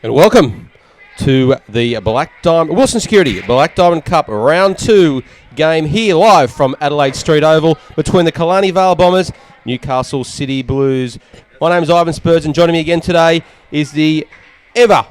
And welcome to the Wilson Security Black Diamond Cup Round 2 game here live from Adelaide Street Oval between the Killarney Vale Bombers, Newcastle City Blues. My name's Ivan Spurs, and joining me again today is the ever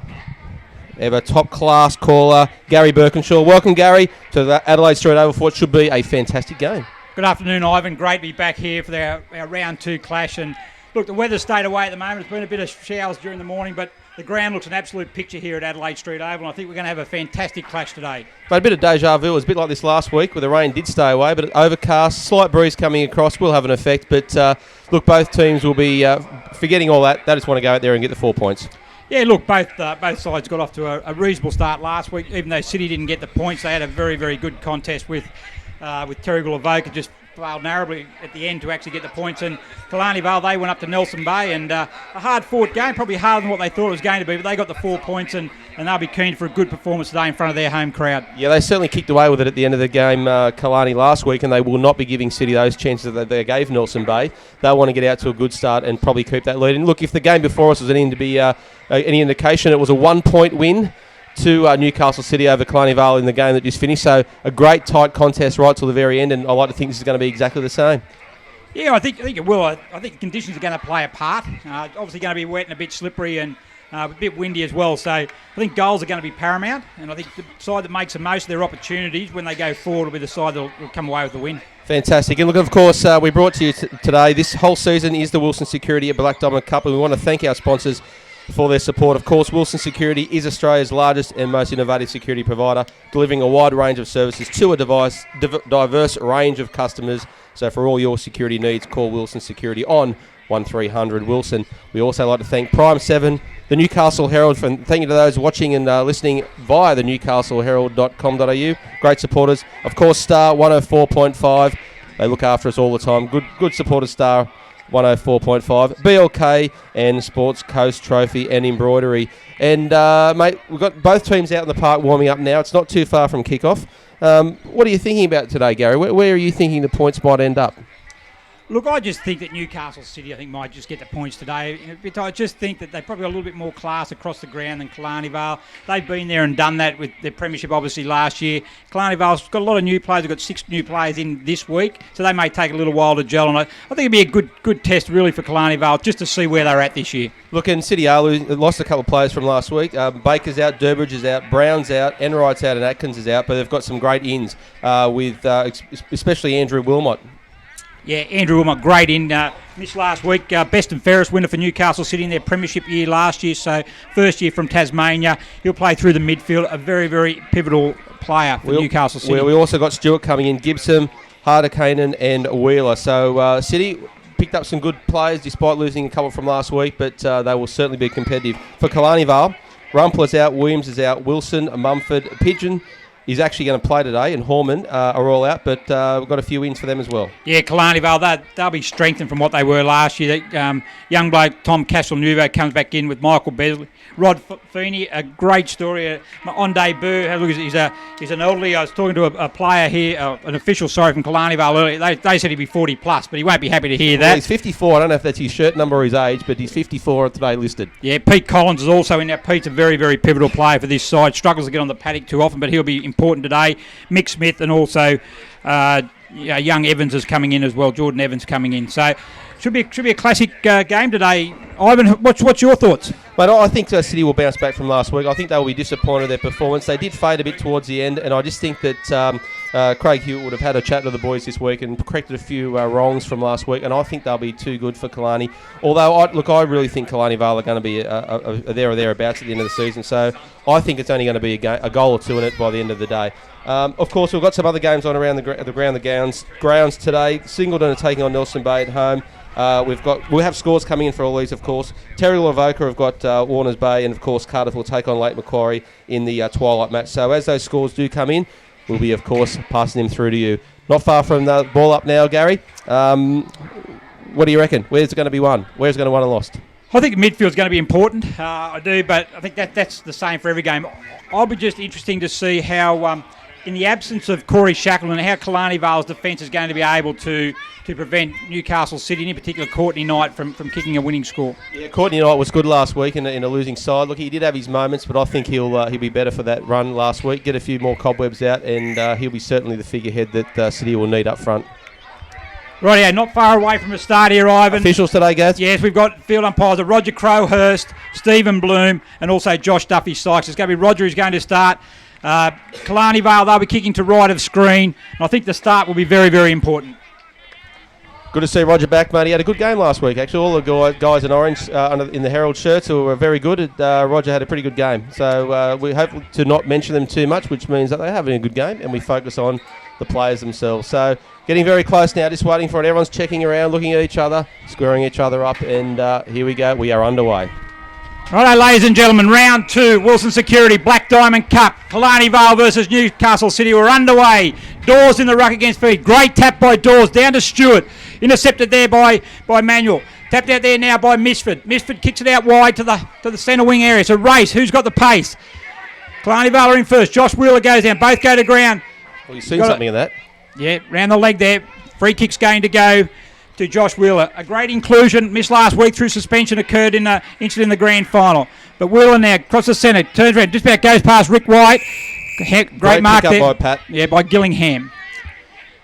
top class caller, Gary Birkinshaw. Welcome, Gary, to the Adelaide Street Oval for what should be a fantastic game. Good afternoon, Ivan. Great to be back here for our Round 2 clash. And look, the weather's stayed away at the moment. There's been a bit of showers during the morning, but the ground looks an absolute picture here at Adelaide Street Oval, and I think we're going to have a fantastic clash today. But a bit of deja vu. It was a bit like this last week where the rain did stay away, but overcast, slight breeze coming across will have an effect. But look, both teams will be forgetting all that. They just want to go out there and get the 4 points. Yeah, look, both sides got off to a reasonable start last week. Even though City didn't get the points, they had a very, very good contest with Terrigal Avoca, just failed narrowly at the end to actually get the points. And Killarney Vale, they went up to Nelson Bay, and a hard-fought game, probably harder than what they thought it was going to be, but they got the 4 points, and they'll be keen for a good performance today in front of their home crowd. Yeah, they certainly kicked away with it at the end of the game, Killarney last week, and they will not be giving City those chances that they gave Nelson Bay. They'll want to get out to a good start and probably keep that lead. And look, if the game before us was any indication, it was a 1 point win to Newcastle City over Killarney Vale in the game that just finished. So a great tight contest right till the very end, and I like to think this is going to be exactly the same. Yeah, I think it will. I think the conditions are going to play a part. Obviously going to be wet and a bit slippery and a bit windy as well. So I think goals are going to be paramount, and I think the side that makes the most of their opportunities when they go forward will be the side that will come away with the win. Fantastic. And look, of course, we brought to you today, this whole season is the Wilson Security Black Diamond Cup, and we want to thank our sponsors for their support. Of course, Wilson Security is Australia's largest and most innovative security provider, delivering a wide range of services to a diverse range of customers. So for all your security needs, call Wilson Security on 1300 Wilson. We also like to thank Prime 7, the Newcastle Herald, and thank you to those watching and listening via the newcastleherald.com.au. Great supporters. Of course, Star 104.5. They look after us all the time. Good supporters, Star 104.5, BLK and Sports Coast Trophy and Embroidery. And, mate, we've got both teams out in the park warming up now. It's not too far from kickoff. What are you thinking about today, Gary? Where are you thinking the points might end up? Look, I just think that Newcastle City, might just get the points today. I just think that they've probably got a little bit more class across the ground than Killarney Vale. They've been there and done that with their premiership, obviously, last year. Killarney Vale's got a lot of new players. They've got 6 new players in this week, so they may take a little while to gel. And I think it'd be a good test, really, for Killarney Vale, just to see where they're at this year. Look, in City lost a couple of players from last week. Baker's out, Durbridge is out, Brown's out, Enright's out, and Atkins is out. But they've got some great ins with especially Andrew Wilmot. Yeah, Andrew Wilmot, great in. Missed last week. Best and fairest winner for Newcastle City in their premiership year last year. So first year from Tasmania. He'll play through the midfield. A very, very pivotal player for Newcastle City. We also got Stewart coming in, Gibson, Harder-Kanan and Wheeler. So City picked up some good players despite losing a couple from last week, but they will certainly be competitive. For Killarney Vale, Rumpler's out, Williams is out, Wilson, Mumford, Pigeon is actually going to play today, and Horman are all out, but we've got a few wins for them as well. Yeah, Killarney Vale, they'll be strengthened from what they were last year. Young bloke Tom Castelnuovo comes back in with Michael Besley. Rod Feeney, a great story. On debut, he's an elderly. I was talking to a player here, an official, from Killarney Vale earlier. They said he'd be 40 plus, but he won't be happy to hear that. Well, he's 54. I don't know if that's his shirt number or his age, but he's 54 today listed. Yeah, Pete Collins is also in there. Pete's a very, very pivotal player for this side. Struggles to get on the paddock too often, but he'll be important today. Mick Smith and also young Evans is coming in as well. Jordan Evans coming in. So should be a classic game today. Ivan, what's your thoughts? But I think City will bounce back from last week. I think they will be disappointed with their performance. They did fade a bit towards the end, and I just think that Craig Hewitt would have had a chat to the boys this week and corrected a few wrongs from last week, and I think they'll be too good for Killarney. Although, I really think Killarney Vale are going to be a there or thereabouts at the end of the season, so I think it's only going to be a goal or two in it by the end of the day. Of course, we've got some other games on around the grounds today. Singleton are taking on Nelson Bay at home. We'll have scores coming in for all these, of course. Terrigal Avoca have got Warners Bay, and of course Cardiff will take on Lake Macquarie in the twilight match. So as those scores do come in, we'll be, of course, passing them through to you. Not far from the ball up now, Gary. What do you reckon? Where's it going to be won? Where's it going to won and lost? I think midfield's going to be important. I do, but I think that's the same for every game. I'll be just interesting to see how in the absence of Corey Shackleton, how Killarney Vale's defence is going to be able to prevent Newcastle City, and in particular Courtney Knight, from kicking a winning score. Yeah, Courtney Knight was good last week in a losing side. Look, he did have his moments, but I think he'll be better for that run last week. Get a few more cobwebs out, and he'll be certainly the figurehead that City will need up front. Right, not far away from the start here, Ivan. Officials today, Gaz? Yes, we've got field umpires of Roger Crowhurst, Stephen Bloom, and also Josh Duffy Sykes. It's going to be Roger who's going to start. Killarney Vale, they'll be kicking to right of screen. And I think the start will be very, very important. Good to see Roger back, mate. He had a good game last week, actually. All the guys in orange in the Herald shirts who were very good. Roger had a pretty good game. So we hope to not mention them too much, which means that they're having a good game, and we focus on the players themselves. So getting very close now, just waiting for it. Everyone's checking around, looking at each other, squaring each other up, and here we go. We are underway. Righto, ladies and gentlemen, round 2, Wilson Security Black Diamond Cup, Killarney Vale versus Newcastle City. We're underway. Dawes in the ruck against feed. Great tap by Dawes, down to Stewart. Intercepted there by Manuel. Tapped out there now by Misford. Misford kicks it out wide to the centre wing area. It's a race. Who's got the pace? Killarney Vale are in first. Josh Wheeler goes down. Both go to ground. Well, you've seen something of that. Yeah, round the leg there. Free kick's going to go to Josh Wheeler. A great inclusion. Missed last week through suspension. Occurred in the grand final. But Wheeler now across the centre. Turns around. Just about goes past Rick White. Great mark there. By Pat. Yeah, by Gillingham.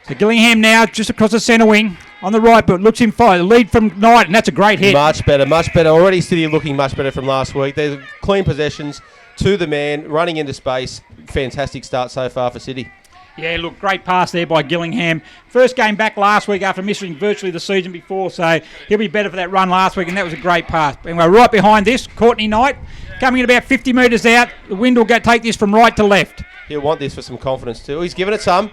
So Gillingham now just across the centre wing. On the right, but looks in fire. The lead from Knight, and that's a great hit. Much better. Already City looking much better from last week. There's clean possessions to the man, running into space. Fantastic start so far for City. Yeah, look, great pass there by Gillingham. First game back last week after missing virtually the season before, so he'll be better for that run last week, and that was a great pass. And we're right behind this. Courtney Knight coming in about 50 metres out. The wind will take this from right to left. He'll want this for some confidence too. He's given it some.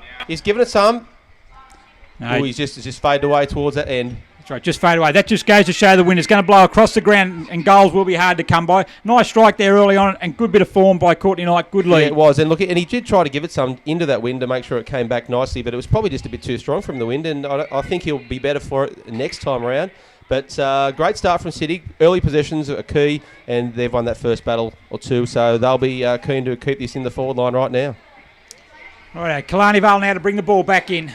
No, he's just faded away towards that end. That's right, just fade away. That just goes to show the wind is going to blow across the ground, and goals will be hard to come by. Nice strike there early on, and good bit of form by Courtney Knight. Good lead. Yeah, it was. And look, and he did try to give it some into that wind to make sure it came back nicely, but it was probably just a bit too strong from the wind, and I think he'll be better for it next time around. But great start from City. Early possessions are key, and they've won that first battle or two, so they'll be keen to keep this in the forward line right now. All right, Killarney Vale now to bring the ball back in.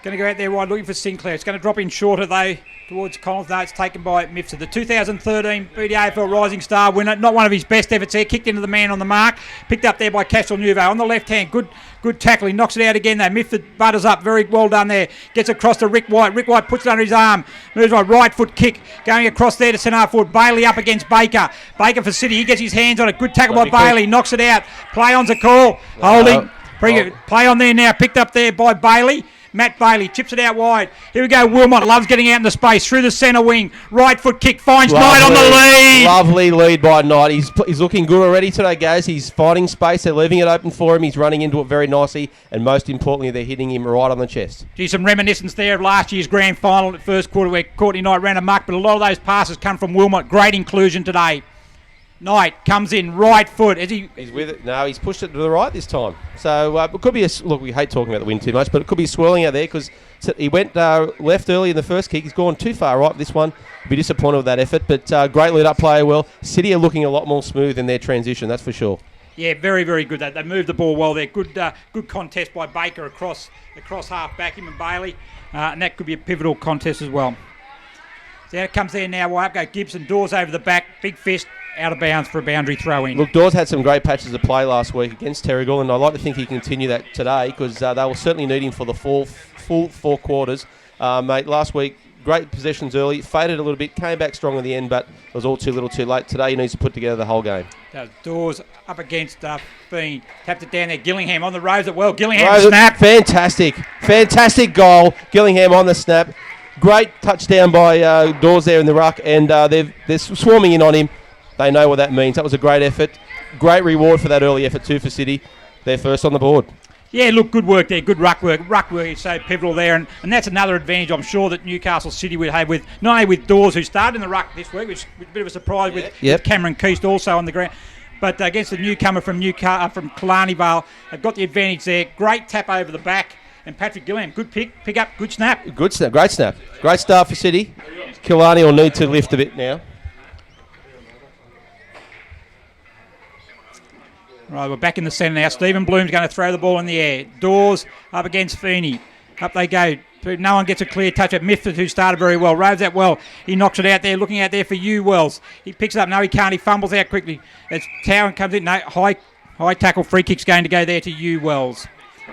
Going to go out there wide looking for Sinclair. It's going to drop in shorter though towards Collins. No, it's taken by Mifsud. The 2013 BDAFL Rising Star winner. Not one of his best efforts there. Kicked into the man on the mark. Picked up there by Castle Nouveau. On the left hand, good tackle. He knocks it out again though. Mifsud butters up. Very well done there. Gets across to Rick White. Rick White puts it under his arm. Moves on. Right foot kick. Going across there to centre forward. Bailey up against Baker. Baker for City. He gets his hands on it. Good tackle by Bailey. Knocks it out. Play on's a call. Holding. Play on there now. Picked up there by Bailey. Matt Bailey chips it out wide. Here we go. Wilmot loves getting out in the space through the centre wing. Right foot kick finds Knight on the lead. Lovely lead by Knight. He's looking good already today, guys. He's finding space. They're leaving it open for him. He's running into it very nicely, and most importantly, they're hitting him right on the chest. Gee, some reminiscence there of last year's grand final at first quarter where Courtney Knight ran amok, but a lot of those passes come from Wilmot. Great inclusion today. Knight comes in right foot. He's with it. No, he's pushed it to the right this time. So it could be look. We hate talking about the wind too much, but it could be swirling out there because he went left early in the first kick. He's gone too far right this one. Be disappointed with that effort, but great lead up play. Well, City are looking a lot more smooth in their transition. That's for sure. Yeah, very, very good. They moved the ball well there. Good contest by Baker across half back, him and Bailey, and that could be a pivotal contest as well. So out it comes there now. Well, up go Gibson. Doors over the back. Big fist. Out of bounds for a boundary throw in. Look, Dawes had some great patches of play last week against Terrigal, and I'd like to think he can continue that today because they will certainly need him for the full 4 quarters. Mate, last week, great possessions early, faded a little bit, came back strong in the end, but it was all too little too late. Today he needs to put together the whole game. Dawes up against Fiend. Tapped it down there. Gillingham on the rose it well. Gillingham snap. Fantastic goal. Gillingham on the snap. Great touchdown by Dawes there in the ruck, and they're swarming in on him. They know what that means. That was a great effort. Great reward for that early effort too for City. They're first on the board. Yeah, look, good work there. Good ruck work. Ruck work is so pivotal there. And that's another advantage I'm sure that Newcastle City would have with not only with Dawes, who started in the ruck this week, which was a bit of a surprise with Cameron Keast also on the ground. But against the newcomer from Killarney Vale, they've got the advantage there. Great tap over the back. And Patrick Gillingham, good pick up, good snap. Good snap, great snap. Great start for City. Killarney will need to lift a bit now. Right, we're back in the centre now. Stephen Bloom's going to throw the ball in the air. Dawes up against Feeney. Up they go. No one gets a clear touch at Mifford, who started very well. Roves that well. He knocks it out there, looking out there for you, Wells. He picks it up. No, he can't. He fumbles out quickly. As Towan comes in. No, high tackle. Free kick's going to go there to you, Wells.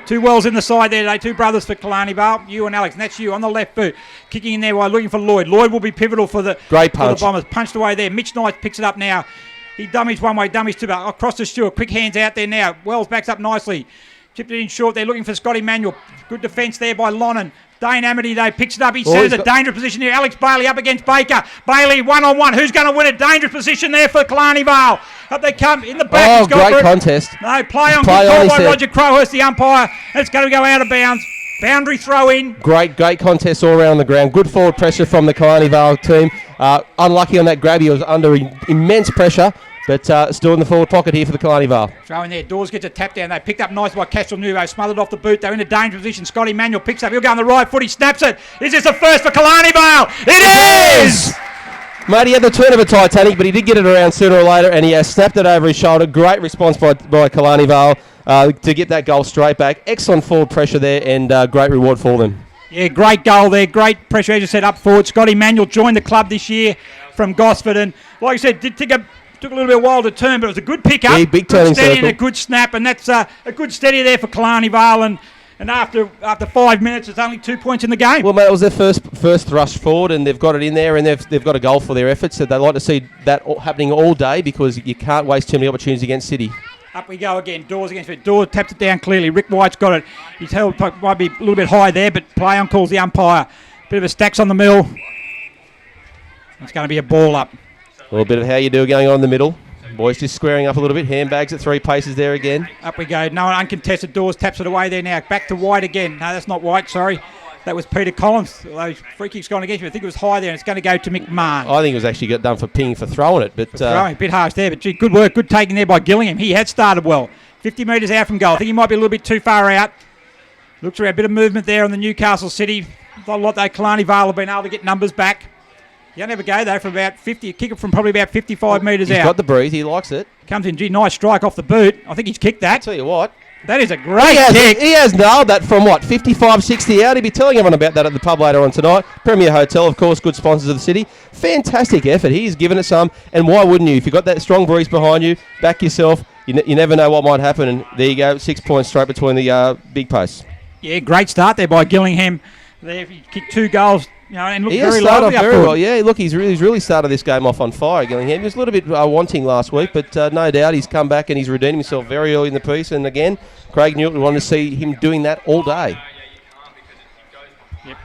Two Wells in the side there today. Two brothers for Killarney Vale. You and Alex. And that's you on the left boot. Kicking in there while looking for Lloyd. Lloyd will be pivotal for the Bombers. Punched away there. Mitch Knight picks it up now. He dummies one way, dummies two, but across to Stewart. Quick hands out there now. Wells backs up nicely. Chipped it in short. They're looking for Scotty Manuel. Good defence there by Lonnan. Dane Amity, though, picks it up. He sends a dangerous position here. Alex Bailey up against Baker. Bailey one-on-one. Who's going to win it? Dangerous position there for Killarney Vale. Up they come in the back. Oh, great contest. No, play on. Good call by Roger Crowhurst, the umpire. It's going to go out of bounds. Boundary throw in. Great contest all around the ground. Good forward pressure from the Killarney Vale team. Unlucky on that grab. He was under immense pressure. But still in the forward pocket here for the Killarney Vale. Throw in there. Dawes gets a tap down. They picked up nice by Castle Nuvo. Smothered off the boot. They're in a dangerous position. Scotty Manuel picks up. He'll go on the right foot. He snaps it. Is this a first for Killarney Vale? It is! Mate, he had the turn of a Titanic, but he did get it around sooner or later, and he has snapped it over his shoulder. Great response by Killarney Vale to get that goal straight back. Excellent forward pressure there, and great reward for them. Yeah, great goal there. Great pressure, as you said, up forward. Scotty Manuel joined the club this year from Gosford, and like I said, took a little bit of a while to turn, but it was a good pick-up. Yeah, big turning steady circle. And a good snap, and that's a good steady there for Killarney Vale. And after 5 minutes, it's only 2 points in the game. Well, mate, it was their first thrust forward, and they've got it in there, and they've got a goal for their efforts. So they'd like to see that happening all day because you can't waste too many opportunities against City. Up we go again. Dawes against it. Dawes taps it down clearly. Rick White's got it. He's held, might be a little bit high there, but play on calls the umpire. Bit of a stacks on the mill. It's going to be a ball up. A little bit of how you do going on in the middle. Boys just squaring up a little bit. Handbags at 3 paces there again. Up we go. No one uncontested. Dawes taps it away there now. Back to White again. No, that's not White, sorry. That was Peter Collins. Those free kicks gone against him. I think it was high there, and it's going to go to McMahon. I think it was actually done for pinging for throwing it. But throwing, a bit harsh there, but gee, good work. Good taking there by Gillingham. He had started well. 50 metres out from goal. I think he might be a little bit too far out. Looks like a bit of movement there on the Newcastle City. Not a lot though. Killarney Vale have been able to get numbers back. You don't have a go though from about 50. Kick it from probably about 55 metres out. He's got the breeze. He likes it. Comes in. Gee, nice strike off the boot. I think he's kicked that. I'll tell you what. That is a great kick. He has nailed that from 55, 60 out. He'll be telling everyone about that at the pub later on tonight. Premier Hotel, of course, good sponsors of the city. Fantastic effort. He's given it some. And why wouldn't you? If you've got that strong breeze behind you, back yourself. You never know what might happen. And there you go. 6 points straight between the big posts. Yeah, great start there by Gillingham. There, he kicked 2 goals. And looked very lively. Very well. Yeah, look, he's really started this game off on fire, Gillingham. He was a little bit wanting last week, but no doubt he's come back and he's redeemed himself very early in the piece. And again, Craig Newton wanted to see him doing that all day. Yep.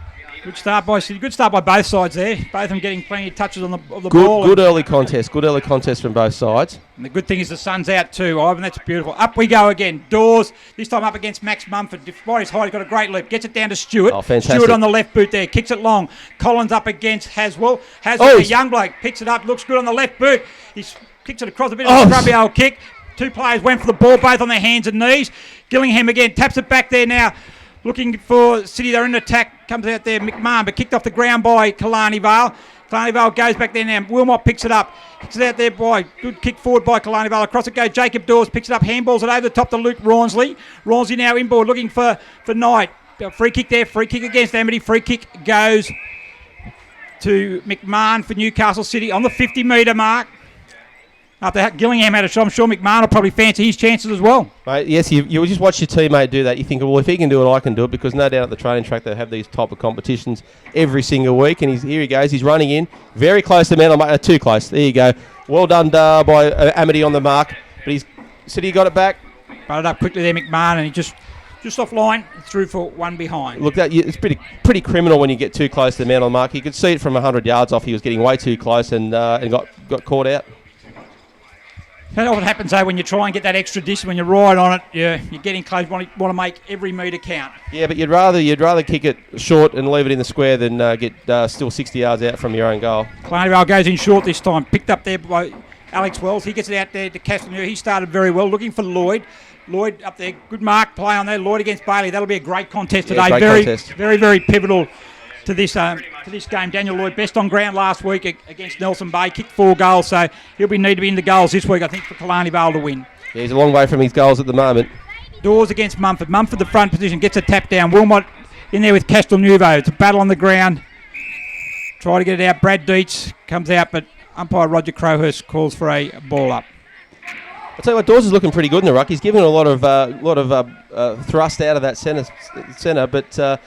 Good start by both sides there. Both of them getting plenty of touches on the ball. Good early contest. Good early contest from both sides. And the good thing is the sun's out too, Ivan. That's beautiful. Up we go again. Dawes, this time up against Max Mumford. Despite his height, he's got a great leap. Gets it down to Stewart. Oh, fantastic. Stewart on the left boot there. Kicks it long. Collins up against Haswell. Haswell, a young bloke, picks it up. Looks good on the left boot. He kicks it across a bit of a scrubby old kick. 2 players went for the ball, both on their hands and knees. Gillingham again taps it back there now. Looking for City, they're in attack. Comes out there, McMahon, but kicked off the ground by Killarney Vale. Killarney Vale goes back there now. Wilmot picks it up. Kicks it out there by, good kick forward by Killarney Vale. Across it goes Jacob Dawes, picks it up, handballs it over the top to Luke Rawnsley. Rawnsley now inboard, looking for Knight. Free kick there, free kick against Amity. Free kick goes to McMahon for Newcastle City on the 50-metre mark. After Gillingham had a shot, I'm sure McMahon will probably fancy his chances as well. Mate, yes, you just watch your teammate do that. You think, well, if he can do it, I can do it, because no doubt at the training track they have these type of competitions every single week. And here he goes. He's running in. Very close to man. Too close. There you go. Well done by Amity on the mark. But City got it back. Brought it up quickly there, McMahon, and he just off line, through for one behind. Look, it's pretty criminal when you get too close to the man on the mark. You could see it from 100 yards off. He was getting way too close and got caught out. That's what happens though when you try and get that extra distance. When you're right on it, you're getting close. Want to make every metre count. Yeah, but you'd rather kick it short and leave it in the square than get still 60 yards out from your own goal. Killarney Vale goes in short this time. Picked up there by Alex Wells. He gets it out there to Castlemaine. He started very well, looking for Lloyd. Lloyd up there, good mark play on there. Lloyd against Bailey. That'll be a great contest today. Very, very pivotal to this game. Daniel Lloyd, best on ground last week against Nelson Bay, kicked 4 goals, so he'll need to be in the goals this week, I think, for Killarney Vale to win. Yeah, he's a long way from his goals at the moment. Dawes against Mumford. Mumford the front position, gets a tap down. Wilmot in there with Castelnuovo. It's a battle on the ground. Try to get it out. Brad Dietz comes out, but umpire Roger Crowhurst calls for a ball up. I'll tell you what, Dawes is looking pretty good in the ruck. He's given a lot of thrust out of that centre, but...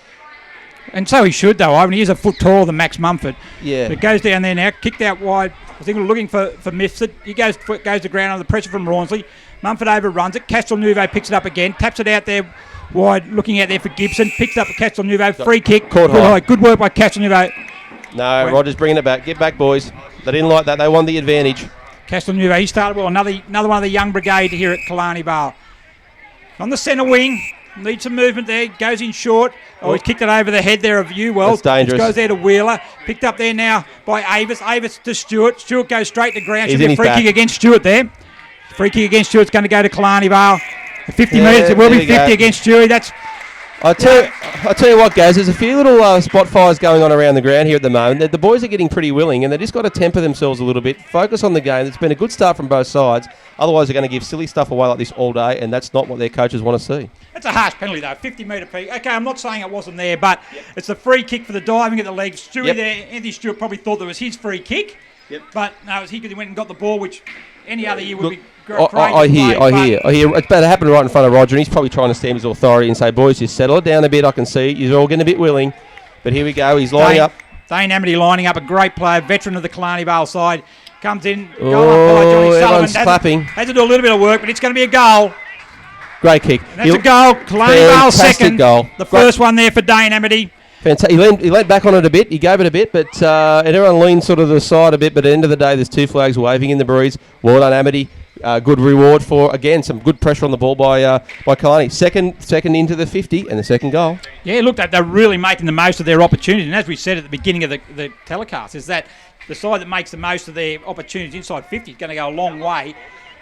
and so he should, though. I mean, he is a foot taller than Max Mumford. Yeah. But it goes down there now, kicked out wide. I think we're looking for Mifsud. He goes to ground under the pressure from Rawnsley. Mumford overruns it. Castelnuovo picks it up again, taps it out there wide, looking out there for Gibson. Picks up Castelnuovo, free kick. Caught high. Good work by Castelnuovo. No, Roger's bringing it back. Get back, boys. They didn't like that. They won the advantage. Castelnuovo, he started well. Another one of the young brigade here at Killarney Vale. On the centre wing, needs some movement there. Goes in short. He's kicked it over the head there of Ewell. That's dangerous. Goes there to Wheeler. Picked up there now by Avis. Avis to Stewart. Stewart goes straight to ground. Should be a free kick against Stewart there. Free kick against Stewart's going to go to Killarney Vale. 50 metres. It will be 50 against Stewie. That's... I'll tell you what, guys, there's a few little spot fires going on around the ground here at the moment. The boys are getting pretty willing, and they just got to temper themselves a little bit, focus on the game. It's been a good start from both sides. Otherwise, they're going to give silly stuff away like this all day, and that's not what their coaches want to see. That's a harsh penalty, though. 50-metre peak. Okay, I'm not saying it wasn't there, but it's a free kick for the diving at the leg. Stewie there, Anthony Stewart probably thought that was his free kick, but no, it was he because he went and got the ball, which any other year would be... I hear. It's better happen right in front of Roger, and he's probably trying to stamp his authority and say, boys, just settle it down a bit. I can see you're all getting a bit willing. But here we go. He's lining up. Dane Amity lining up, a great player, veteran of the Killarney Vale side. Comes in, goal up by Johnny Sullivan. Everyone's clapping. Has to do a little bit of work, but it's going to be a goal. Great kick. And that's a goal. Killarney Vale second. Goal. The first one there for Dane Amity. Fantastic. He leant back on it a bit. He gave it a bit, but and everyone leaned sort of to the side a bit. But at the end of the day, there's two flags waving in the breeze. Well done, Amity. Good reward for, again, some good pressure on the ball by Killarney. Second into the 50 and the second goal. Yeah, look, they're really making the most of their opportunity. And as we said at the beginning of the telecast, is that the side that makes the most of their opportunities inside 50 is going to go a long way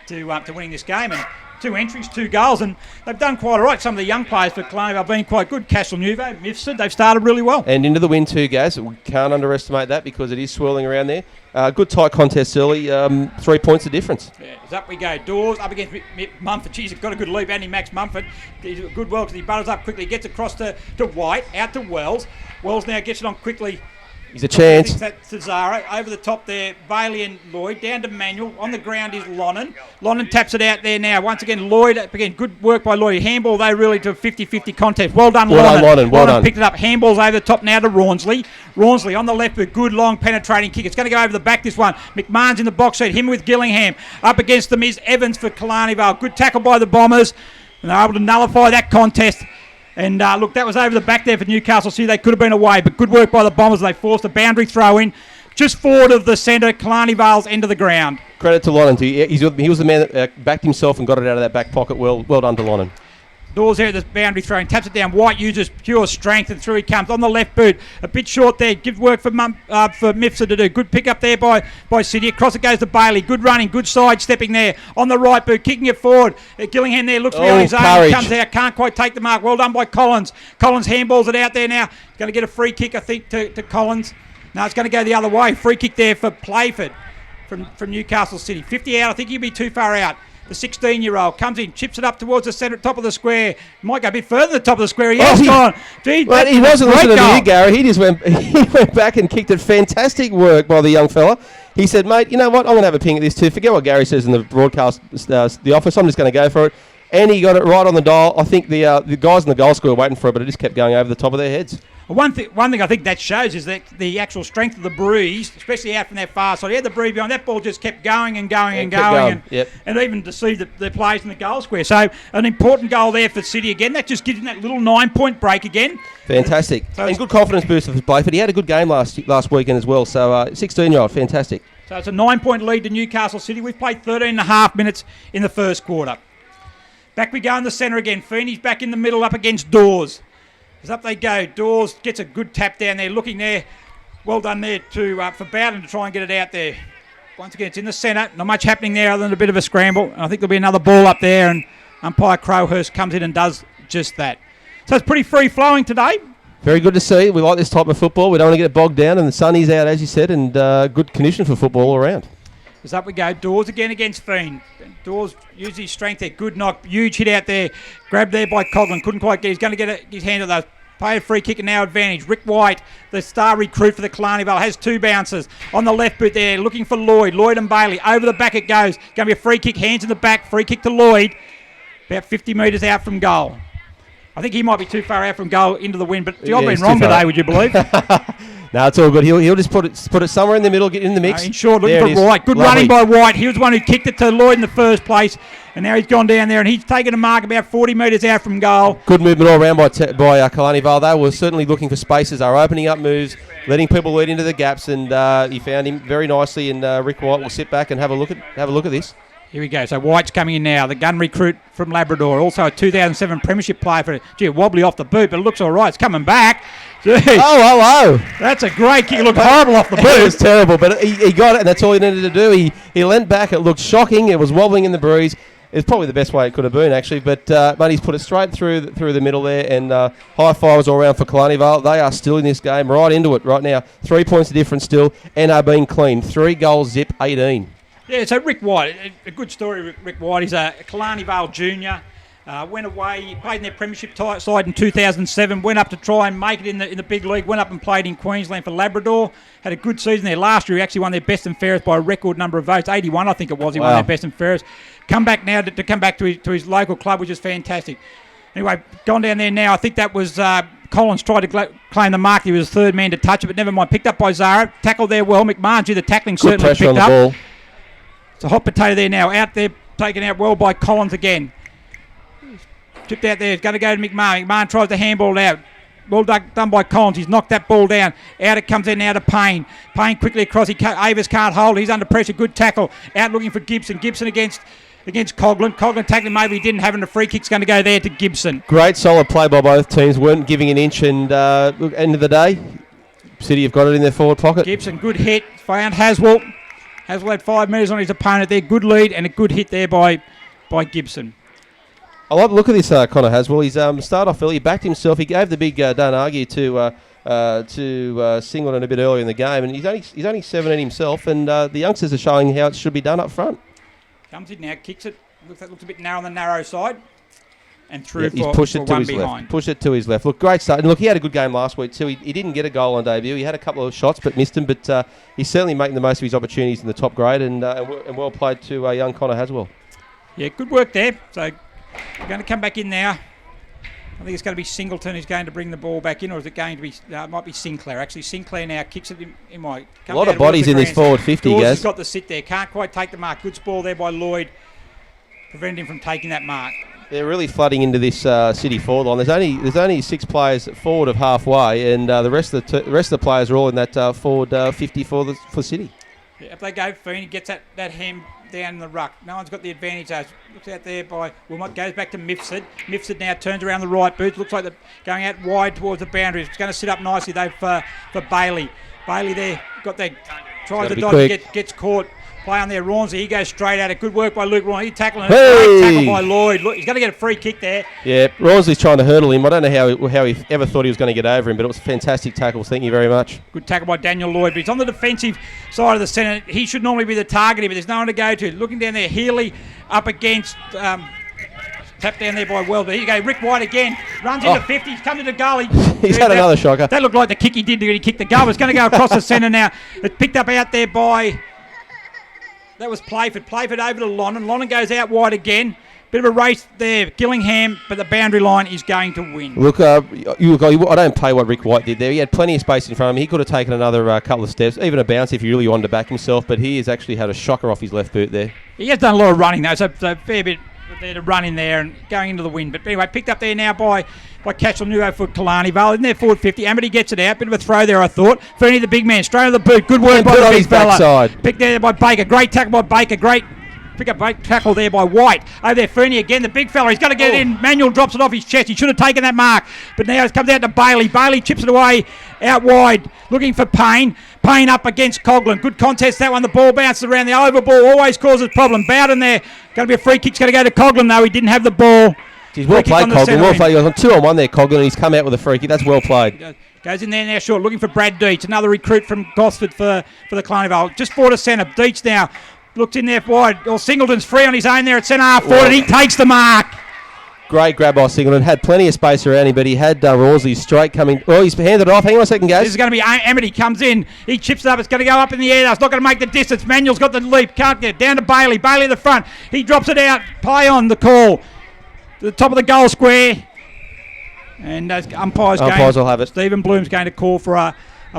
to winning this game. And 2 entries, 2 goals, and they've done quite all right. Some of the young players for Killarney have been quite good. Castelnuovo, Mifsud, they've started really well. And into the win too, guys. We can't underestimate that because it is swirling around there. Good tight contest early. 3 points of difference. Yeah, up we go. Dawes up against Mumford. Jeez, got a good leap. Andy Max Mumford. He's a good well because he butters up quickly. Gets across to White, out to Wells. Wells now gets it on quickly. He's a chance. That's to Zara. Over the top there, Bailey and Lloyd. Down to Manuel. On the ground is Lonnan. Lonnan taps it out there now. Once again, Lloyd. Again, good work by Lloyd. Handball, they really to a 50-50 contest. Well done, Lonnan. Well done. Picked it up. Handballs over the top now to Rawnsley. Rawnsley on the left with good long penetrating kick. It's going to go over the back, this one. McMahon's in the box seat. Him with Gillingham. Up against them is Evans for Killarney Vale. Good tackle by the Bombers. And they're able to nullify that contest. And look, that was over the back there for Newcastle City. They could have been away, but good work by the Bombers. They forced a boundary throw in just forward of the centre, Killarney Vale's end of the ground. Credit to Lonnan. He was the man that backed himself and got it out of that back pocket. Well done to Lonnan. Dawes there at the boundary throwing, taps it down. White uses pure strength and through he comes on the left boot. A bit short there. Gives work for Mifsud to do. Good pick up there by City. Across it goes to Bailey. Good running, good side stepping there on the right boot, kicking it forward. Gillingham there looks on his own. He comes out, can't quite take the mark. Well done by Collins. Collins handballs it out there now. He's going to get a free kick, I think, to Collins. No, it's going to go the other way. Free kick there for Playford from Newcastle City. 50 out. I think he'll be too far out. The 16-year-old comes in, chips it up towards the centre, top of the square. Might go a bit further than the top of the square. He has gone. Gee, well, he wasn't listening to you, Gary. He just went back and kicked it. Fantastic work by the young fella. He said, mate, you know what? I'm going to have a ping at this too. Forget what Gary says in the broadcast, the office. I'm just going to go for it. And he got it right on the dial. I think the guys in the goal square were waiting for it, but it just kept going over the top of their heads. One thing I think that shows is that the actual strength of the breeze, especially out from that far side. He had the breeze behind. That ball just kept going and going and going. And even deceived the players in the goal square. So an important goal there for City again. That just gives him that little 9-point break again. Fantastic. So and good confidence boost for Playford. He had a good game last weekend as well. So 16-year-old, fantastic. So it's a 9-point lead to Newcastle City. We've played 13.5 minutes in the first quarter. Back we go in the centre again. Feeney's back in the middle up against Dawes. As up they go. Dawes gets a good tap down there. Looking there. Well done there for Bowden to try and get it out there. Once again, it's in the centre. Not much happening there other than a bit of a scramble. I think there'll be another ball up there, and umpire Crowhurst comes in and does just that. So it's pretty free-flowing today. Very good to see. We like this type of football. We don't want to get it bogged down, and the sun is out, as you said, and good condition for football all around. As up we go. Dawes again against Fiend. Dawes used his strength there. Good knock. Huge hit out there. Grabbed there by Coughlin. Couldn't quite get. He's going to get his hand on those. Play a free kick and now advantage. Rick White, the star recruit for the Killarney Vale, has 2 bounces on the left boot there, looking for Lloyd. Lloyd and Bailey. Over the back it goes. Going to be a free kick, hands in the back. Free kick to Lloyd. About 50 metres out from goal. I think he might be too far out from goal into the wind, but I've been wrong today, would you believe? No, it's all good. He'll just put it somewhere in the middle, get in the mix. In short, looking for White. Good running by White. He was the one who kicked it to Lloyd in the first place, and now he's gone down there and he's taken a mark about 40 metres out from goal. Good movement all around by Killarney Vale. They were certainly looking for spaces. They were opening up moves, letting people lead into the gaps, and he found him very nicely. And Rick White will sit back and have a look at this. Here we go. So White's coming in now. The gun recruit from Labrador. Also a 2007 premiership player for it. Gee, wobbly off the boot, but it looks all right. It's coming back. Gee. Oh, hello. That's a great kick. It looked horrible off the boot. It was terrible, but he got it, and that's all he needed to do. He leant back. It looked shocking. It was wobbling in the breeze. It's probably the best way it could have been, actually. But he's put it straight through the middle there, and high fives all around for Killarney Vale. They are still in this game, right into it right now. 3 points of difference still, and are being clean. 3 goals, zip, 18. Yeah, so Rick White, a good story. Rick White is a Killarney Vale junior. Went away, played in their premiership side in 2007. Went up to try and make it in the big league. Went up and played in Queensland for Labrador. Had a good season there last year. He actually won their best and fairest by a record number of votes. 81, I think it was. He won their best and fairest. Come back now to come back to his local club, which is fantastic. Anyway, gone down there now. I think that was Collins tried to claim the mark. He was the third man to touch it, but never mind. Picked up by Zara. Tackled there well. McMahon, the tackling good certainly picked up. Ball. It's a hot potato there now. Out there, taken out well by Collins again. Tipped out there. It's going to go to McMahon. McMahon tries to handball it out. Well done by Collins. He's knocked that ball down. Out it comes in now to Payne. Payne quickly across. Avis can't hold. He's under pressure. Good tackle. Out looking for Gibson. Gibson against Coughlin. Coughlin tackling maybe he didn't have, and the free kick's going to go there to Gibson. Great solid play by both teams. Weren't giving an inch, and look, end of the day, City have got it in their forward pocket. Gibson, good hit. Found Haswell. Haswell had 5 metres on his opponent there. Good lead and a good hit there by Gibson. I like the look of this Connor Haswell. He's started off early. He backed himself. He gave the big don't argue to Singleton a bit earlier in the game, and he's only 17 himself. And the youngsters are showing how it should be done up front. Comes in now, kicks it. Looks a bit narrow on the narrow side. And through he's pushed it to his left. Push it to his left. Look, great start. And look, he had a good game last week too. He didn't get a goal on debut. He had a couple of shots but missed them. But he's certainly making the most of his opportunities in the top grade. And well played to young Connor Haswell. Yeah, good work there. So we're going to come back in now. I think it's going to be Singleton who's going to bring the ball back in, or is it going to be? It might be Sinclair. Actually, Sinclair now kicks it in my. A lot of bodies in this forward 50, guys. He's got the sit there. Can't quite take the mark. Good ball there by Lloyd. Prevented him from taking that mark. They're really flooding into this City forward line. There's only 6 players forward of halfway, and the rest of the players are all in that forward 50 for City. Yeah, if they go, Feeney gets that ham down in the ruck. No one's got the advantage. Looks out there by Wilmot. Goes back to Mifsud. Mifsud now turns around the right boot. Looks like they're going out wide towards the boundary. It's going to sit up nicely though for Bailey. Bailey there got that. Tries to dodge. Gets caught. Play on there, Rawnsley. He goes straight at it. Good work by Luke Rawnsley. He's tackling it. Great tackle by Lloyd. Look, he's going to get a free kick there. Yeah, Rawnsley's trying to hurdle him. I don't know how he ever thought he was going to get over him, but it was a fantastic tackle. Thank you very much. Good tackle by Daniel Lloyd, but he's on the defensive side of the centre. He should normally be the target, but there's no one to go to. Looking down there, Healy up against... Tapped down there by Wells, but here you go, Rick White again, runs into 50, he's come to the goal. He's had another shocker. That looked like the kick he did when he kicked the goal. It's going to go across the centre now. It's picked up out there by... That was Playford. Playford over to Lonnon. Lonnon goes out wide again. Bit of a race there. Gillingham, but the boundary line is going to win. Look, I don't pay what Rick White did there. He had plenty of space in front of him. He could have taken another couple of steps, even a bounce if he really wanted to back himself, but he has actually had a shocker off his left boot there. He has done a lot of running, though, so a fair bit there to run in there and going into the wind. But anyway, picked up there now by Cashel Nuo for Killarney Vale. In there, forward 50. Amity gets it out. Bit of a throw there, I thought. Fernie, the big man, straight on the boot. Good work by the big fella. Picked there by Baker. Great tackle by Baker. Great pick up tackle there by White. Over there, Fernie again, the big fella. He's got to get it in. Manuel drops it off his chest. He should have taken that mark. But now it comes out to Bailey. Bailey chips it away out wide. Looking for Payne. Payne up against Coughlin. Good contest, that one. The ball bounces around. The over ball always causes problem. Bowden there. Going to be a free kick. It's going to go to Coughlin, though. He didn't have the ball. He's well played, Coughlin. Well played. He was on 2-on-1 there, Coughlin, and he's come out with a free kick. That's well played. Goes in there now short. Looking for Brad Deitch. Another recruit from Gosford for the Killarney Vale. Just forward to centre. Deitch now. looks in there wide. Or Singleton's free on his own there at centre half forward, and he takes the mark. Great grab by Singleton. Had plenty of space around him, but he had Rawsley straight coming. Oh, he's handed it off. Hang on a second, guys. This is going to be Amity comes in. He chips it up. It's going to go up in the air. It's not going to make the distance. Manuel's got the leap. Can't get it. Down to Bailey. Bailey at the front. He drops it out. Play on the call. To the top of the goal square. And umpires will have it. Stephen Bloom's going to call for a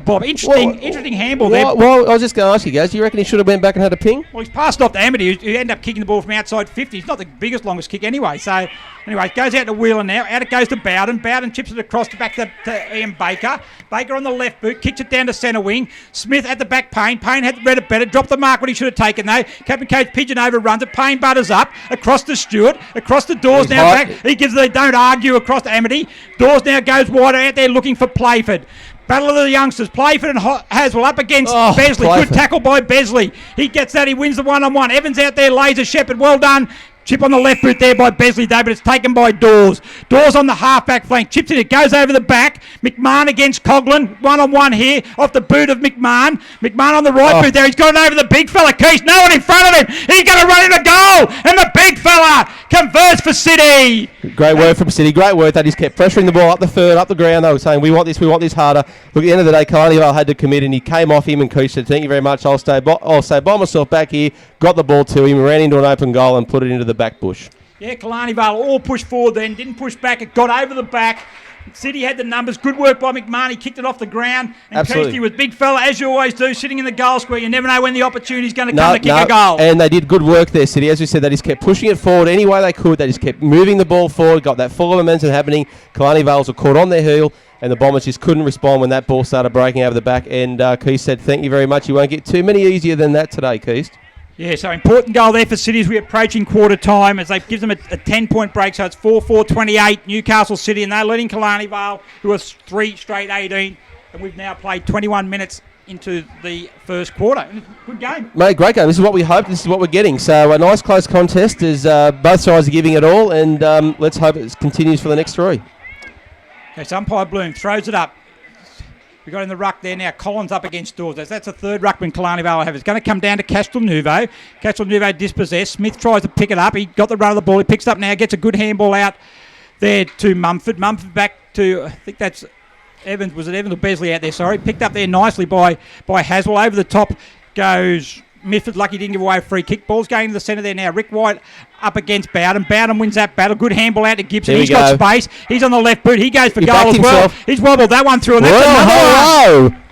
bob. Interesting handball there. Well, I was just going to ask you guys, do you reckon he should have went back and had a ping? Well, he's passed off to Amity, who ended up kicking the ball from outside 50. He's not the biggest, longest kick anyway. So, anyway, it goes out to Wheeler now. Out it goes to Bowden. Bowden chips it across back to Ian Baker. Baker on the left boot, kicks it down to centre wing. Smith at the back, Payne. Payne had read it better, dropped the mark when he should have taken though. Captain Coates pigeon overruns it. Payne butters up, across to Stewart, across the Dawes now hot. back. He gives the don't argue across to Amity. Dawes now goes wider out there looking for Playford. Battle of the youngsters. Playford and Haswell up against Besley. Playford. Good tackle by Besley. He gets that. He wins the one-on-one. Evans out there. Laser Shepherd. Well done. Chip on the left boot there by Besley, though, but it's taken by Dawes. Dawes on the half-back flank. Chips it. It goes over the back. McMahon against Coughlin. One-on-one here off the boot of McMahon. McMahon on the right boot there. He's got it over the big fella. Keys. No one in front of him. He's going to run into goal. And the big fella converts for City. Great work from City. Great work. They just kept pressuring the ball up the third, up the ground. They were saying, we want this harder. Look, at the end of the day, Killarney Vale had to commit, and he came off him, and Keys said, thank you very much. I'll stay by myself back here. Got the ball to him, ran into an open goal and put it into the back bush. Yeah, Killarney Vale all pushed forward then, didn't push back, it got over the back. City had the numbers, good work by McMahon, he kicked it off the ground. And Kirsty with big fella, as you always do, sitting in the goal square. You never know when the opportunity's going to come to kick a goal. And they did good work there, City. As we said, they just kept pushing it forward any way they could. They just kept moving the ball forward, got that full momentum happening. Killarney Vales were caught on their heel, and the Bombers just couldn't respond when that ball started breaking over the back. And Keith said, thank you very much. You won't get too many easier than that today, Keith. Yeah, so important goal there for City as we're approaching quarter time as they give them a 10-point break. So it's 4-4-28 Newcastle City, and they're leading Killarney Vale, who are 3 straight 18. And we've now played 21 minutes into the first quarter. Good game. Mate, great game. This is what we hoped. This is what we're getting. So a nice close contest as both sides are giving it all, and let's hope it continues for the next 3. Okay, so umpire Bloom throws it up. We've got in the ruck there now. Collins up against Dawes. That's a third ruckman Killarney Vale have. It's going to come down to Castelnuovo. Castelnuovo dispossessed. Smith tries to pick it up. He got the run of the ball. He picks it up now. Gets a good handball out there to Mumford. Mumford back to, I think that's Evans. Was it Evans or Besley out there? Sorry. Picked up there nicely by Haswell. Over the top goes Mifford. Lucky didn't give away a free kick. Ball's going to the centre there now. Rick White up against Bowden. Bowden wins that battle. Good handball out to Gibson. He's got space. He's on the left boot. He goes for goal as well. He's wobbled that one through, and that's another one.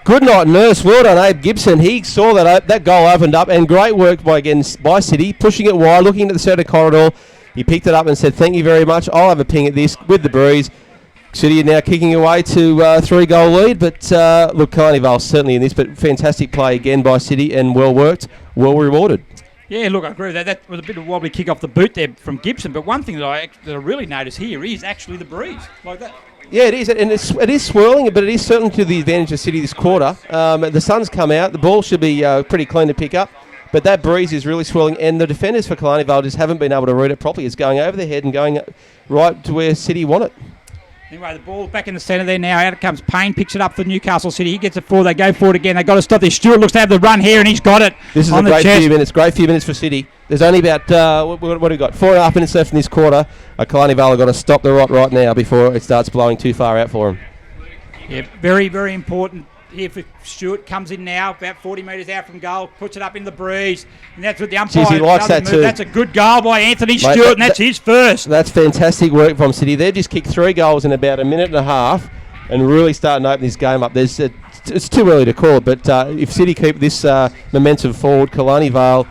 Good night, Nurse. Well done, Abe Gibson. He saw that goal opened up, and great work by City, pushing it wide, looking at the centre corridor. He picked it up and said, thank you very much. I'll have a ping at this with the breeze. City are now kicking away to 3-goal lead, but look, Killarney Vale certainly in this, but fantastic play again by City and well worked, well rewarded. Yeah, look, I agree with that. That was a bit of a wobbly kick off the boot there from Gibson, but one thing that I really noticed here is actually the breeze, like that. Yeah, it is, and it is swirling, but it is certainly to the advantage of City this quarter. The sun's come out, the ball should be pretty clean to pick up, but that breeze is really swirling, and the defenders for Killarney Vale just haven't been able to read it properly. It's going over their head and going right to where City want it. Anyway, the ball back in the centre there now. Out it comes Payne, picks it up for Newcastle City. He gets it forward. They go forward again. They've got to stop this. Stewart looks to have the run here, and he's got it. This is a great few minutes for City. There's only about, what have we got? 4.5 minutes left in this quarter. Killarney Vale have got to stop the rot right now before it starts blowing too far out for them. Yeah, very, very important here for Stewart. Comes in now, about 40 metres out from goal, puts it up in the breeze, and that's what the umpire. He likes that too. That's a good goal by Anthony Stewart, and that's his first. That's fantastic work from City. They've just kicked 3 goals in about a minute and a half, and really starting to open this game up. It's too early to call it, but if City keep this momentum forward, Killarney Vale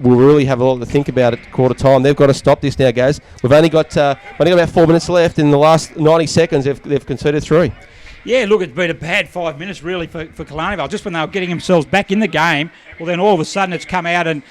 will really have a lot to think about at quarter time. They've got to stop this now, guys. We've only got about 4 minutes left. In the last 90 seconds, they've conceded 3. Yeah, look, it's been a bad 5 minutes really for Killarney Vale. Just when they were getting themselves back in the game, well then all of a sudden it's come out and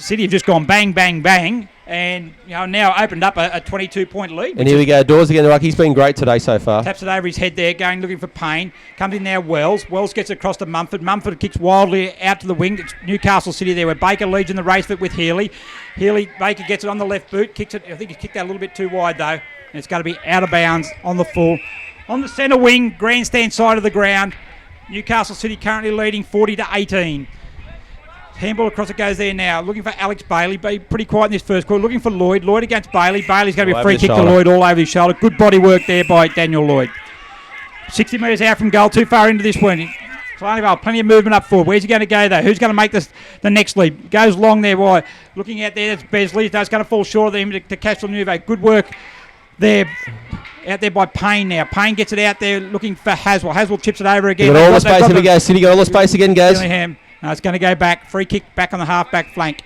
City have just gone bang, bang, bang, and now opened up a 22-point lead. And here we go, Dawes again. He's been great today so far. Taps it over his head there, going looking for Payne. Comes in now Wells. Wells gets it across to Mumford. Mumford kicks wildly out to the wing. It's Newcastle City there where Baker leads in the race with Healy. Baker gets it on the left boot, kicks it. I think he kicked that a little bit too wide though, and it's going to be out of bounds on the full. On the centre wing, grandstand side of the ground, Newcastle City currently leading 40-18. Handball across it goes there now. Looking for Alex Bailey. Pretty quiet in this first quarter. Looking for Lloyd. Lloyd against Bailey. Bailey's going to be a free kick to Lloyd all over his shoulder. Good body work there by Daniel Lloyd. 60 metres out from goal. Too far into this one. Killarney Vale, plenty of movement up forward. Where's he going to go, though? Who's going to make the next lead? Goes long there, wide. Looking out there, that's Besley. That's going to fall short of him to Castle Nuve. Good work there. Out there by Payne now. Payne gets it out there looking for Haswell. Haswell chips it over again. Got all the space. Here we go. City got all the space again, guys. Gillingham. No, it's going to go back. Free kick back on the half-back flank.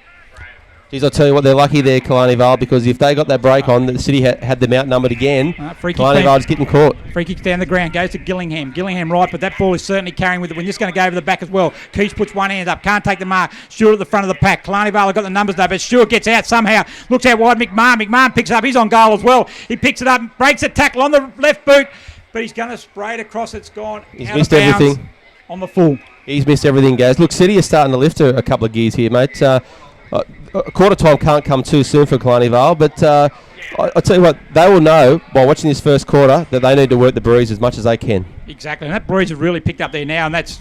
Geez, I'll tell you what, they're lucky there, Killarney Vale, because if they got that break on, the City had them outnumbered again. Killarney Vale's getting caught. Free kick down the ground, goes to Gillingham. Gillingham right, but that ball is certainly carrying with it. We're just going to go over the back as well. Keys puts one hand up, can't take the mark. Stewart at the front of the pack. Killarney Vale have got the numbers though, but Stewart gets out somehow. Looks out wide, McMahon. McMahon picks it up, he's on goal as well. He picks it up, breaks the tackle on the left boot, but he's going to spray it across. It's gone. He's missed everything. On the full. He's missed everything, guys. Look, City are starting to lift a couple of gears here, mate. Quarter time can't come too soon for Killarney Vale, but I'll tell you what, they will know by watching this first quarter that they need to work the breeze as much as they can. Exactly, and that breeze has really picked up there now, and that's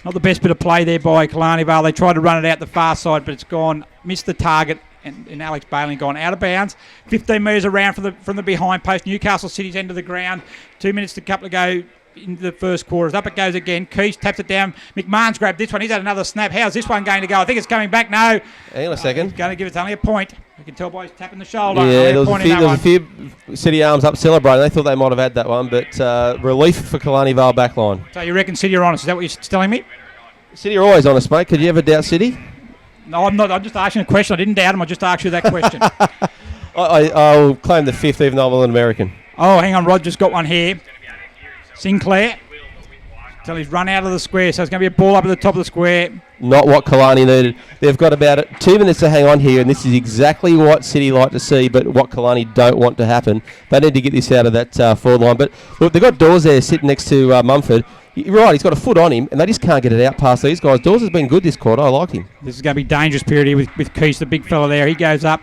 not the best bit of play there by Killarney Vale. They tried to run it out the far side, but it's gone, missed the target, and Alex Bailey gone out of bounds. 15 metres around from the behind post. Newcastle City's end of the ground. 2 minutes to couple to go into the first quarter. Up it goes again. Keith taps it down. McMahon's grabbed this one. He's had another snap. How's this one going to go? I think it's coming back. No. Hang on a second. He's going to give it only a point. You can tell by his tapping the shoulder. Yeah, there was a few City arms up celebrating. They thought they might have had that one, but relief for Killarney Vale backline. So you reckon City are honest? Is that what you're telling me? City are always honest, mate. Could you ever doubt City? No, I'm not. I'm just asking a question. I didn't doubt him. I just asked you that question. I'll claim the fifth, even though I'm an American. Oh, hang on. Rod just got one here. Sinclair. Until he's run out of the square, so it's going to be a ball up at the top of the square. Not what Killarney needed. They've got about 2 minutes to hang on here, and this is exactly what City like to see, but what Killarney don't want to happen. They need to get this out of that forward line. But look, they've got Dawes there sitting next to Mumford. You're right, he's got a foot on him, and they just can't get it out past these guys. Dawes has been good this quarter. I like him. This is going to be a dangerous period here with Keith, the big fella there. He goes up.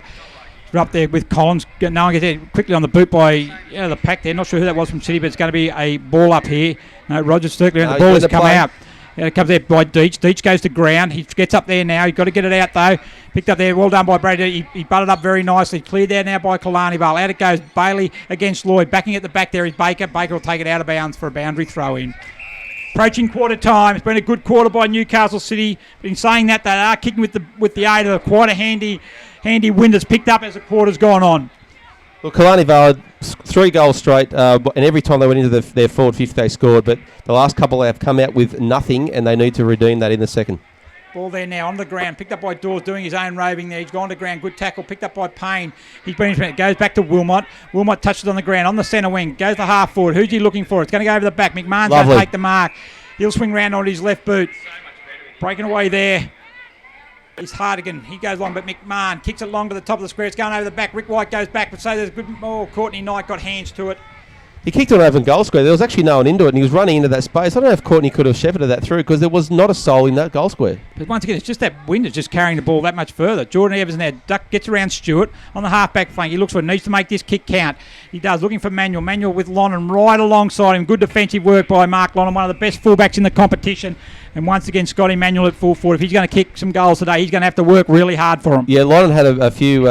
Up there with Collins. No one gets there quickly on the boot by the pack there. Not sure who that was from City, but it's going to be a ball up here. No, Roger's circling, and the ball has come out. It comes there by Deitch. Deitch goes to ground. He gets up there now. He's got to get it out, though. Picked up there. Well done by Brady. He butted up very nicely. Cleared there now by Killarney Vale. Out it goes. Bailey against Lloyd. Backing at the back there is Baker. Baker will take it out of bounds for a boundary throw in. Approaching quarter time. It's been a good quarter by Newcastle City. But in saying that, they are kicking with the aid of quite a handy win that's picked up as the quarter's gone on. Well, Killarney Vale, 3 goals straight, and every time they went into their forward 50 they scored, but the last couple they have come out with nothing, and they need to redeem that in the second. Ball there now on the ground, picked up by Dawes, doing his own roving there. He's gone to ground, good tackle, picked up by Payne. He's been it goes back to Wilmot. Wilmot touches on the ground, on the centre wing, goes to half forward. Who's he looking for? It's going to go over the back. McMahon's going to take the mark. He'll swing round on his left boot. Breaking away there. It's Hardigan. He goes long, but McMahon kicks it long to the top of the square. It's going over the back. Rick White goes back, but so there's good. Oh, Courtney Knight got hands to it. He kicked it over in goal square. There was actually no one into it, and he was running into that space. I don't know if Courtney could have shepherded that through because there was not a soul in that goal square. But once again, it's just that wind is just carrying the ball that much further. Jordan Evans now gets around Stewart on the half-back flank. He looks for it, needs to make this kick count. He does, looking for Manuel. Manuel with Lonnon right alongside him. Good defensive work by Mark Lonnon, one of the best fullbacks in the competition. And once again, Scotty Manuel at full forward. If he's going to kick some goals today, he's going to have to work really hard for him. Yeah, Lonnon had a few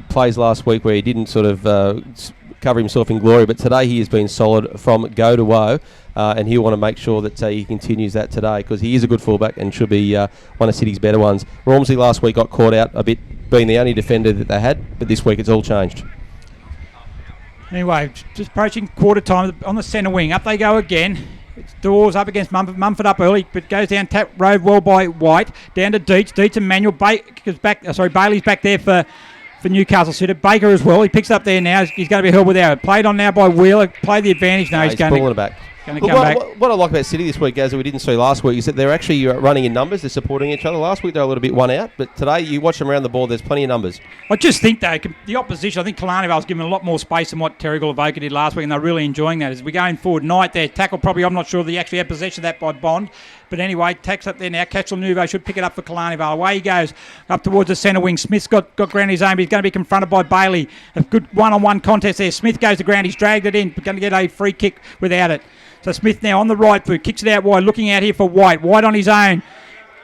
plays last week where he didn't sort of cover himself in glory, but today he has been solid from go to woe, and he'll want to make sure that he continues that today because he is a good fullback and should be one of City's better ones. Raumsley last week got caught out a bit, being the only defender that they had, but this week it's all changed. Anyway, just approaching quarter time on the centre wing. Up they go again. It's Dawes up against Mumford. Mumford up early, but goes down, tap rode well by White. Down to Deitch. Deitch and Manuel. Bailey's back there for Newcastle City. Baker as well. He picks up there now. He's going to be held without. Played on now by Wheeler. Played the advantage. No, he's going pulling it back. What I like about City this week, Gaz, that we didn't see last week, is that they're actually running in numbers. They're supporting each other. Last week they were a little bit one out, but today you watch them around the ball, there's plenty of numbers. I just think, though, the opposition, I think Killarney Vale's given a lot more space than what Terrigal Avoca did last week, and they're really enjoying that. As we're going forward, Knight there, tackle probably, I'm not sure if they actually had possession of that by Bond, but anyway, tax up there now. Castle Nouveau should pick it up for Killarney Vale. Away he goes up towards the centre wing. Smith's got ground his own, but he's going to be confronted by Bailey. A good one-on-one contest there. Smith goes to ground. He's dragged it in. Going to get a free kick without it. So Smith now on the right boot, kicks it out wide, looking out here for White. White on his own.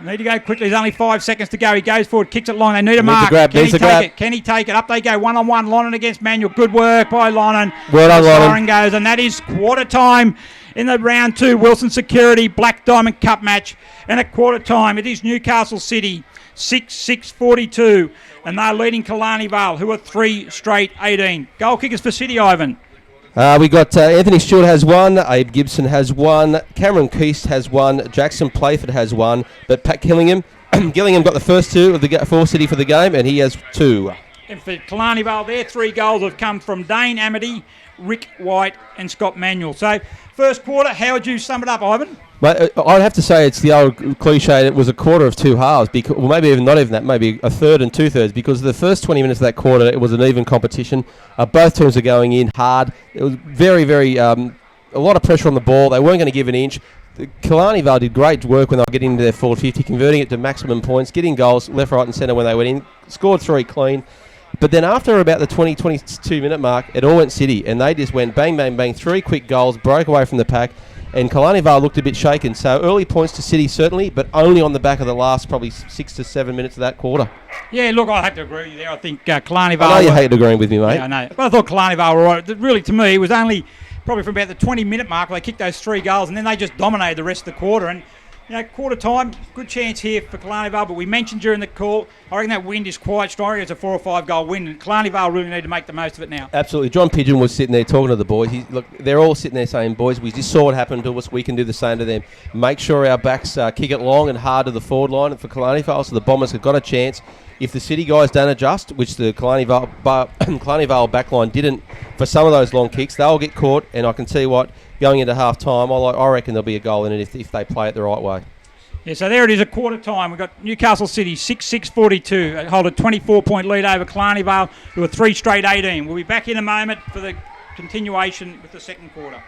Need to go quickly. There's only 5 seconds to go. He goes forward, kicks it long. They need a Needs mark. a grab, Can he needs a take grab. it? Can he take it? Up they go. 1-on-1. Lonan against Manuel. Good work by Lonan. Well done, The Lonan. siren goes, and that is quarter time in the round 2 Wilson Security Black Diamond Cup match. And at quarter time, it is Newcastle City 6-6-42, and they're leading Killarney Vale, who are 3 straight 18. Goal kickers for City, Ivan. We got Anthony Stewart has one, Abe Gibson has one, Cameron Keast has one, Jackson Playford has one, but Pat Gillingham got the first 2 of the for City for the game, and he has 2. And for Killarney Vale, their 3 goals have come from Dane Amity, Rick White and Scott Manuel. So, first quarter, how would you sum it up, Ivan? Mate, I'd have to say it's the old cliche. It was a quarter of 2 halves, because, well, maybe even not even that, maybe a third and 2/3, because the first 20 minutes of that quarter, it was an even competition. Both teams were going in hard. It was very, very, a lot of pressure on the ball. They weren't going to give an inch. Killarney Vale did great work when they were getting into their forward 50, converting it to maximum points, getting goals left, right and centre when they went in, scored 3 clean. But then after about the 22 minute mark, it all went City, and they just went bang, bang, bang, 3 quick goals, broke away from the pack. And Killarney Vale looked a bit shaken. So early points to City, certainly, but only on the back of the last probably 6 to 7 minutes of that quarter. Yeah, look, I have to agree with you there. I think Killarney Vale... I know you hate agreeing with me, mate. Yeah, I know. But I thought Killarney Vale were right. Really, to me, it was only probably from about the 20-minute mark where they kicked those 3 goals, and then they just dominated the rest of the quarter. And, you know, quarter time, good chance here for Killarney Vale, but we mentioned during the call, I reckon that wind is quite strong. It's a 4 or 5 goal win, and Killarney Vale really need to make the most of it now. Absolutely. John Pigeon was sitting there talking to the boys. Look, they're all sitting there saying, boys, we just saw what happened to us. We can do the same to them. Make sure our backs kick it long and hard to the forward line for Killarney Vale, so the Bombers have got a chance. If the City guys don't adjust, which the Killarney Vale backline didn't for some of those long kicks, they'll get caught. And I can tell you what, going into half time, I reckon there'll be a goal in it if they play it the right way. Yeah, so there it is at quarter time. We've got Newcastle City 6-6-42, hold a 24-point lead over Killarney Vale, who are 3 straight 18. We'll be back in a moment for the continuation with the second quarter.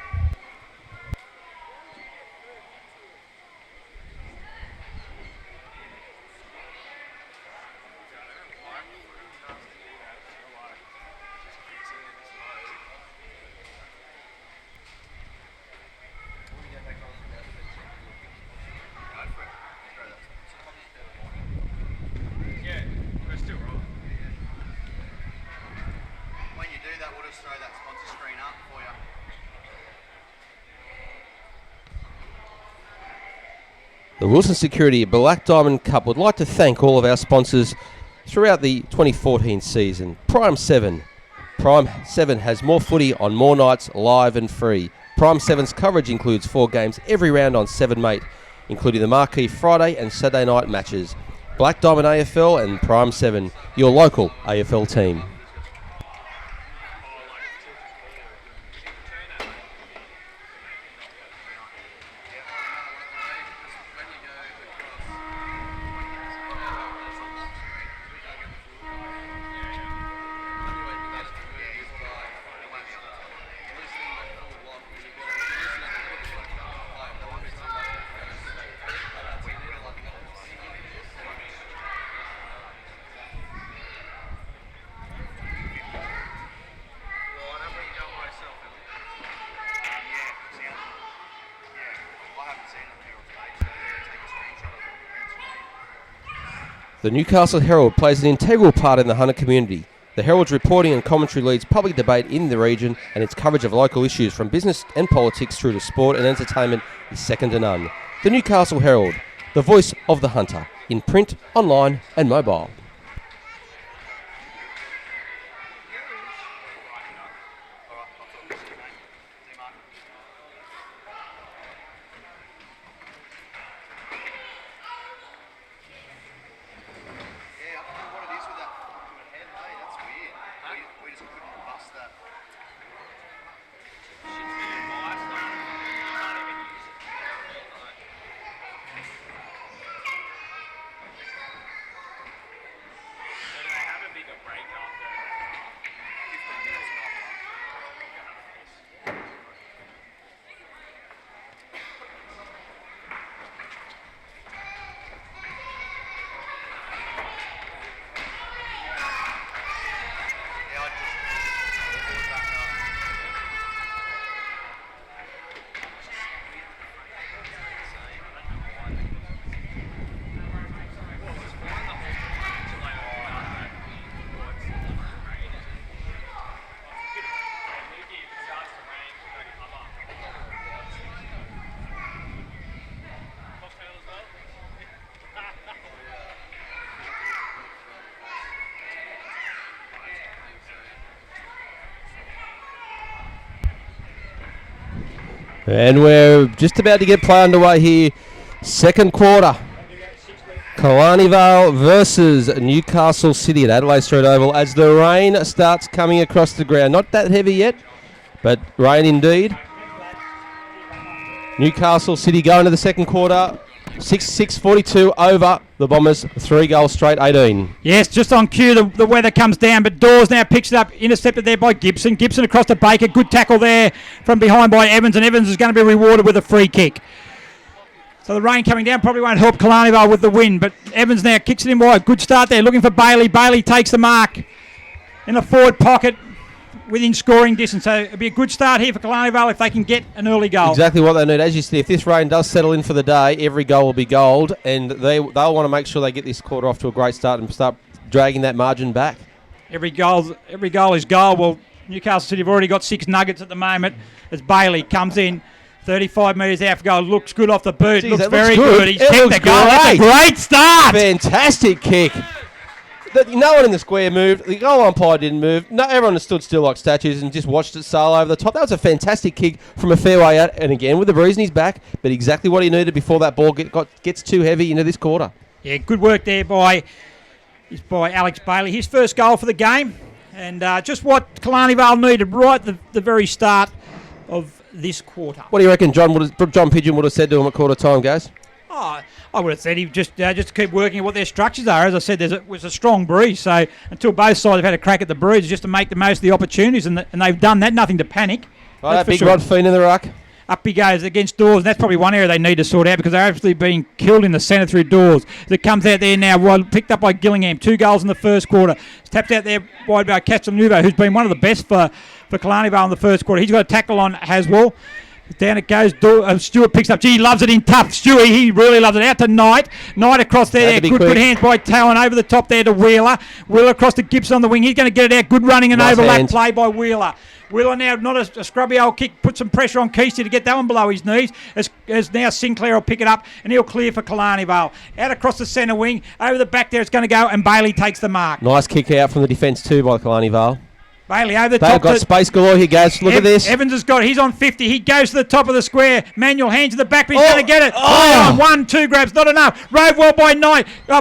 The Wilson Security Black Diamond Cup would like to thank all of our sponsors throughout the 2014 season. Prime 7. Prime 7 has more footy on more nights, live and free. Prime 7's coverage includes 4 games every round on 7 Mate, including the marquee Friday and Saturday night matches. Black Diamond AFL and Prime 7, your local AFL team. The Newcastle Herald plays an integral part in the Hunter community. The Herald's reporting and commentary leads public debate in the region, and its coverage of local issues from business and politics through to sport and entertainment is second to none. The Newcastle Herald, the voice of the Hunter, in print, online and mobile. And we're just about to get play underway here. Second quarter. Killarney Vale versus Newcastle City at Adelaide Street Oval as the rain starts coming across the ground. Not that heavy yet, but rain indeed. Newcastle City going to the second quarter. 6-42 over the Bombers. 3 goals straight, 18. Yes, just on cue, the weather comes down, but Dawes now picks it up, intercepted there by Gibson. Gibson across to Baker. Good tackle there from behind by Evans, and Evans is going to be rewarded with a free kick. So the rain coming down probably won't help Killarney Vale with the win, but Evans now kicks it in wide. Good start there, looking for Bailey. Bailey takes the mark in the forward pocket within scoring distance. So it'll be a good start here for Killarney Vale if they can get an early goal. Exactly what they need. As you said, if this rain does settle in for the day, every goal will be gold, and they'll want to make sure they get this quarter off to a great start and start dragging that margin back. Every goal is goal. Well, Newcastle City have already got 6 nuggets at the moment as Bailey comes in. 35 metres out for goal. Looks good off the boot. Jeez, looks that very looks good. He's It kicked looks the goal. That's a great start. Fantastic kick. No one in the square moved. The goal umpire didn't move. No, everyone stood still like statues and just watched it sail over the top. That was a fantastic kick from a fair way out. And again, with the breeze in his back, but exactly what he needed before that ball gets too heavy into this quarter. Yeah, good work there by Alex Bailey. His first goal for the game. And just what Killarney Vale needed right at the very start of this quarter. What do you reckon John Pidgeon would have said to him at quarter time, guys? Oh, I would have said he just keep working at what their structures are. As I said, there was a strong breeze, so until both sides have had a crack at the breeze, just to make the most of the opportunities, and they've done that. Nothing to panic. Right, that big Rod Fiend in the ruck. Up he goes against Dawes, and that's probably one area they need to sort out because they're actually being killed in the centre through Dawes. It comes out there now, well, picked up by Gillingham. 2 goals in the first quarter. It's tapped out there wide by Castelnuovo, who's been one of the best for Killarney Vale in the first quarter. He's got a tackle on Haswell. Down it goes. Stewart picks up. Gee, he loves it in tough. Stewie, he really loves it. Out to Knight. Knight across there. Good hands by Talon over the top there to Wheeler. Wheeler across to Gibson on the wing. He's going to get it out. Good running and nice overlap hands. Play by Wheeler. Wheeler now, not a scrubby old kick. Put some pressure on Keesey to get that one below his knees. As now Sinclair will pick it up and he'll clear for Killarney Vale. Out across the centre wing. Over the back there it's going to go and Bailey takes the mark. Nice kick out from the defence too by Killarney Vale. Bailey over the They've top. They've got space galore. He goes. Look at this. Evans has got it. He's on 50. He goes to the top of the square. Manuel hands to the back, but he's going to get it. On 1, 2 grabs. Not enough. Rode well by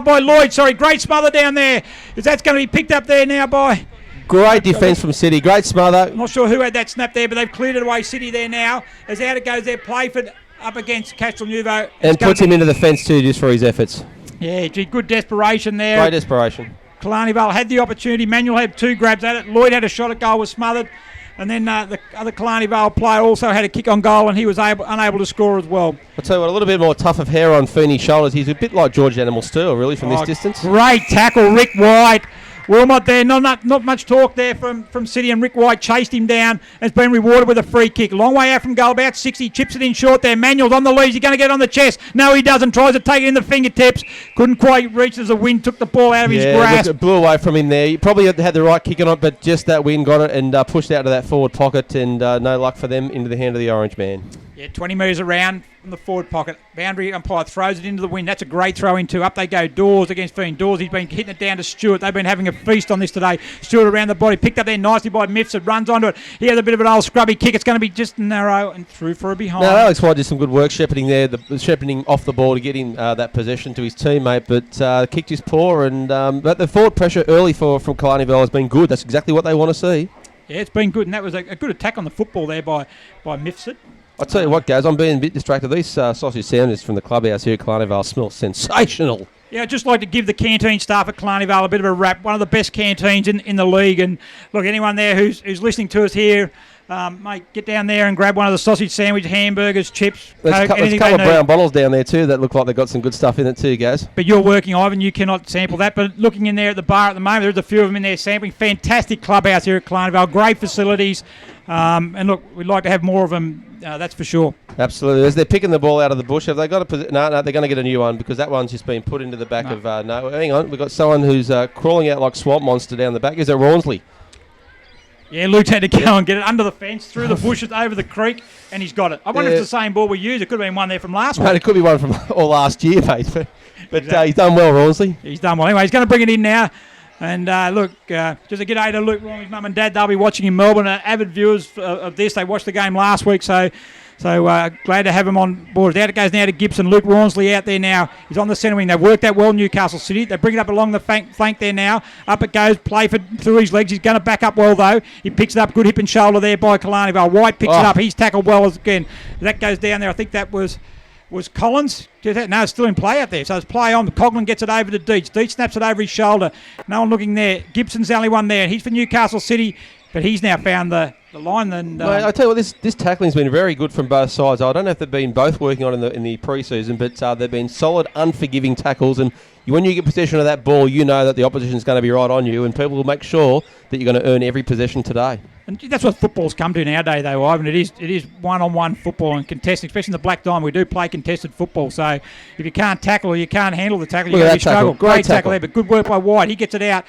by Lloyd. Sorry. Great smother down there. That's going to be picked up there now by... Great defence from City. Great smother. I'm not sure who had that snap there, but they've cleared it away. City there now. As out it goes there. Playford up against Castelnuovo. And puts him into the fence too just for his efforts. Yeah, gee, good desperation there. Great desperation. Killarney Vale had the opportunity. Manuel had 2 grabs at it. Lloyd had a shot at goal, was smothered. And then the other Killarney Vale player also had a kick on goal and he was unable to score as well. I'll tell you what, a little bit more tough of hair on Feeney's shoulders. He's a bit like George Animal Steel, really, from this distance. Great tackle, Rick White. Wilmot there, not much talk there from City, and Rick White chased him down and has been rewarded with a free kick. Long way out from goal, about 60, chips it in short there. Manuel's on the lead, he's going to get it on the chest. No, he doesn't, tries to take it in the fingertips. Couldn't quite reach as the wind took the ball out of his grasp. Look, it blew away from him there. He probably had the right kick on it, but just that wind got it and pushed out to that forward pocket, and no luck for them into the hand of the orange man. Yeah, 20 metres around from the forward pocket. Boundary umpire throws it into the wind. That's a great throw in too. Up they go. Dawes against Fiend. Dawes, he's been hitting it down to Stewart. They've been having a feast on this today. Stewart around the body. Picked up there nicely by Mifsud. Runs onto it. He has a bit of an old scrubby kick. It's going to be just narrow and through for a behind. Now, Alex White did some good work shepherding there. The shepherding off the ball to get him that possession to his teammate, but kicked his paw. And but the forward pressure early from Killarney Vale has been good. That's exactly what they want to see. Yeah, it's been good. And that was a good attack on the football there by Mifsud. I'll tell you what, guys, I'm being a bit distracted. These sausage sandwiches from the clubhouse here at Killarney Vale smell sensational. Yeah, I'd just like to give the canteen staff at Killarney Vale a bit of a rap. One of the best canteens in the league. And look, anyone there who's listening to us here, mate, get down there and grab one of the sausage sandwich, hamburgers, chips, Coke, there's a couple of brown bottles down there too that look like they've got some good stuff in it too, guys. But you're working, Ivan, you cannot sample that. But looking in there at the bar at the moment, there's a few of them in there sampling. Fantastic clubhouse here at Killarney Vale. Great facilities. And look, we'd like to have more of them, that's for sure. Absolutely. As they're picking the ball out of the bush, have they got a no, they're going to get a new one because that one's just been put into the back of... no, hang on. We've got someone who's crawling out like Swamp Monster down the back. Is it Rawnsley? Yeah, Luke's had to go and get it under the fence, through the bushes, over the creek, and he's got it. I wonder if it's the same ball we used. It could have been one there from last week. It could be one from last year, mate. But exactly. He's done well, Rawnsley. He's done well. Anyway, he's going to bring it in now. And look, just a g'day to Luke Ron, his mum and dad. They'll be watching in Melbourne. Avid viewers of this. They watched the game last week, so glad to have him on board. Out it goes now to Gibson. Luke Rawnsley out there now. He's on the centre wing. They've worked that well, Newcastle City. They bring it up along the flank there now. Up it goes. Playford through his legs. He's going to back up well, though. He picks it up. Good hip and shoulder there by Killarney. White picks it up. He's tackled well again. That goes down there. I think that was Collins. No, it's still in play out there. So it's play on. Coughlin gets it over to Deitch. Deitch snaps it over his shoulder. No one looking there. Gibson's the only one there. He's for Newcastle City, but he's now found the line. And Mate, I tell you what, this tackling's been very good from both sides. I don't know if they've been both working on in the pre-season, but they've been solid, unforgiving tackles. And when you get possession of that ball, you know that the opposition's going to be right on you, and people will make sure that you're going to earn every possession today. And that's what football's come to nowadays, though, Ivan. It is one-on-one football and contesting, especially in the Black Diamond. We do play contested football, so if you can't tackle or you can't handle the tackle, you're going to struggle. Great tackle there, but good work by White. He gets it out.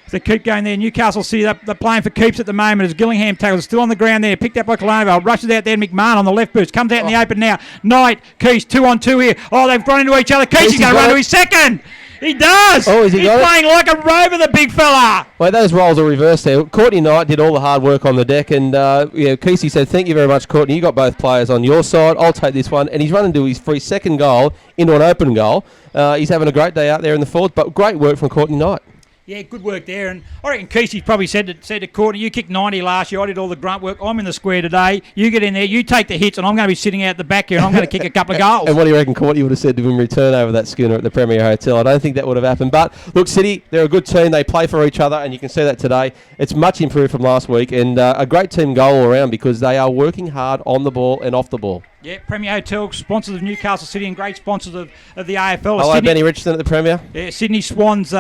They keep going there. Newcastle City, they're playing for keeps at the moment as Gillingham tackles still on the ground there. Picked up by Killarney. Rushes out there. McMahon on the left boots. Comes out in the open now. Knight, Keys, 2-on-2 here. Oh, they've run into each other. Keys is going to run to his second. He does. Oh, he's playing like a rover, the big fella. Well, those roles are reversed there. Courtney Knight did all the hard work on the deck, and Kesey said, "Thank you very much, Courtney. You got both players on your side. I'll take this one." And he's running to his free second goal into an open goal. He's having a great day out there in the fourth, but great work from Courtney Knight. Yeah, good work there. And I reckon Kesey's probably said to Courtney, you kicked 90 last year. I did all the grunt work. I'm in the square today. You get in there. You take the hits, and I'm going to be sitting out the back here, and I'm going to kick a couple of goals. And what do you reckon Courtney would have said to him return over that schooner at the Premier Hotel? I don't think that would have happened. But, look, City, they're a good team. They play for each other, and you can see that today. It's much improved from last week, and a great team goal all around because they are working hard on the ball and off the ball. Yeah, Premier Hotel, sponsors of Newcastle City and great sponsors of the AFL. Hello, Benny Richardson at the Premier. Yeah, Sydney Swans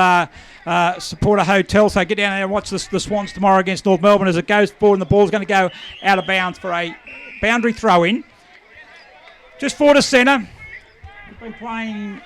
support a hotel, so get down there and watch the Swans tomorrow against North Melbourne as it goes forward and the ball's going to go out of bounds for a boundary throw-in. Just forward to centre. We've been playing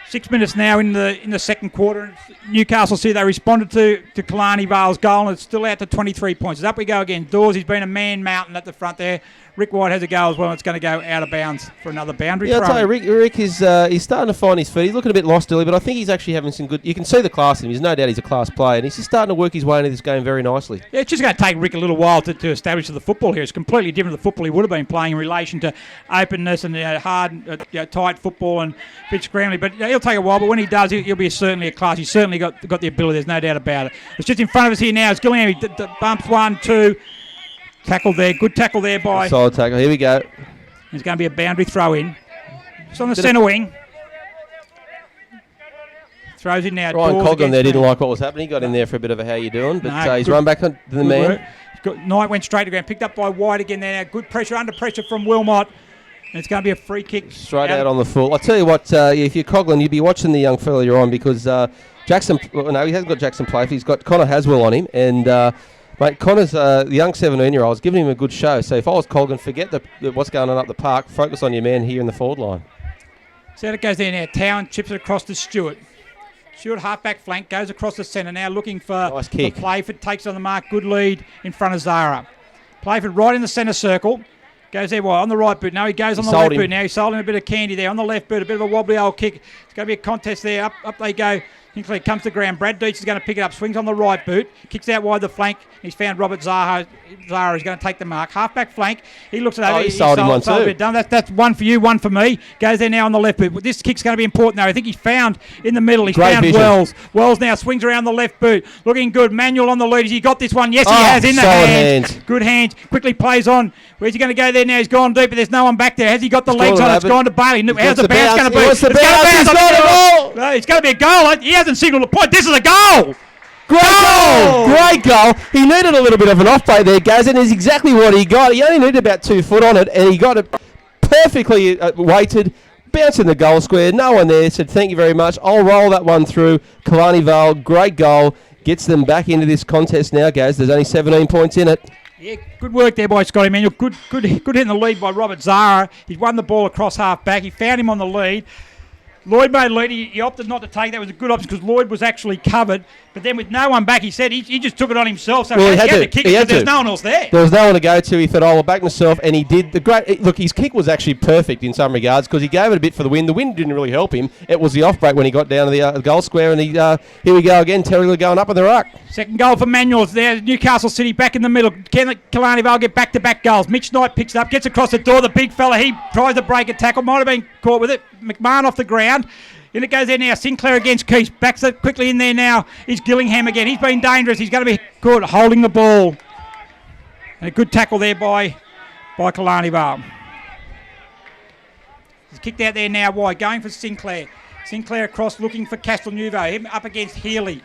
6 minutes now in the second quarter. Newcastle City, they responded to Killarney Vale's goal, and it's still out to 23 points. Up we go again. Dawes, he's been a man mountain at the front there. Rick White has a goal as well, and it's going to go out of bounds for another boundary throw. Yeah, I'll tell you, Rick is he's starting to find his feet. He's looking a bit lost early, but I think he's actually having some good... You can see the class in him. There's no doubt he's a class player, and he's just starting to work his way into this game very nicely. Yeah, it's just going to take Rick a little while to establish the football here. It's completely different to the football he would have been playing in relation to openness and hard, tight football and a bit scrambly. But he'll take a while, but when he does, he'll be certainly a class. He's certainly got the ability. There's no doubt about it. It's just in front of us here now. It's Gillingham. He bumps 1, 2... Tackle there. Good tackle there by... Solid tackle. Here we go. There's going to be a boundary throw-in. Just on the centre wing. Throws in now. Ryan Coughlin there didn't like what was happening. He got in there for a bit of a how you doing, but he's run back to the man. Knight went straight to ground. Picked up by White again there. Good pressure, under pressure from Wilmot. And it's going to be a free kick. Straight out on the full. I'll tell you what, if you're Coughlin, you'd be watching the young fella you're on because Jackson... No, he hasn't got Jackson Playfair. He's got Connor Haswell on him, and... Mate, Connor's the young 17-year-old. Giving him a good show. So if I was Colgan, forget what's going on up the park. Focus on your man here in the forward line. So it goes there now. Town chips it across to Stewart. Stewart half-back flank goes across the centre now looking for nice kick. Playford. Takes on the mark. Good lead in front of Zara. Playford right in the centre circle. Goes there on the right boot. No, he goes on the left boot now. He's sold him a bit of candy there on the left boot. A bit of a wobbly old kick. It's going to be a contest there. Up they go. Hinkley comes to ground. Brad Deitch is going to pick it up. Swings on the right boot. Kicks out wide the flank. He's found Robert Zara. Zara is going to take the mark. Half-back flank. He looks at that. He sold him one too. That's one for you, one for me. Goes there now on the left boot. But this kick's going to be important though. I think he's found in the middle. He's found vision. Wells. Wells now swings around the left boot. Looking good. Manuel on the lead. Has he got this one? Yes, he has. In the hands. Good hands. Quickly plays on. Where's he going to go there now? He's gone deep, but there's no one back there. Has he got the legs on it? It's gone to Bailey. How's the bounce going to be? It's going to bounce. No, it's going to be a goal. He hasn't signalled a point. This is a goal. Great goal. He needed a little bit of an off play there, Gaz, and it's exactly what he got. He only needed about 2 foot on it, and he got it perfectly weighted, bouncing the goal square. No one there. Said, thank you very much. I'll roll that one through. Killarney Vale, great goal. Gets them back into this contest now, Gaz. There's only 17 points in it. Yeah, good work there by Scotty Manuel. Good hit in the lead by Robert Zara. He's won the ball across half back. He found him on the lead. Lloyd made a lead. He opted not to take that. It was a good option because Lloyd was actually covered. But then with no one back, he said he just took it on himself. So he had to kick it because there's no one else there. There was no one to go to. He thought, I'll back myself. And he did. Look, his kick was actually perfect in some regards because he gave it a bit for the wind. The wind didn't really help him. It was the off-break when he got down to the goal square. And here we go again. Terrigal going up in the ruck. Second goal for Manuels there. Newcastle City back in the middle. Killarney Vale get back-to-back goals. Mitch Knight picks it up, gets across the door. The big fella, he tries to break a tackle. Might have been caught with it. McMahon off the ground. In it goes there now. Sinclair against Keith. Backs it quickly in there now. Is Gillingham again. He's been dangerous. He's going to be caught holding the ball. And a good tackle there by Killarney Vale. He's kicked out there now wide. Going for Sinclair. Sinclair across looking for Castelnuovo. Him up against Healy.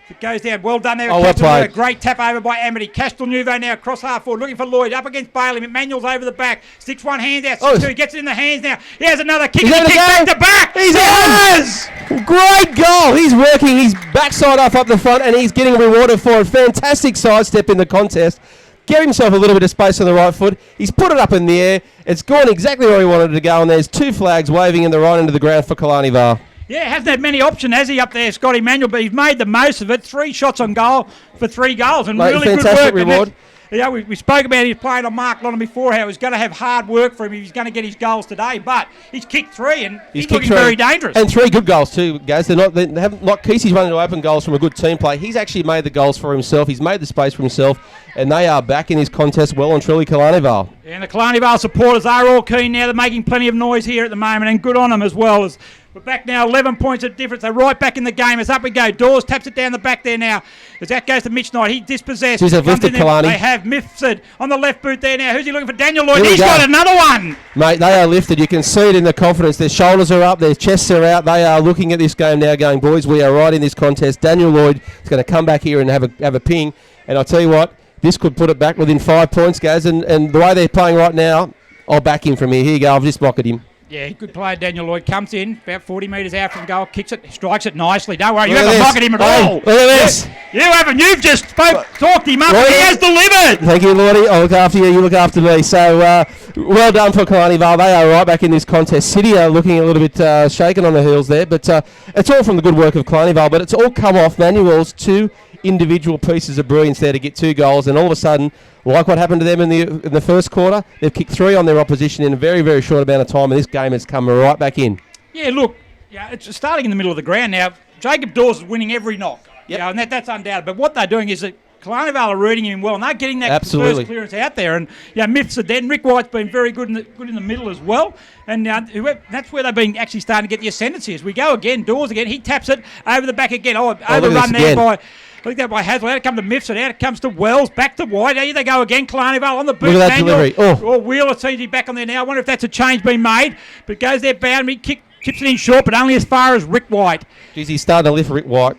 It goes down. Well done there. Castelnuovo. Great tap over by Amity. Castelnuovo now across half forward looking for Lloyd. Up against Bailey. McManuel's over the back. Sticks one hand out. He gets it in the hands now. He has another kick. He kicks back to back. He has! Great goal. He's working his backside up the front and he's getting rewarded for it. Fantastic sidestep in the contest. Gave himself a little bit of space on the right foot. He's put it up in the air. It's gone exactly where he wanted it to go and there's two flags waving in the right end of the ground for Killarney Vale. Yeah, hasn't had many options, has he, up there, Scott Emanuel, but he's made the most of it. 3 shots on goal for 3 goals and really good work. Fantastic reward. Yeah, we spoke about his playing on Mark Lonham before, how it was going to have hard work for him if he's going to get his goals today, but he's kicked 3 and he's looking very dangerous. And 3 good goals too, guys. They haven't like Kesey's running to open goals from a good team play. He's actually made the goals for himself. He's made the space for himself, and they are back in this contest well and truly, Killarney Vale. Yeah, and the Killarney Vale supporters are all keen now. They're making plenty of noise here at the moment, and good on them as well. As we're back now, 11 points of difference. They're right back in the game. As up we go. Dawes taps it down the back there now. As that goes to Mitch Knight. He dispossessed. He's lifted Killarney. They have Mifsud on the left boot there now. Who's he looking for? Daniel Lloyd. He's got another one. Mate, they are lifted. You can see it in the confidence. Their shoulders are up. Their chests are out. They are looking at this game now going, boys, we are right in this contest. Daniel Lloyd is going to come back here and have a ping. And I'll tell you what, this could put it back within 5 points, guys. And the way they're playing right now, I'll back him from here. Here you go. I've just blocked him. Yeah, good player, Daniel Lloyd. Comes in about 40 metres out from goal, kicks it, strikes it nicely. Don't worry, you haven't mocked him at all. Look at this. You haven't. You've just talked him up. He has delivered. Thank you, Lordy. I'll look after you. You look after me. So, well done for Killarney Vale. They are right back in this contest. City are looking a little bit shaken on the heels there, but it's all from the good work of Killarney Vale, but it's all come off Manuel's 2 individual pieces of brilliance there to get 2 goals, and all of a sudden, like what happened to them in the first quarter, they've kicked 3 on their opposition in a very, very short amount of time, and this game has come right back in. Yeah, look, it's starting in the middle of the ground now. Jacob Dawes is winning every knock, yep. And that's undoubted. But what they're doing is that Killarney Vale are reading him well, and they're getting that first clearance out there. And Myths are dead. Rick White's been very good in the middle as well. And that's where they've been actually starting to get the ascendancy. As we go again, Dawes again, he taps it over the back again. Overrun there by. I think that by Haswell. Out it comes to Mifsud. Out it comes to Wells. Back to White. Here they go again. Killarney Vale on the boot. Look at that delivery. Wheeler seems to be back on there now. I wonder if that's a change been made. But it goes there bound. He chips it in short, but only as far as Rick White. Geez, he's starting to lift Rick White.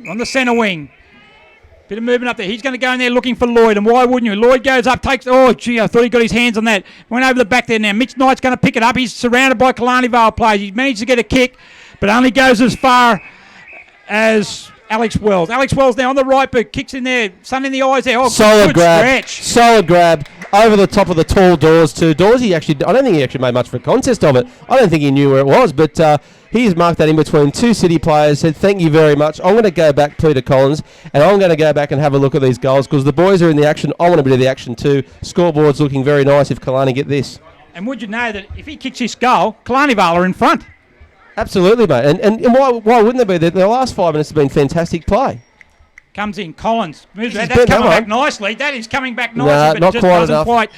On the centre wing. Bit of movement up there. He's going to go in there looking for Lloyd, and why wouldn't you? Lloyd goes up, takes... Oh, gee, I thought he got his hands on that. Went over the back there now. Mitch Knight's going to pick it up. He's surrounded by Killarney Vale players. He managed to get a kick, but only goes as far as Alex Wells. Alex Wells now on the right boot, kicks in there, sun in the eyes there. Oh, solid grab. Stretch. Solid grab. Over the top of the tall Dawes too. Dawes, I don't think he actually made much of a contest of it. I don't think he knew where it was, but he's marked that in between 2 City players, said thank you very much. I'm going to go back, Peter Collins, and I'm going to go back and have a look at these goals because the boys are in the action. I want a bit of the action too. Scoreboard's looking very nice if Killarney get this. And would you know that if he kicks this goal, Killarney Vale are in front? Absolutely, mate. And why wouldn't they be? The last 5 minutes have been fantastic play. Comes in, Collins. Moves that's coming back nicely. That is coming back nicely, but not it just quite doesn't enough. quite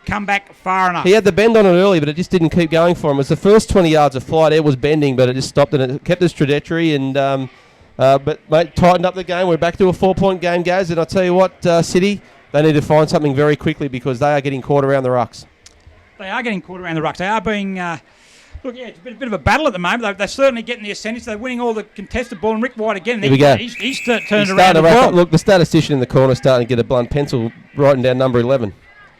come back far enough. He had the bend on it early, but it just didn't keep going for him. It was the first 20 yards of flight. It was bending, but it just stopped and it kept its trajectory. And but mate, tightened up the game. We're back to a 4-point game, guys. And I'll tell you what, City, they need to find something very quickly because they are getting caught around the rucks. They are getting caught around the rucks. They are being... Look, yeah, it's a bit of a battle at the moment. They're certainly getting the ascendancy. They're winning all the contested ball. And Rick White again. Here we go. He's turned around the ball. Look, the statistician in the corner starting to get a blunt pencil writing down number 11.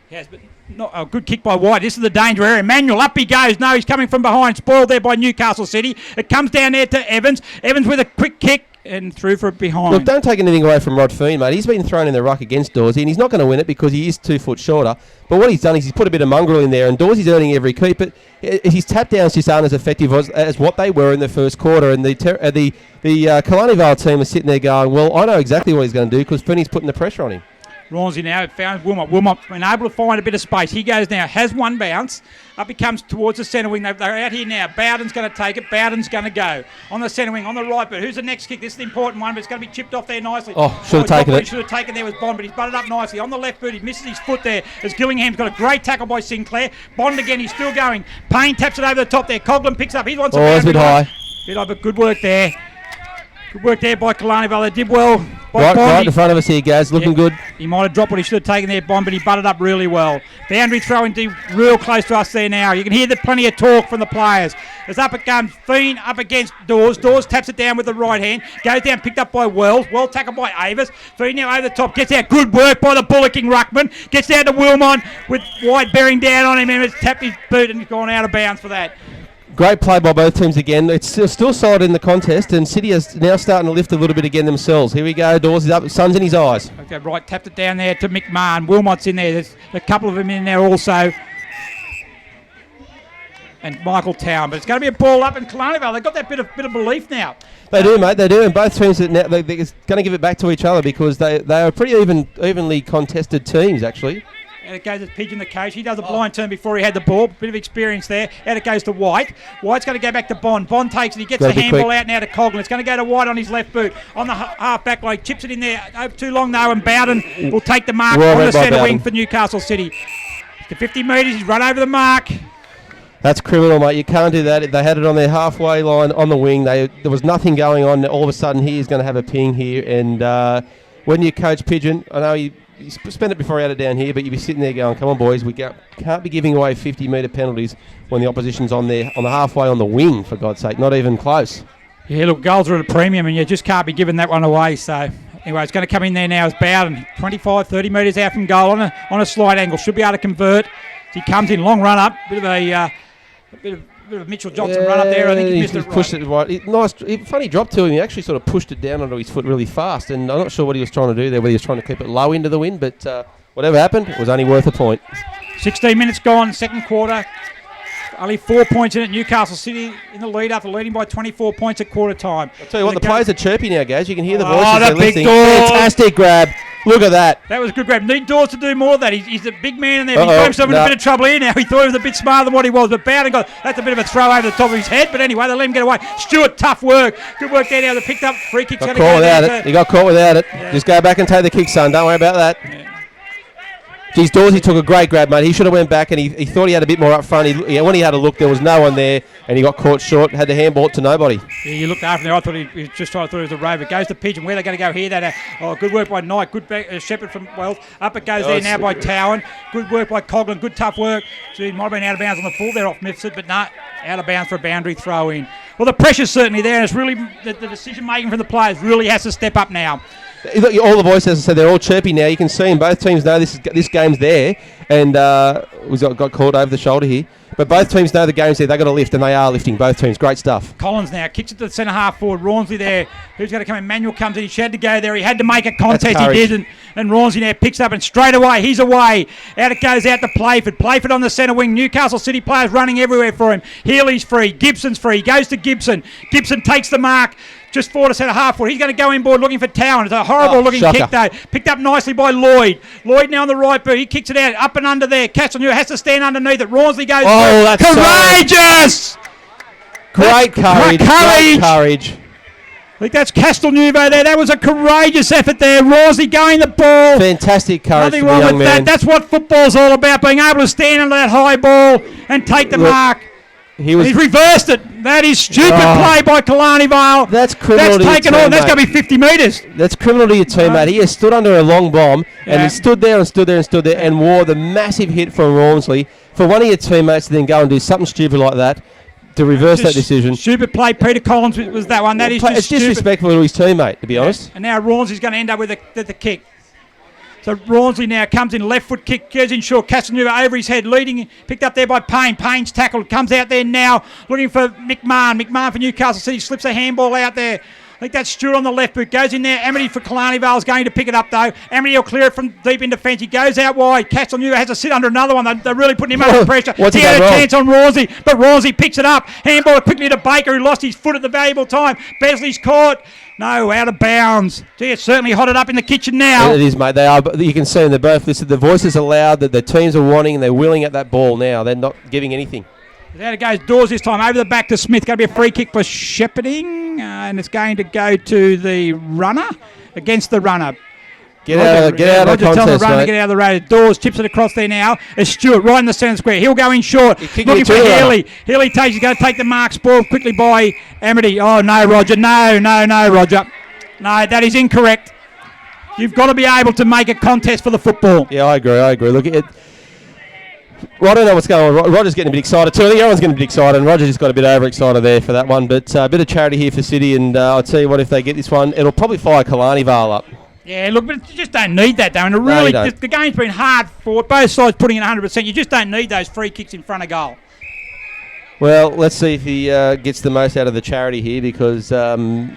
Yes, but not a good kick by White. This is the danger area. Manuel, up he goes. No, he's coming from behind. Spoiled there by Newcastle City. It comes down there to Evans. Evans with a quick kick. and through for it behind. Look, don't take anything away from Rod Feen, mate. He's been thrown in the ruck against Dawsey, and he's not going to win it because he is 2 foot shorter. But what he's done is he's put a bit of mongrel in there, and Dawsey's earning every keep. But his tap downs just aren't as effective as what they were in the first quarter. And the Killarney Vale team is sitting there going, well, I know exactly what he's going to do because Feeney's putting the pressure on him. Ronsley now found Wilmot. Wilmot's been able to find a bit of space. He goes now, has one bounce. Up he comes towards the centre wing. They're out here now. Bowden's going to take it. Bowden's going to go. On the centre wing, on the right boot. Who's the next kick? This is the important one, but it's going to be chipped off there nicely. Oh, should have taken it. He should have taken there was Bond, but he's butted up nicely. On the left boot, he misses his foot there as Gillingham's got a great tackle by Sinclair. Bond again, he's still going. Payne taps it over the top there. Coughlin picks up. He wants it's a bit high. Bit high, but good work there. Good work there by Killarney Vale. They did well. Right in front of us here, guys. Looking good. He might have dropped what he should have taken there, Bond, but he butted up really well. Boundary throw indeed real close to us there now. You can hear plenty of talk from the players. As up it comes, Feen up against Dawes. Dawes taps it down with the right hand. Goes down, picked up by Wells. Well tackled by Avis. Feen now over the top. Gets out. Good work by the bullocking ruckman. Gets down to Wilmot with White bearing down on him and it's tapped his boot and he's gone out of bounds for that. Great play by both teams again. It's still solid in the contest, and City is now starting to lift a little bit again themselves. Here we go. Dawes is up. Sun's in his eyes. Okay, right. Tapped it down there to McMahon. Wilmot's in there. There's a couple of them in there also. And Michael Town. But it's going to be a ball up in Killarney Vale. They've got that bit of belief now. They do, mate. They do. And both teams are now, they're going to give it back to each other because they are pretty evenly contested teams, actually. Out it goes to Pigeon the coach. He does a blind turn before he had the ball. Bit of experience there. Out it goes to White. White's going to go back to Bond. Bond takes it. He gets the handball out now to Coughlin. It's going to go to White on his left boot. On the half back line. Chips it in there. Over too long though. And Bowden will take the mark on the centre wing for Newcastle City. To 50 metres. He's run over the mark. That's criminal, mate. You can't do that. They had it on their halfway line on the wing. There was nothing going on. All of a sudden, he is going to have a ping here. And when you coach Pigeon, I know he spent it before he had it down here, but you'd be sitting there going, come on, boys, we can't be giving away 50-metre penalties when the opposition's on the halfway on the wing, for God's sake. Not even close. Yeah, look, goals are at a premium, and you just can't be giving that one away. So, anyway, it's going to come in there now as Bowden. 25, 30 metres out from goal on a slight angle. Should be able to convert. He comes in, long run up. Bit of a Mitchell Johnson run up there. I think he missed it right. Pushed it right. Funny drop to him. He actually sort of pushed it down onto his foot really fast, and I'm not sure what he was trying to do there, whether he was trying to keep it low into the wind, but whatever happened, it was only worth a point. 16 minutes gone, second quarter. Only 4 points in it. Newcastle City in the lead after leading by 24 points at quarter time. I'll tell you what, the players are chirpy now, guys. You can hear the voices. Oh, the big listening. Dawes. Fantastic grab. Look at that. That was a good grab. Need Dawes to do more of that. He's a big man in there. He's got himself in a bit of trouble here now. He thought he was a bit smarter than what he was, but Bowden that's a bit of a throw over the top of his head. But anyway, they let him get away. Stewart, tough work. Good work there now. They picked up free kicks. Got caught without it. He got caught without it. Yeah. Just go back and take the kick, son. Don't worry about that. Yeah. Geez, Dawsey took a great grab, mate. He should have went back, and he thought he had a bit more up front. When he had a look, there was no one there, and he got caught short, had the handball to nobody. Yeah, you looked after there. I thought he was just trying to thought it was a rover. It goes to Pigeon. Where are they going to go here? Good work by Knight. Good Shepherd from Wells. Up it goes there now by Towan. Good work by Coughlin. Good tough work. Gee, might have been out of bounds on the full there off Mifsud, but not out of bounds for a boundary throw in. Well, the pressure's certainly there, and it's really the decision making from the players really has to step up now. All the voices, as I said, they're all chirpy now. You can see them. Both teams know this game's there, and we got caught over the shoulder here. But both teams know the game's there. They've got to lift, and they are lifting. Both teams, great stuff. Collins now kicks it to the centre half forward. Rawnsley there. Who's going to come in? Manuel comes in. He had to go there. He had to make a contest. He didn't. And Rawnsley now picks up and straight away he's away. Out it goes out to Playford. Playford on the centre wing. Newcastle City players running everywhere for him. Healy's free. Gibson's free. He goes to Gibson. Gibson takes the mark. Just forward to centre half forward. He's going to go inboard looking for Town. It's a horrible looking kick though. Picked up nicely by Lloyd. Lloyd now on the right boot. He kicks it out. Up and under there. Castleknock has to stand underneath it. Rawnsley goes. Oh, that's courageous! Great courage. Great courage. I think that's Castleknock there. That was a courageous effort there. Rawnsley going the ball. Fantastic courage. Nothing wrong with that. That's what football's all about. Being able to stand under that high ball and take the mark. He's reversed it. That is stupid play by Killarney Vale. That's criminal. That's taken on. That's going to be 50 metres. That's criminal to your teammate. He has stood under a long bomb and he stood there and wore the massive hit from Rawnsley. For one of your teammates to then go and do something stupid like that, to reverse that decision. Stupid play. Peter Collins was that one. That is just it's disrespectful to his teammate, to be honest. And now Rawnsley's going to end up with the kick. So Rawnsley now comes in, left foot kick, goes in short, Castleknock over his head, leading, picked up there by Payne. Payne's tackled, comes out there now, looking for McMahon. McMahon for Newcastle City, slips a handball out there. I think that's Stewart on the left boot. Goes in there. Amity for Killarney Vale is going to pick it up, though. Amity will clear it from deep in defence. He goes out wide. Castle Newver has to sit under another one. They're really putting him under pressure. He had a chance on Rawsey, but Rawsey picks it up. Handball quickly to Baker, who lost his foot at the valuable time. Besley's caught. No, out of bounds. Gee, it's certainly hotted up in the kitchen now. It is, mate. They are. You can see them. They're both listed. The voices are loud. That the teams are wanting, and they're willing at that ball now. They're not giving anything. There it goes. Dawes this time over the back to Smith. Going to be a free kick for shepherding, and it's going to go to the runner against the runner. Get out of the contest, runner mate. Get out of the road. Dawes tips it across there now. It's Stewart right in the centre square. He'll go in short. Looking for Healy. Healy he's going to take the mark. Spoiled quickly by Amity. Oh, no, Roger. No, Roger. No, that is incorrect. You've got to be able to make a contest for the football. Yeah, I agree. Look, I don't know what's going on. Roger's getting a bit excited too. I think everyone's getting a bit excited, and Roger just got a bit overexcited there for that one. But a bit of charity here for City, and I'll tell you what, if they get this one, it'll probably fire Killarney Vale up. Yeah, look, but you just don't need that, though. And the game's been hard for both sides putting in 100%. You just don't need those free kicks in front of goal. Well, let's see if he gets the most out of the charity here, because the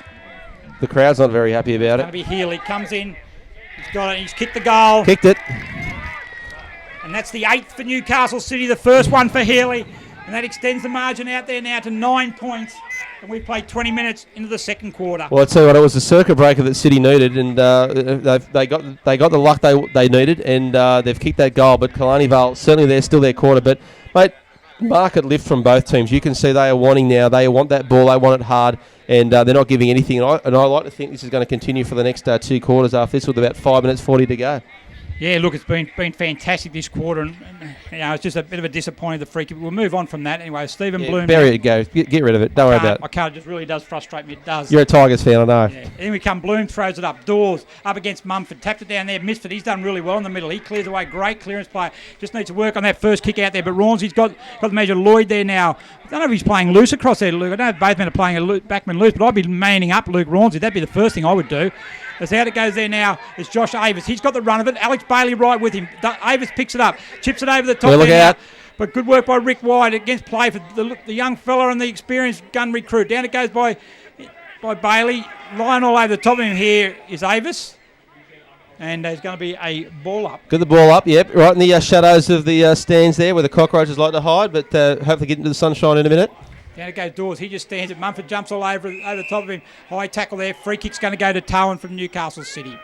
crowd's not very happy about it. It's going to be Healy. Comes in. He's got it. He's kicked the goal. Kicked it. And that's the 8th for Newcastle City, the first one for Healy. And that extends the margin out there now to 9 points. And we've played 20 minutes into the second quarter. Well, I'll tell you what, it was a circuit breaker that City needed, and they got the luck they needed, and they've kicked that goal. But Killarney Vale, certainly they're still their quarter. But, mate, market lift from both teams. You can see they are wanting now. They want that ball. They want it hard, and they're not giving anything. And I like to think this is going to continue for the next 2 quarters after this, with about 5 minutes 40 to go. Yeah, look, it's been fantastic this quarter, and it's just a bit of a disappointing the free kick. We'll move on from that anyway. Stephen Bloom. Bury it, go. Get rid of it. Don't worry about it. My card just really does frustrate me. It does. You're a Tigers fan, I know. Yeah. Then we come. Bloom throws it up. Dawes up against Mumford. Tapped it down there. Misford. He's done really well in the middle. He clears away. Great clearance play. Just needs to work on that first kick out there. But Rawsey's got the measure. Lloyd there now. I don't know if he's playing loose across there, Luke. I don't know if both men are playing a backman loose, but I'd be manning up Luke Rawsey. That'd be the first thing I would do. As out it goes there now, it's Josh Avis. He's got the run of it. Alex Bailey right with him. Avis picks it up, chips it over the top. Look out. But good work by Rick White against play for the young fella and the experienced gun recruit. Down it goes by Bailey. Lying all over the top of him here is Avis. And there's going to be a ball up. Good, the ball up, yep. Right in the shadows of the stands there where the cockroaches like to hide, but hopefully get into the sunshine in a minute. Down it goes Dawes. He just stands it. Mumford jumps all over the top of him. High tackle there. Free kick's going to go to Towan from Newcastle City.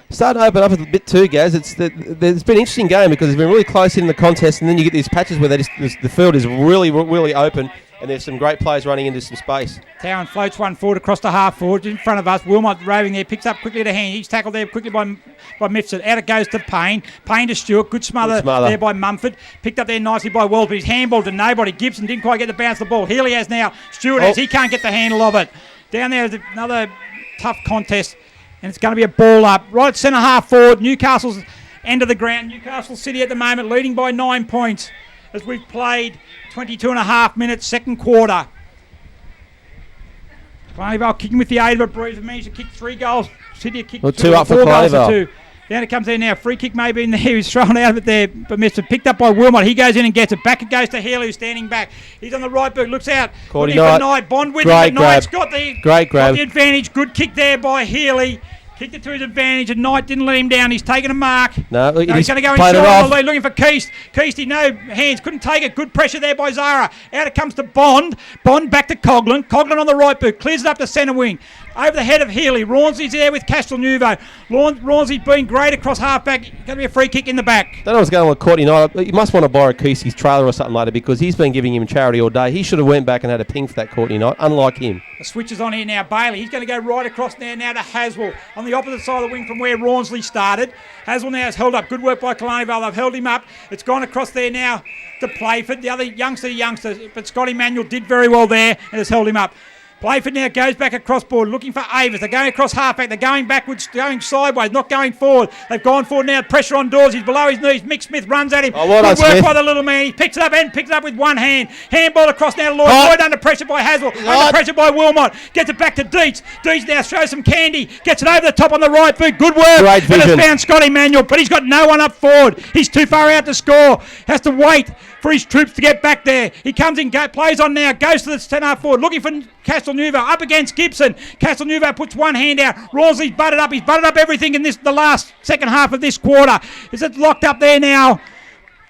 Starting to open up a bit too, Gaz. There's been an interesting game because it's been really close in the contest, and then you get these patches where the field is really, really open, and there's some great players running into some space. Towan floats one forward across the half forward in front of us. Wilmot roving there, picks up quickly to hand. He's tackled there quickly by Mifsud. Out it goes to Payne. Payne to Stewart. Good smother there by Mumford. Picked up there nicely by Wells, but he's handballed to nobody. Gibson didn't quite get the bounce of the ball. Healy has now. Stewart has. He can't get the handle of it. Down there is another tough contest, and it's going to be a ball up. Right centre half forward. Newcastle's end of the ground. Newcastle City at the moment leading by 9 points as we've played 22 and a half minutes, second quarter. Killarney Vale kicking with the aid of a breeze. Managed to kick 3 goals. City kicked 2 up for Killarney Vale. Down it comes there now. Free kick maybe in there. He's thrown out of it there, but Mr. Picked up by Wilmot. He goes in and gets it. Back it goes to Healy, who's standing back. He's on the right boot. Looks out. Looking for Knight. Bond with him. Knight's got the advantage. Good kick there by Healy. Kicked it to his advantage, and Knight didn't let him down. He's taken a mark. No, he's going to go in short on the lead, looking for Keast. Keasty, no hands, couldn't take it. Good pressure there by Zara. Out it comes to Bond. Bond back to Coughlin. Coughlin on the right boot, clears it up to centre wing. Over the head of Healy. Rawsey's there with Castle Nouveau. Rawsey's been great across half-back. Going to be a free kick in the back. Don't know what's going on with Courtney Knight. You must want to borrow Keasty's trailer or something later, because he's been giving him charity all day. He should have went back and had a ping for that Courtney Knight, unlike him. The switch is on here now. Bailey, he's going to go right across there now to Haswell on the opposite side of the wing from where Rawnsley started. Haswell now has held up. Good work by Killarney Vale. They've held him up. It's gone across there now to Playford. The other youngster, but Scott Emanuel did very well there and has held him up. Playford now goes back across board, looking for Avis. They're going across half-back. They're going backwards, going sideways, not going forward. They've gone forward now. Pressure on Dawes. He's below his knees. Mick Smith runs at him. Good work Smith by the little man. He picks it up and picks it up with one hand. Handball across now to Lloyd. Lloyd under pressure by Haswell. Under pressure by Wilmot. Gets it back to Dietz. Dietz now shows some candy. Gets it over the top on the right foot. Good work. Great vision. And it's found Scott Emanuel, but he's got no one up forward. He's too far out to score. Has to wait for his troops to get back there. He comes in, plays on now, goes to the centre forward, looking for Castelnuovo, up against Gibson. Castelnuovo puts one hand out. Rawlsley's butted up. He's butted up everything in the last second half of this quarter. Is it locked up there now?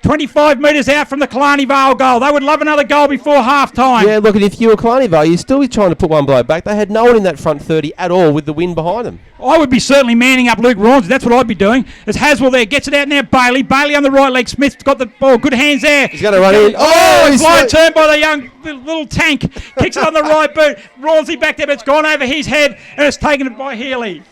25 metres out from the Killarney Vale goal. They would love another goal before half-time. Yeah, look, if you were Killarney Vale, you'd still be trying to put one blow back. They had no one in that front 30 at all with the wind behind them. I would be certainly manning up Luke Rawlsley. That's what I'd be doing. As Haswell there gets it out now. Bailey on the right leg. Smith's got the ball. Good hands there. He's going to run in. It's line turn by the young little tank. Kicks it on the right boot. Rawlsley back there, but it's gone over his head and it's taken it by Healy.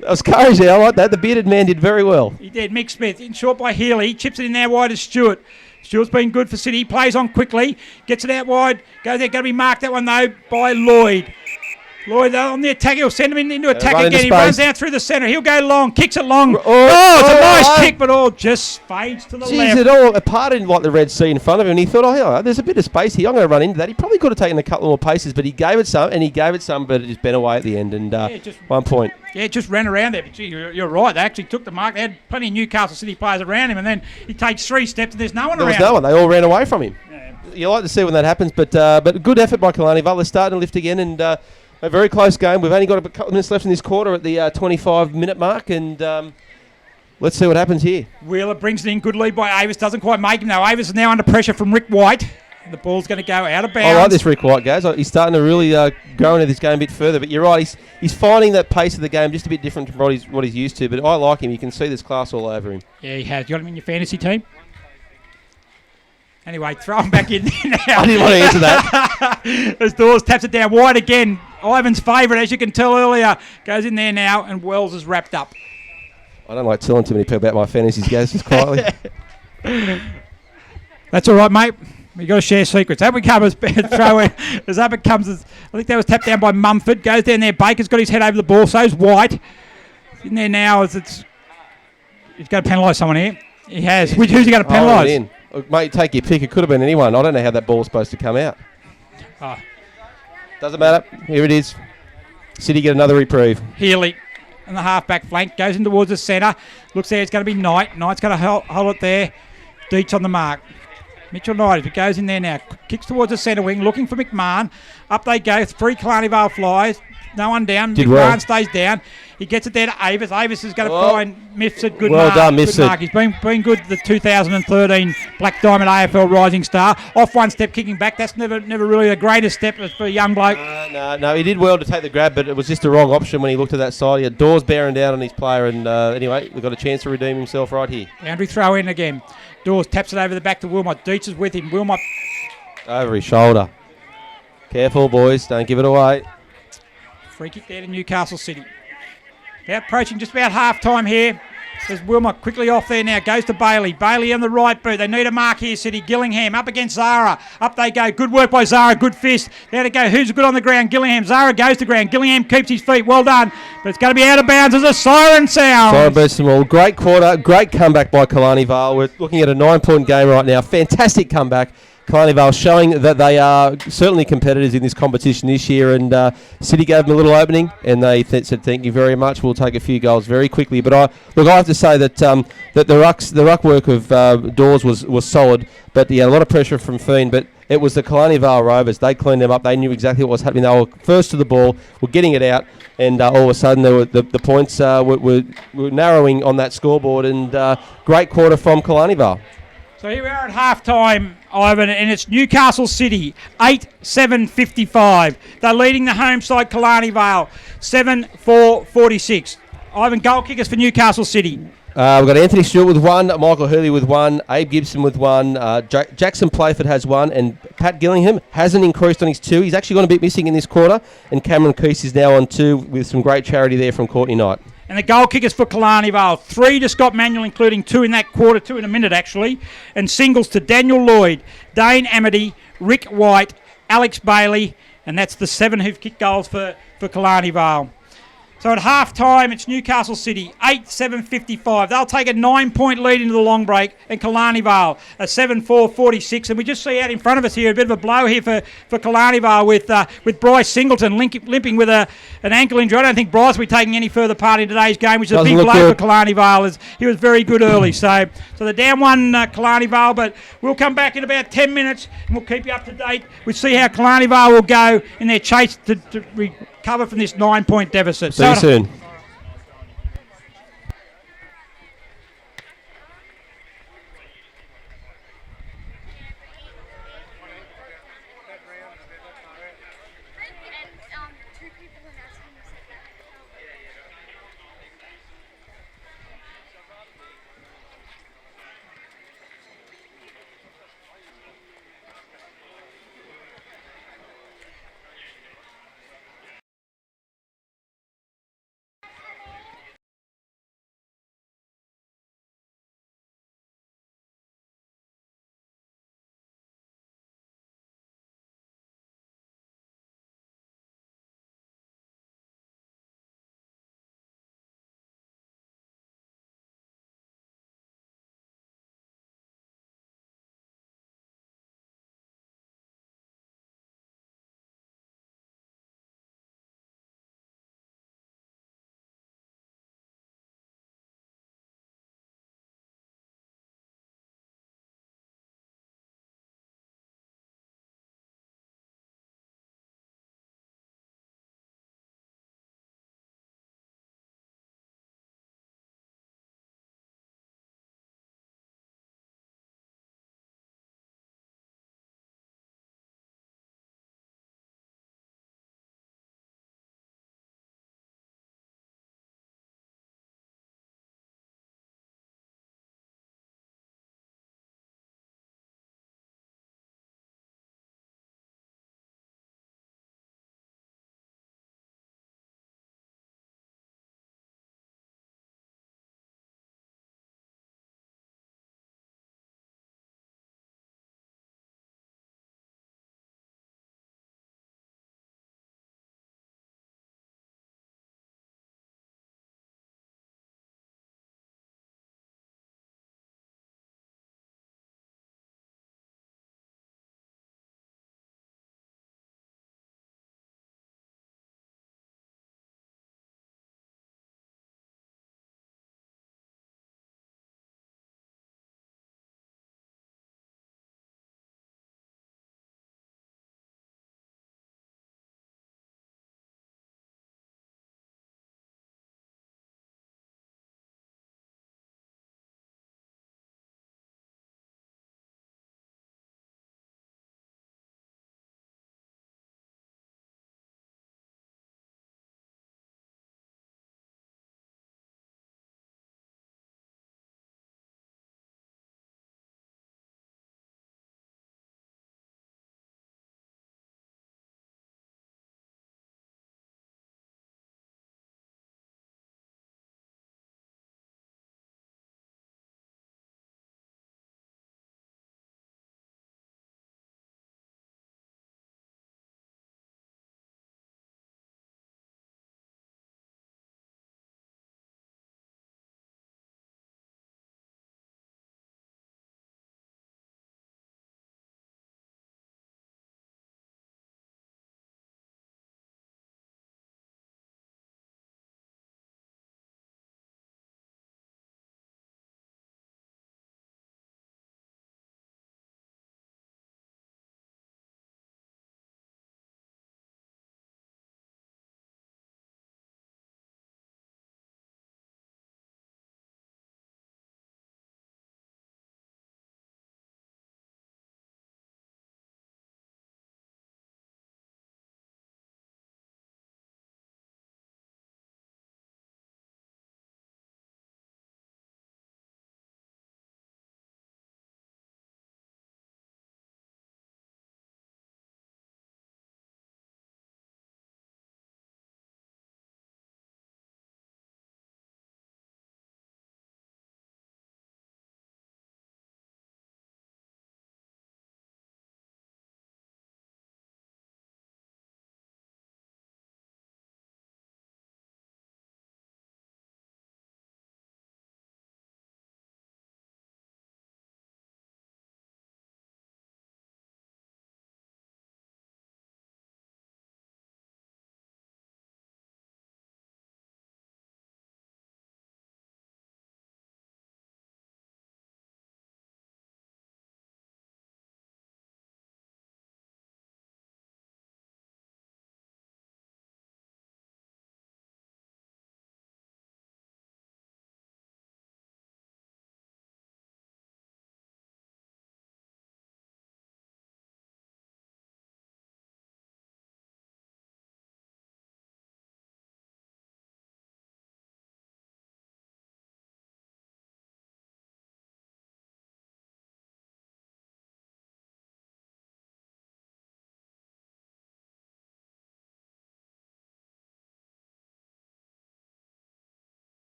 That was courage there. I like that. The bearded man did very well. He did. Mick Smith in short by Healy. Chips it in there wide as Stewart. Stewart's been good for City. Plays on quickly. Gets it out wide. Goes there. Going to be marked that one though by Lloyd. Lloyd on the attack. He'll send him into attack again. He runs out through the centre. He'll go long. Kicks it long. It's a nice kick, but just fades to the left. It all parted like the Red Sea in front of him, and he thought, there's a bit of space here. I'm going to run into that. He probably could have taken a couple more paces, but he gave it some, but it just bent away at the end, and 1 point. Yeah, it just ran around there. But gee, you're right. They actually took the mark. They had plenty of Newcastle City players around him, and then he takes 3 steps, and there's no one around. There was no one. They all ran away from him. Yeah. You like to see when that happens, but good effort by Killarney Vale. They're starting to lift again, and a very close game. We've only got a couple of minutes left in this quarter at the 25-minute mark, and let's see what happens here. Wheeler brings it in. Good lead by Avis. Doesn't quite make him, though. Avis is now under pressure from Rick White. The ball's going to go out of bounds. I like this Rick White, guys. He's starting to really grow into this game a bit further. But you're right. He's finding that pace of the game just a bit different from what he's used to. But I like him. You can see this class all over him. Yeah, he has. You got him in your fantasy team? Anyway, throw him back in there now. I didn't want to answer that. As Dawes taps it down wide again. Ivan's favourite, as you can tell earlier, goes in there now, and Wells is wrapped up. I don't like telling too many people about my fantasies, guys, just quietly. That's all right, mate. We've got to share secrets. Up it comes, throw in. As up it comes, I think that was tapped down by Mumford. Goes down there. Baker's got his head over the ball. So's White. In there now as he's got to penalise someone here. He has. Who's he going to penalise? Mate, take your pick. It could have been anyone. I don't know how that ball's supposed to come out. Doesn't matter. Here it is. City get another reprieve. Healy on the half-back flank. Goes in towards the centre. Looks there. It's going to be Knight. Knight's going to hold it there. Deets on the mark. Mitchell Knight, if it goes in there now, kicks towards the centre wing, looking for McMahon. Up they go. 3 Killarney Vale flies. No one down. McMahon stays down. He gets it there to Avis. Avis is going to find Mifsud. Good mark. Well done, Mifsud. He's been good. The 2013 Black Diamond AFL Rising Star. Off one step, kicking back. That's never really the greatest step for a young bloke. No. He did well to take the grab, but it was just the wrong option when he looked at that side. He had Dawes bearing down on his player, and anyway, we've got a chance to redeem himself right here. Boundary throw in again. Dawes taps it over the back to Wilmot. Deets is with him. Wilmot over his shoulder. Careful, boys. Don't give it away. Free kick there to Newcastle City. They're approaching just about half-time here. There's Wilmot quickly off there now. Goes to Bailey. Bailey on the right boot. They need a mark here, City. Gillingham up against Zara. Up they go. Good work by Zara. Good fist. There to go. Who's good on the ground? Gillingham. Zara goes to ground. Gillingham keeps his feet. Well done. But it's going to be out of bounds as a siren sound. Siren burst them all. Great quarter. Great comeback by Killarney Vale. We're looking at a 9-point game right now. Fantastic comeback. Killarney Vale showing that they are certainly competitors in this competition this year, and City gave them a little opening, and they said thank you very much. We'll take a few goals very quickly. But I have to say that that the ruck work of Dawes was solid, but he had a lot of pressure from Fiend. But it was the Killarney Vale Rovers. They cleaned them up. They knew exactly what was happening. They were first to the ball, were getting it out, and all of a sudden the points were narrowing on that scoreboard. And great quarter from Killarney Vale. So here we are at half-time, Ivan, and it's Newcastle City, 8-7-55. They're leading the home side, Killarney Vale, 7-4-46. Ivan, goal kickers for Newcastle City. We've got Anthony Stewart with 1, Michael Hurley with 1, Abe Gibson with 1, Jackson Playford has 1, and Pat Gillingham hasn't increased on his 2. He's actually gone a bit missing in this quarter, and Cameron Keese is now on 2 with some great charity there from Courtney Knight. And the goal kickers for Killarney Vale, 3 to Scott Manuel, including 2 in that quarter, 2 in a minute actually, and singles to Daniel Lloyd, Dane Amity, Rick White, Alex Bailey, and that's the 7 who've kicked goals for Killarney Vale. So at half-time, it's Newcastle City, 8-7-55. They'll take a 9-point lead into the long break, and Killarney Vale, a 7-4-46. And we just see out in front of us here a bit of a blow here for Killarney Vale with Bryce Singleton limping with an ankle injury. I don't think Bryce will be taking any further part in today's game, which is a big blow for Killarney Vale. He was very good early. So they're down one, Killarney Vale, but we'll come back in about 10 minutes and we'll keep you up to date. We'll see how Killarney Vale will go in their chase to recover from this 9-point deficit. See you soon.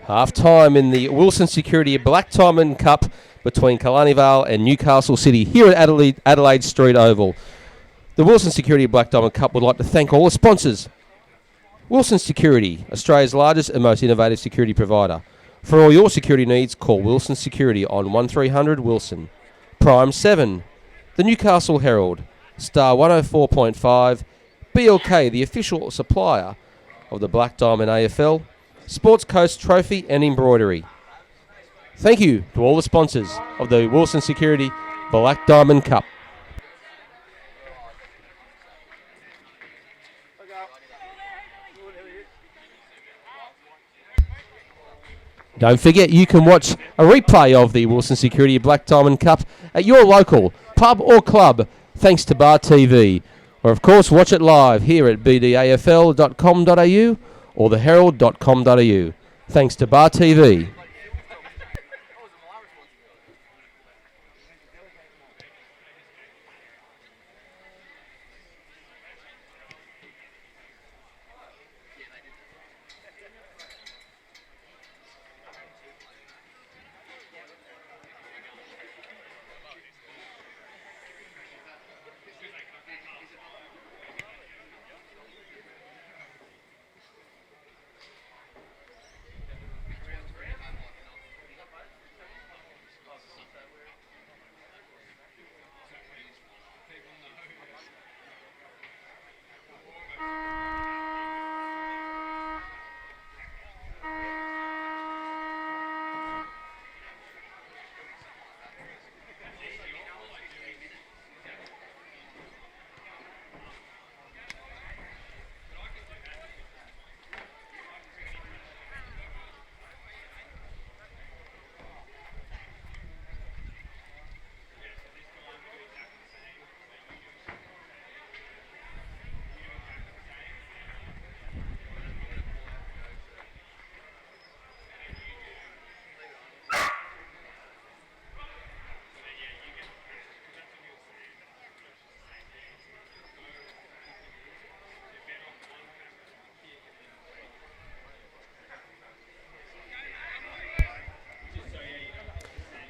Half time in the Wilson Security Black Diamond Cup between Killarney Vale and Newcastle City here at Adelaide Street Oval. The Wilson Security Black Diamond Cup would like to thank all the sponsors. Wilson Security, Australia's largest and most innovative security provider. For all your security needs, call Wilson Security on 1300 Wilson. Prime 7, the Newcastle Herald, Star 104.5, BLK, the official supplier of the Black Diamond AFL, Sports Coast Trophy and Embroidery. Thank you to all the sponsors of the Wilson Security Black Diamond Cup. Don't forget you can watch a replay of the Wilson Security Black Diamond Cup at your local pub or club thanks to Bar TV. Or of course watch it live here at bdafl.com.au or theherald.com.au. Thanks to Bar TV.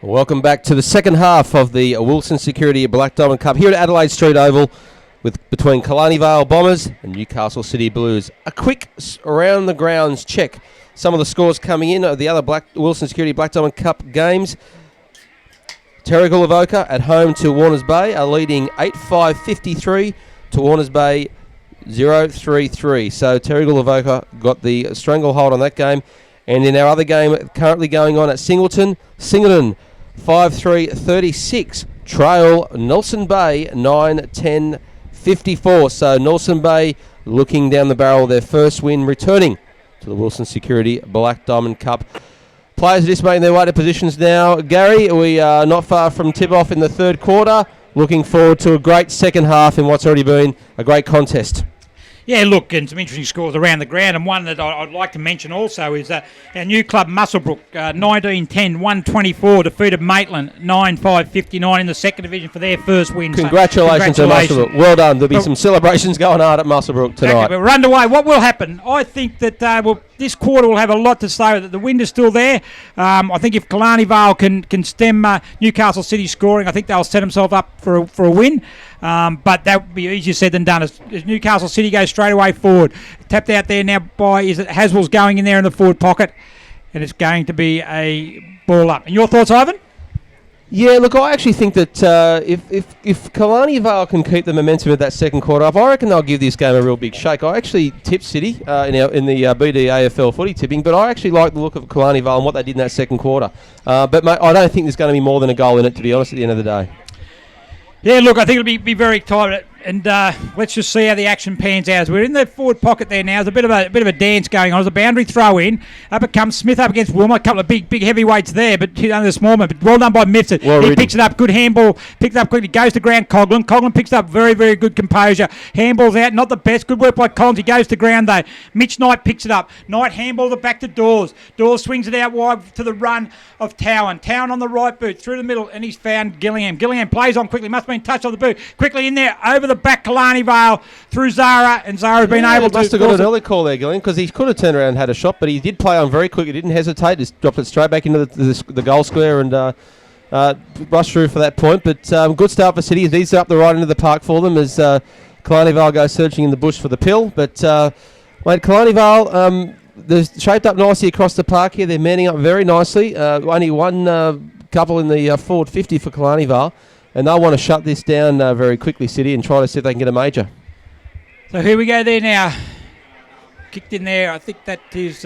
Welcome back to the second half of the Wilson Security Black Diamond Cup here at Adelaide Street Oval between Killarney Vale Bombers and Newcastle City Blues. A quick around the grounds check. Some of the scores coming in of the other Wilson Security Black Diamond Cup games. Terrigal Avoca at home to Warners Bay are leading 8-5-53 to Warners Bay 0-3-3. So Terrigal Avoca got the stranglehold on that game. And in our other game currently going on at Singleton 5-3-36 trail Nelson Bay 9-10-54. So Nelson Bay looking down the barrel of their first win, returning to the Wilson Security Black Diamond Cup. Players are just making their way to positions now. Gary, we are not far from tip-off in the third quarter. Looking forward to a great second half in what's already been a great contest. Yeah, look, and some interesting scores around the ground, and one that I'd like to mention also is our new club Muswellbrook, 19-10-124, defeated Maitland 9-5-59 in the second division for their first win. Congratulations to Muswellbrook. Well done. There'll be some celebrations going on at Muswellbrook tonight. Exactly, we're underway. What will happen? I think that this quarter will have a lot to say. That the wind is still there. I think if Killarney Vale can stem Newcastle City scoring, I think they'll set themselves up for a win. But that would be easier said than done. As Newcastle City goes straight away forward. Tapped out there now by Haswell's going in there in the forward pocket, and it's going to be a ball up. And your thoughts, Ivan? Yeah, look, I actually think that if Killarney Vale can keep the momentum of that second quarter up, I reckon they'll give this game a real big shake. I actually tipped City in the BDAFL footy tipping, but I actually like the look of Killarney Vale and what they did in that second quarter. But mate, I don't think there's going to be more than a goal in it, to be honest, at the end of the day. Yeah, look, I think it'll be very tight, and let's just see how the action pans out. As we're in the forward pocket there now. There's a bit of a dance going on. There's a boundary throw in. Up it comes Smith up against Wilmot. A couple of big heavyweights there, but under the small man. But well done by Mifsud. He picks it up. Good handball. Picked it up quickly. Goes to ground. Coghlan. Coghlan picks it up. Very, very good composure. Handball's out. Not the best. Good work by Collins. He goes to ground though. Mitch Knight picks it up. Knight handballs it back to Dawes. Dawes swings it out wide to the run of Towan. Towan on the right boot through the middle, and he's found Gillingham. Gillingham plays on quickly. Must have been touched on the boot. Quickly in there over the back, Killarney Vale through Zara, and Zara's been able to... Must have got an early call there, Gillian, because he could have turned around and had a shot, but he did play on very quick. He didn't hesitate. Just dropped it straight back into the goal square and rushed through for that point. But good start for City. These are up the right end of the park for them as Killarney Vale goes searching in the bush for the pill. But, mate, Killarney Vale, they're shaped up nicely across the park here. They're manning up very nicely. Only one couple in the forward 50 for Killarney Vale. And they'll want to shut this down very quickly, City, and try to see if they can get a major. So here we go there now. Kicked in there. I think that is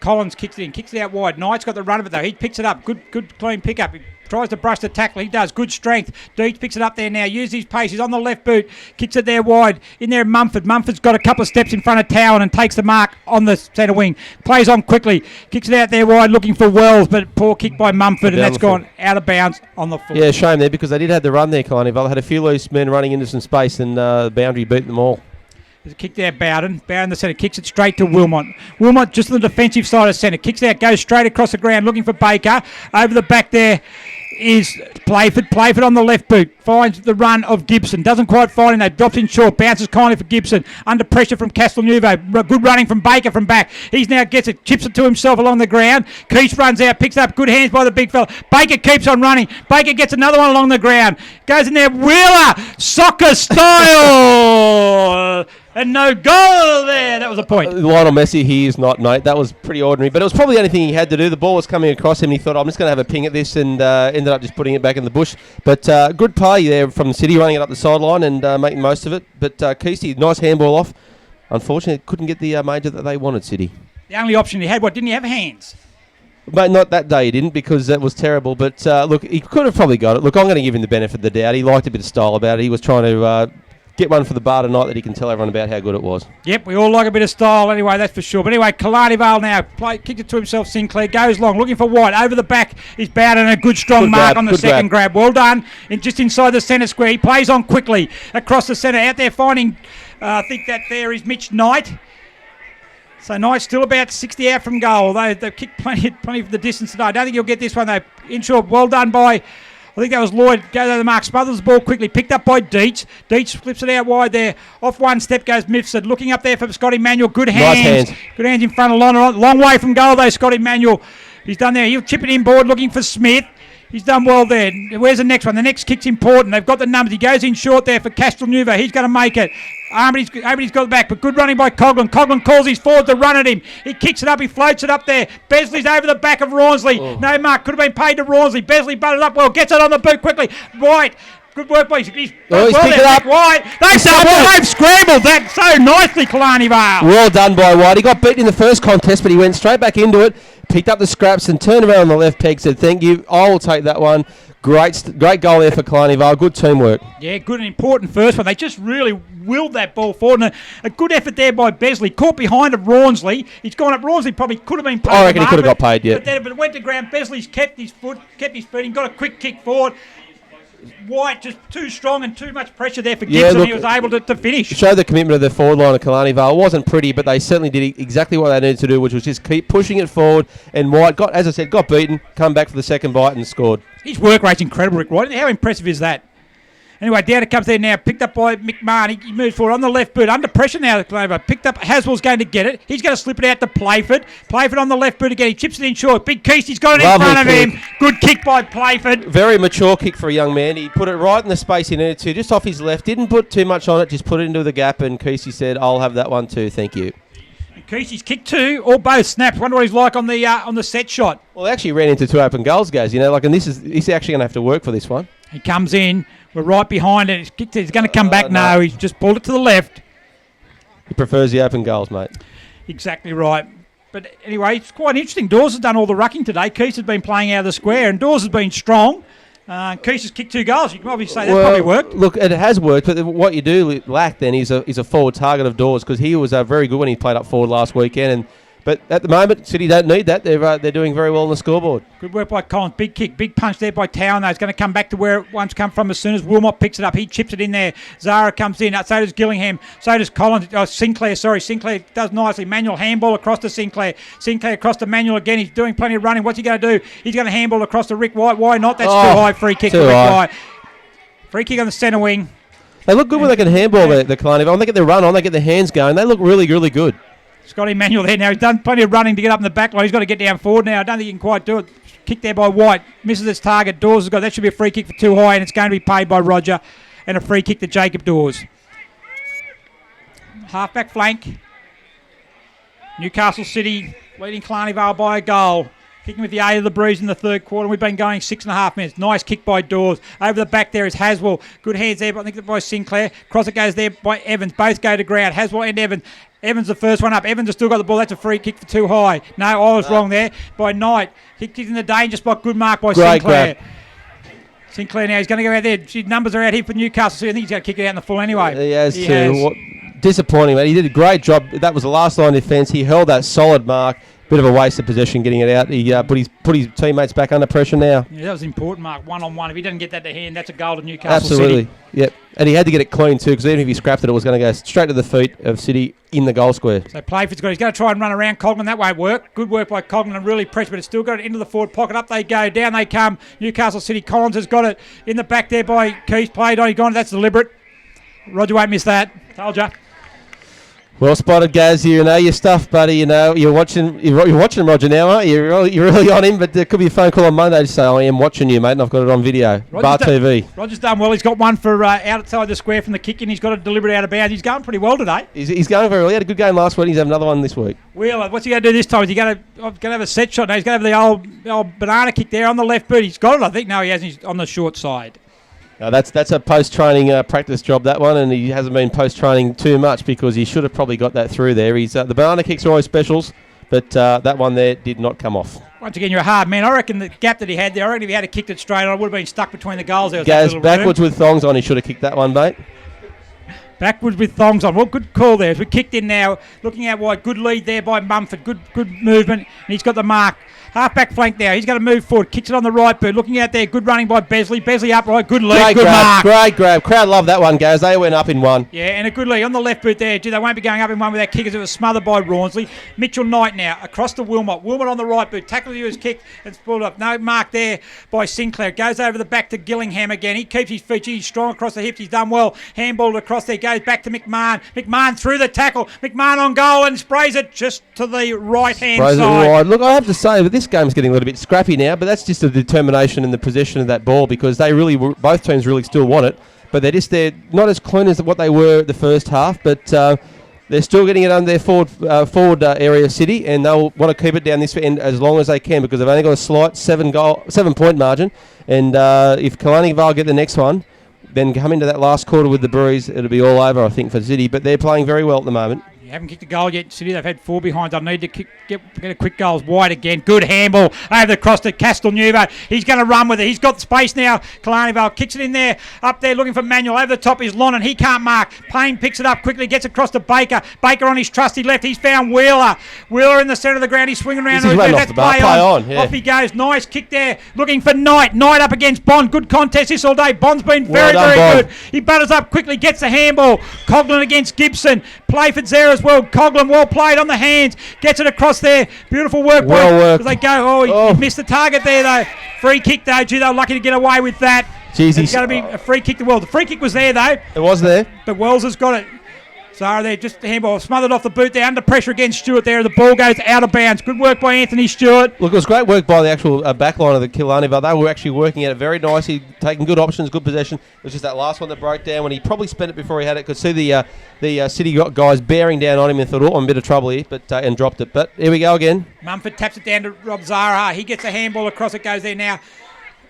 Collins kicks it in. Kicks it out wide. Knight's got the run of it, though. He picks it up. Good clean pick-up. He tries to brush the tackle. He does. Good strength. Deech picks it up there now. Uses his pace. He's on the left boot. Kicks it there wide. In there, Mumford. Mumford's got a couple of steps in front of Towan and takes the mark on the centre wing. Plays on quickly. Kicks it out there wide looking for Wells, but poor kick by Mumford, and that's gone out of bounds on the full. Yeah, shame there because they did have the run there, Killarney Vale. Had a few loose men running into some space and the boundary beat them all. There's a kick there, Bowden. Bowden the centre, kicks it straight to Wilmot. Wilmot just on the defensive side of centre. Kicks out, goes straight across the ground looking for Baker. Over the back there is Playford. Playford on the left boot. Finds the run of Gibson. Doesn't quite find him. They drops in short. Bounces kindly for Gibson. Under pressure from Castelnuovo. Good running from Baker from back. He's now gets it. Chips it to himself along the ground. Keith runs out. Picks up. Good hands by the big fella. Baker keeps on running. Baker gets another one along the ground. Goes in there. Wheeler. Soccer style. And no goal there. That was a point. Lionel Messi, he is not, mate. That was pretty ordinary. But it was probably the only thing he had to do. The ball was coming across him. And he thought, I'm just going to have a ping at this, and ended up just putting it back in the bush. But good play there from the City, running it up the sideline and making most of it. But Keesey, nice handball off. Unfortunately, couldn't get the major that they wanted, City. The only option he had, didn't he have hands? Mate, not that day he didn't because that was terrible. But look, he could have probably got it. Look, I'm going to give him the benefit of the doubt. He liked a bit of style about it. He was trying to... get one for the bar tonight that he can tell everyone about how good it was. Yep, we all like a bit of style anyway, that's for sure. But anyway, Killarney Vale now, kicked it to himself, Sinclair, goes long, looking for White. Over the back is Bowden, a good strong mark on the second grab. Well done. And just inside the centre square, he plays on quickly across the centre. Out there finding, I think that there is Mitch Knight. So Knight's still about 60 out from goal. They've kicked plenty for the distance today. I don't think you'll get this one though. In short, well done by... I think that was Lloyd. Goes over the mark, smothers the ball quickly, picked up by Deech. Deech flips it out wide there. Off one step goes Mifsud. Looking up there for Scotty Manuel. Good hands. Nice hands. Good hands in front of Lon. Long way from goal though, Scotty Manuel. He's done there. He'll chip it inboard looking for Smith. He's done well there. Where's the next one? The next kick's important. They've got the numbers. He goes in short there for Castelnuovo. He's going to make it. Armity's got the back, but good running by Coughlin. Coughlin calls his forward to run at him. He kicks it up. He floats it up there. Besley's over the back of Rawnsley. Oh. No mark. Could have been paid to Rawnsley. Besley butted up well. Gets it on the boot quickly. White. Good work, boys. He's picked it up. White. They've scrambled that so nicely, Killarney Vale. Well done by White. He got beaten in the first contest, but he went straight back into it, picked up the scraps and turned around on the left peg, said, thank you. I will take that one. Great goal there for Killarney Vale. Good teamwork. Yeah, good and important first one. They just really willed that ball forward. And a good effort there by Besley. Caught behind of Rawnsley. He's gone up. Rawnsley probably could have been paid. I reckon he could have got paid, yeah. But it went to ground. Besley's kept his feet. He got a quick kick forward. White just too strong and too much pressure there for Gibson. Look, he was able to finish. Show the commitment of the forward line of Killarney Vale. It wasn't pretty, but they certainly did exactly what they needed to do, which was just keep pushing it forward. And White got beaten, come back for the second bite and scored. His work rate's incredible, Rick White. How impressive is that? Anyway, down it comes there now, picked up by McMahon. He moves forward on the left boot, under pressure now. Picked up, Haswell's going to get it. He's going to slip it out to Playford. Playford on the left boot again. He chips it in short. Big Keyst's got it in front of him. Good kick by Playford. Very mature kick for a young man. He put it right in the space he needed to, just off his left. Didn't put too much on it, just put it into the gap. And Keysty said, "I'll have that one too, thank you." Keyst's kicked two or both snaps. Wonder what he's like on the set shot. Well, they actually ran into two open goals, guys. And he's actually going to have to work for this one. He comes in. We're right behind it. He's going to come back. No, he's just pulled it to the left. He prefers the open goals, mate. Exactly right. But anyway, it's quite interesting. Dawes has done all the rucking today. Keith has been playing out of the square, and Dawes has been strong. Keith has kicked 2 goals. You can obviously say that's probably worked. Look, it has worked, but what you do lack then is a forward target of Dawes, because he was very good when he played up forward last weekend. But at the moment, City don't need that. They're doing very well on the scoreboard. Good work by Collins. Big kick, big punch there by Towan. It's going to come back to where it once come from as soon as Wilmot picks it up. He chips it in there. Zara comes in. So does Gillingham. So does Collins. Sinclair does nicely. Manuel handball across to Sinclair. Sinclair across to Manuel again. He's doing plenty of running. What's he going to do? He's going to handball across to Rick White. Why not? That's too high. Free kick to Rick White. Free kick on the centre wing. They look good when they can handball the Killarney Vale. They get their run on, they get their hands going. They look really, really good. Scott Emmanuel there now. He's done plenty of running to get up in the back line. He's got to get down forward now. I don't think he can quite do it. Kick there by White. Misses its target. Dawes has got. That should be a free kick for too high, and it's going to be paid by Roger. And a free kick to Jacob Dawes. Half-back flank. Newcastle City leading Killarney Vale by a goal. Kicking with the 8 of the breeze in the third quarter. We've been going 6.5 minutes. Nice kick by Dawes. Over the back there is Haswell. Good hands there, but I think by Sinclair. Cross it goes there by Evans. Both go to ground. Haswell and Evans. Evans the first one up. Evans has still got the ball. That's a free kick for too high. No, I was wrong there. By Knight. Kicked in the danger spot. Good mark by Sinclair. Sinclair now. He's going to go out there. His numbers are out here for Newcastle. So I think he's going to kick it out in the full anyway. He has too. Disappointing, mate. He did a great job. That was the last line of defence. He held that solid mark. Bit of a waste of possession getting it out. He put his teammates back under pressure now. Yeah, that was important, Mark. 1-on-1. If he doesn't get that to hand, that's a goal to Newcastle Absolutely. City. Yep. And he had to get it clean too, because even if he scrapped it, it was going to go straight to the feet of City in the goal square. So Playford's got. He's going to try and run around Coghlan. That won't work. Good work by Coghlan and really pressure, but it's still got it into the forward pocket. Up they go. Down they come. Newcastle City. Collins has got it in the back there by Keith. Played on. He gone. That's deliberate. Roger won't miss that. Told ya. Well spotted, Gaz. You know your stuff, buddy. You know you're watching Roger now, aren't you? You're really on him. But there could be a phone call on Monday to say I am watching you, mate, and I've got it on video. Bar TV. Roger's done well. He's got one for outside the square from the kick in. He's got it delivered out of bounds. He's going pretty well today. He's going very well. He had a good game last week. He's having another one this week. Wheeler, what's he going to do this time? Is he going to have a set shot? No, he's going to have the old banana kick there on the left boot. He's got it, I think. No, he hasn't. He's on the short side. No, that's a post-training practice job, that one, and he hasn't been post-training too much because he should have probably got that through there. He's the banana kicks are always specials, but that one there did not come off. Once again, you're a hard man. I reckon the gap that he had there, I reckon if he had kicked it straight on, it would have been stuck between the goals. There Gaz, backwards with thongs on, he should have kicked that one, mate. Backwards with thongs on. Well, good call there. As we kicked in now, looking out wide. Good lead there by Mumford. Good movement, and he's got the mark. Half-back flank now. He's going to move forward. Kicks it on the right boot. Looking out there. Good running by Besley. Besley upright. Good lead. Good mark. Great grab. Crowd loved that one, Gaz. They went up in one. Yeah, and a good lead on the left boot there. Gee, they won't be going up in one with that kick as it was smothered by Rawnsley. Mitchell Knight now across to Wilmot. Wilmot on the right boot. Tackle to his kick and pulled up. No mark there by Sinclair. Goes over the back to Gillingham again. He keeps his feet. He's strong across the hips. He's done well. Handballed across there. Goes back to McMahon. McMahon through the tackle. McMahon on goal and sprays it just to the right-hand side. Right. Look, I have to say that this game's getting a little bit scrappy now, but that's just the determination and the position of that ball because they really, both teams really still want it, but they're not as clean as what they were the first half, but they're still getting it under their forward area City, and they'll want to keep it down this end as long as they can because they've only got a slight 7-point margin, and if Killarney Vale get the next one, then come into that last quarter with the Breeze, it'll be all over, I think, for City, but they're playing very well at the moment. Haven't kicked a goal yet, City. They've had 4 behinds. I need to get a quick goals wide again. Good handball over the cross to Castelnuovo. He's going to run with it. He's got space now. Killarney Vale kicks it in there. Up there looking for Manuel. Over the top is Lonnon. He can't mark. Payne picks it up quickly. Gets across to Baker. Baker on his trusty left. He's found Wheeler. Wheeler in the centre of the ground. He's swinging around. That's play on. Yeah. Off he goes. Nice kick there. Looking for Knight. Knight up against Bond. Good contest this all day. Bond's been very good. He butters up quickly. Gets the handball. Coghlan against Gibson. Playford's there as well. Coghlan well played on the hands. Gets it across there. Beautiful work. Well worked. They go. He missed the target there though. Free kick though. Gee, they were lucky to get away with that. Jeez, it's going to be a free kick to Wells. The free kick was there though. It was there. But Wells has got it. Zara there, just the handball smothered off the boot there, under pressure against Stewart there. The ball goes out of bounds. Good work by Anthony Stewart. Look, it was great work by the actual back line of the Killarney Vale. They were actually working at it very nicely, taking good options, good possession. It was just that last one that broke down when he probably spent it before he had it. Could see the City guys bearing down on him and thought, I'm in a bit of trouble here, but and dropped it. But here we go again. Mumford taps it down to Rob Zara. He gets a handball across. It goes there now.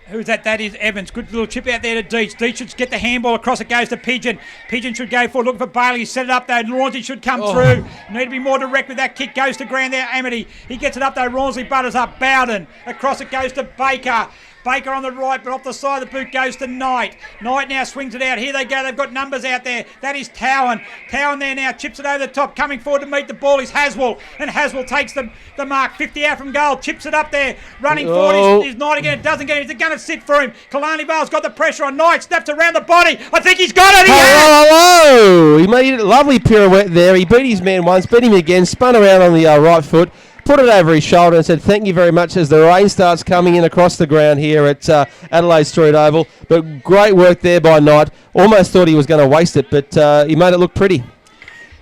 Who's that? That is Evans. Good little chip out there to Deitch. Deitch should get the handball across. It goes to Pigeon. Pigeon should go forward. Looking for Bailey. Set it up though. Rawnsley should come through. Need to be more direct with that kick. Goes to ground there. Amity. He gets it up though. Rawnsley butters up. Bowden. Across it goes to Baker. Baker on the right, but off the side of the boot goes to Knight. Knight now swings it out. Here they go. They've got numbers out there. That is Towan. Towan there now. Chips it over the top. Coming forward to meet the ball is Haswell. And Haswell takes the mark. 50 out from goal. Chips it up there. Running forward is Knight again. It doesn't get it. Is it going to sit for him? Killarney Vale's got the pressure on Knight. Snaps around the body. I think he's got it. Hello. He made a lovely pirouette there. He beat his man once. Beat him again. Spun around on the right foot. put it over his shoulder and said, thank you very much, as the rain starts coming in across the ground here at Adelaide Street Oval. But great work there by Knight. Almost thought he was going to waste it, but he made it look pretty.